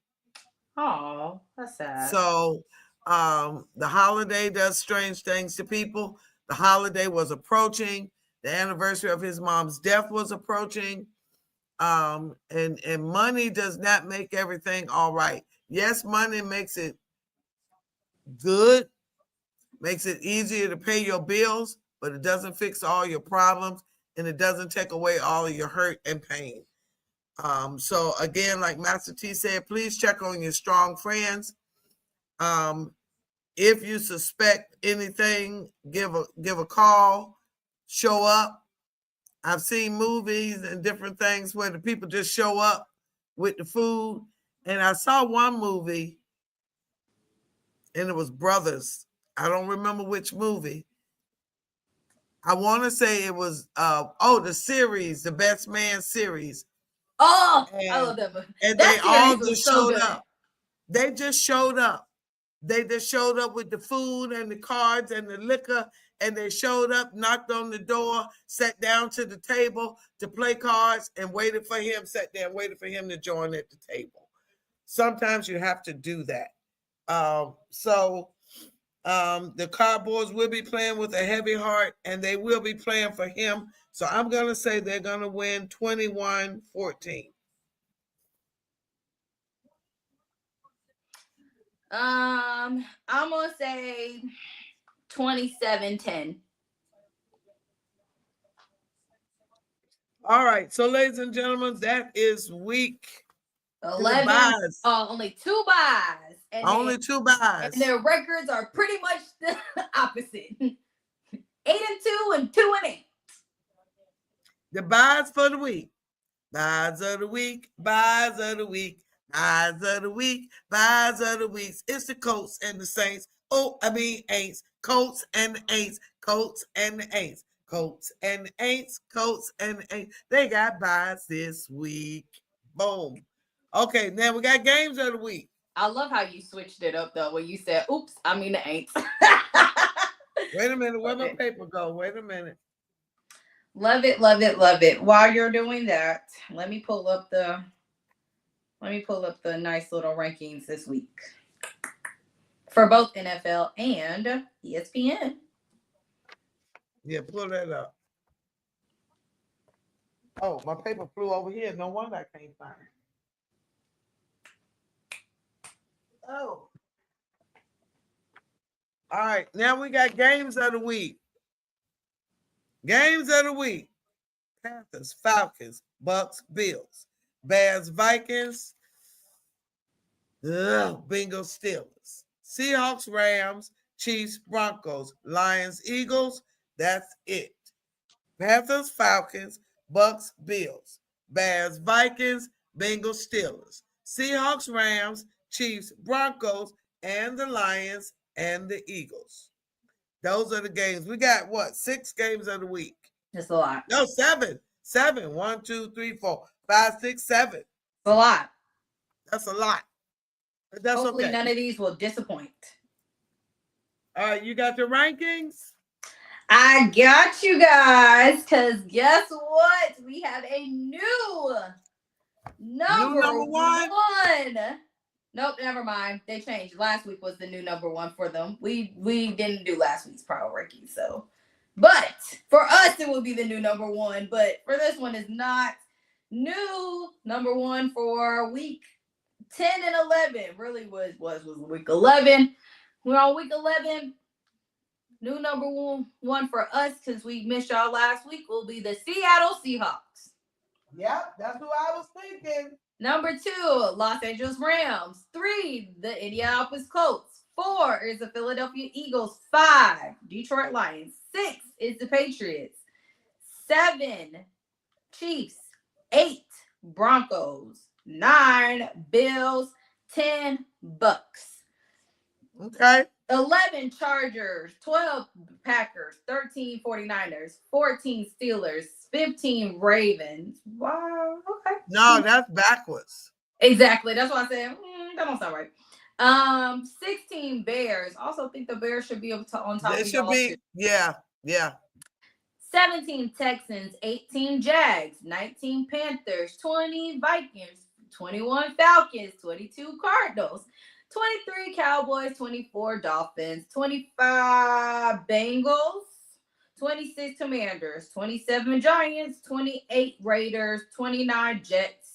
Oh, that's sad. So the holiday does strange things to people. The holiday was approaching. The anniversary of his mom's death was approaching. And money does not make everything all right. Yes, money makes it good, makes it easier to pay your bills, but it doesn't fix all your problems, and it doesn't take away all of your hurt and pain. So again, like Master T said, please check on your strong friends. If you suspect anything, give a call, show up. I've seen movies and different things where the people just show up with the food. And I saw one movie, and it was Brothers. I don't remember which movie. I want to say it was the series, the Best Man series. Oh, I love that movie. And that they all just so showed good. up. They just showed up. They just showed up with the food and the cards and the liquor, and they showed up, knocked on the door, sat down to the table to play cards, and waited for him, sat there and waited for him to join at the table. Sometimes you have to do that. The Cowboys will be playing with a heavy heart, and they will be playing for him. So I'm going to say they're going to win 21-14. I'm going to say 27-10. All right. So, ladies and gentlemen, that is week 11. Only 2 buys. Only 2 buys. And their records are pretty much the opposite. 8-2 and 2-8. The buys for the week. Buys of the week. Buys of the week. Buys of the week. Buys of the weeks. It's the Colts and the Saints. Aints. Colts and the Aints. Colts and the Aints. Colts and the Aints. Colts and the Aints. They got buys this week. Boom. Okay, now we got games of the week. I love how you switched it up, though, when you said, oops, I mean the Aints. Wait a minute. Where my paper go? Wait a minute. Love it, love it, love it. While you're doing that, let me pull up the nice little rankings this week for both NFL and ESPN. Yeah, pull that up. Oh, my paper flew over here. No wonder I can't find it. Oh. All right, now we got games of the week. Games of the week. Panthers, Falcons, Bucks, Bills, Bears, Vikings, Bengals, Steelers, Seahawks, Rams, Chiefs, Broncos, Lions, Eagles. That's it. Panthers, Falcons, Bucks, Bills, Bears, Vikings, Bengals, Steelers, Seahawks, Rams, Chiefs, Broncos, and the Lions and the Eagles. Those are the games. We got 6 games of the week. That's a lot. No, 7. 7. 1, 2, 3, 4, 5, 6, 7. It's a lot. That's a lot. But that's Hopefully okay. None of these will disappoint. All right, you got the rankings? I got you guys, because guess what? We have a new number one. Nope, never mind. They changed. Last week was the new number 1 for them. We didn't do last week's power ranking, so. But for us, it will be the new number 1. But for this one, is not new number 1 for week 10 and 11. Really was week 11. We're on week 11. New number 1 for us, because we missed y'all last week, will be the Seattle Seahawks. Yep, that's who I was thinking. Number 2, Los Angeles Rams. 3, the Indianapolis Colts. 4 is the Philadelphia Eagles. 5, Detroit Lions. 6 is the Patriots. 7, Chiefs. 8, Broncos. 9, Bills. 10, Bucks. Okay. 11, Chargers. 12, Packers. 13, 49ers. 14, Steelers. 15, Ravens. Wow. Okay. No, that's backwards. Exactly. That's why I said that don't sound right. 16, Bears. Also think the Bears should be able to on top. They should be. Yeah. 17, Texans. 18, Jags. 19, Panthers. 20, Vikings. 21, Falcons. 22, Cardinals. 23, Cowboys. 24, Dolphins. 25, Bengals. 26, Commanders. 27, Giants. 28, Raiders. 29, Jets.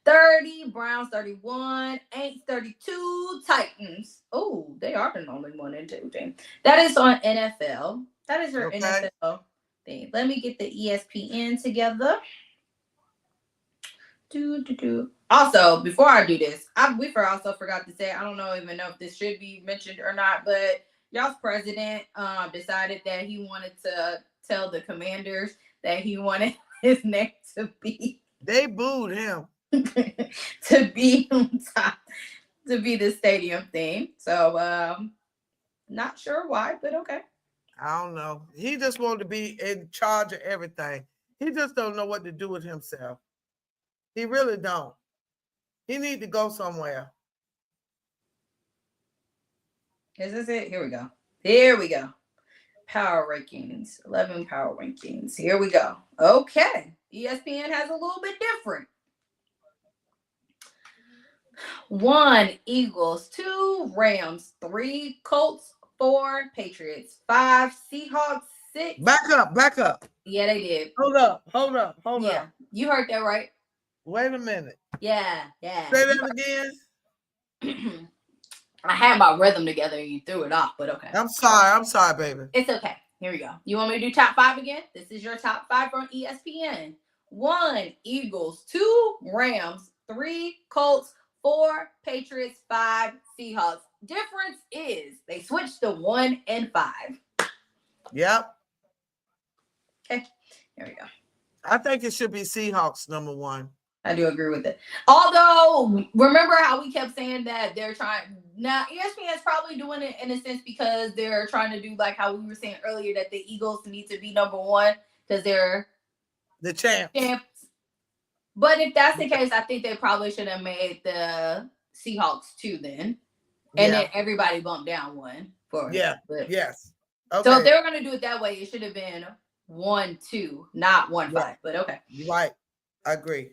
30, Browns. 31, Aints. 32, Titans. Oh, they are the only 1 and 2 team. That is on NFL. That is your NFL thing. Let me get the ESPN together. Also, before I do this, we also forgot to say, I don't even know if this should be mentioned or not, but y'all's president decided that he wanted to tell the Commanders that he wanted his name to be. They booed him. to be on top, to be the stadium theme. So, not sure why, but okay. I don't know. He just wanted to be in charge of everything. He just don't know what to do with himself. He really don't. He need to go somewhere. Is this it? Here we go. Here we go. Power rankings. 11 power rankings. Here we go. Okay. ESPN has a little bit different. 1 Eagles, 2 Rams, 3 Colts, 4 Patriots, 5 Seahawks, 6. Back up. Yeah, they did. Hold up. Yeah, you heard that right. Wait a minute. Yeah. Say that again. I had my rhythm together and you threw it off, but okay. I'm sorry, baby. It's okay. Here we go. You want me to do top 5 again? This is your top 5 from ESPN. 1 Eagles, 2 Rams, 3 Colts, 4 Patriots, 5 Seahawks. Difference is they switched to 1 and 5. Yep. Okay. Here we go. I think it should be Seahawks number 1. I do agree with it. Although, remember how we kept saying that they're trying now? ESPN is probably doing it in a sense because they're trying to do like how we were saying earlier that the Eagles need to be number 1 because they're the champs. But if that's the case, I think they probably should have made the Seahawks 2 then, and then everybody bumped down 1 for yes. Okay. So if they were going to do it that way, it should have been 1-2, not 1-5. But okay, right. I agree.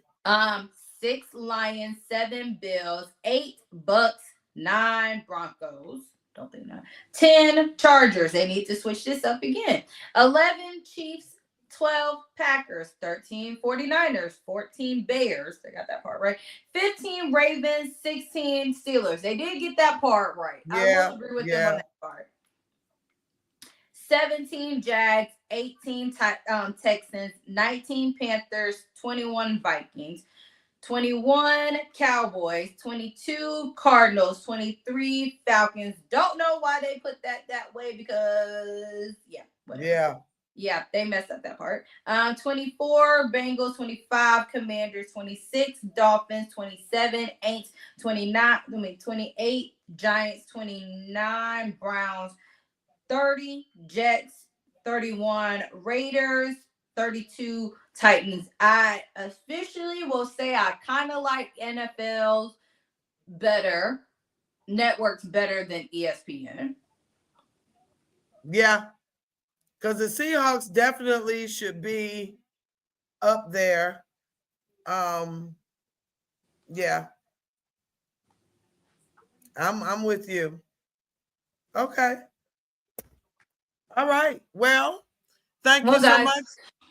6 Lions, 7 Bills, 8 Bucks, 9 Broncos. Don't think that. 10 Chargers. They need to switch this up again. 11 Chiefs, 12 Packers, 13 49ers, 14 Bears. They got that part right. 15 Ravens, 16 Steelers. They did get that part right. I will agree with them on that part. 17 Jags, 18 Texans, 19 Panthers, 21 Vikings, 21 Cowboys, 22 Cardinals, 23 Falcons. Don't know why they put that way because whatever. Yeah, they messed up that part. 24 Bengals, 25 Commanders, 26 Dolphins, 27 Aints, 28 Giants, 29 Browns, 30 Jets, 31 Raiders, 32 Titans. I officially will say I kind of like NFL's networks better than ESPN. Yeah, because the Seahawks definitely should be up there. Yeah, I'm with you. Okay. All right. Well, thank you so much.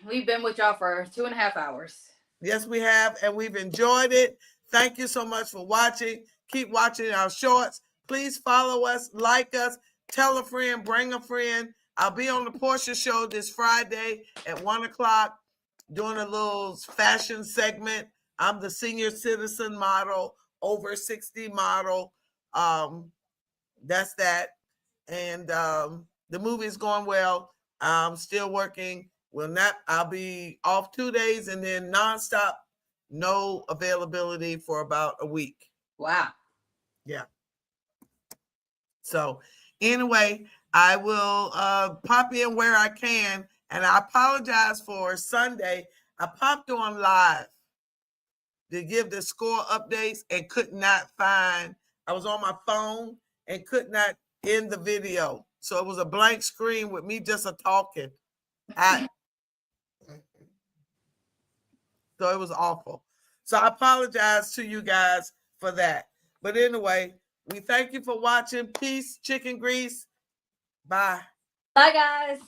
We've been with y'all for 2.5 hours. Yes, we have, and we've enjoyed it. Thank you so much for watching. Keep watching our shorts. Please follow us, like us, tell a friend, bring a friend. I'll be on the Portia Show this Friday at 1:00 doing a little fashion segment. I'm the senior citizen model, over 60 model. That's that. And the movie is going well. I'm still working. I'll be off 2 days and then nonstop, no availability for about a week. Wow. Yeah. So anyway, I will pop in where I can. And I apologize for Sunday. I popped on live to give the score updates and could not find. I was on my phone and could not end the video. So it was a blank screen with me just talking. So it was awful. So I apologize to you guys for that. But anyway, we thank you for watching. Peace, chicken grease. Bye. Bye, guys.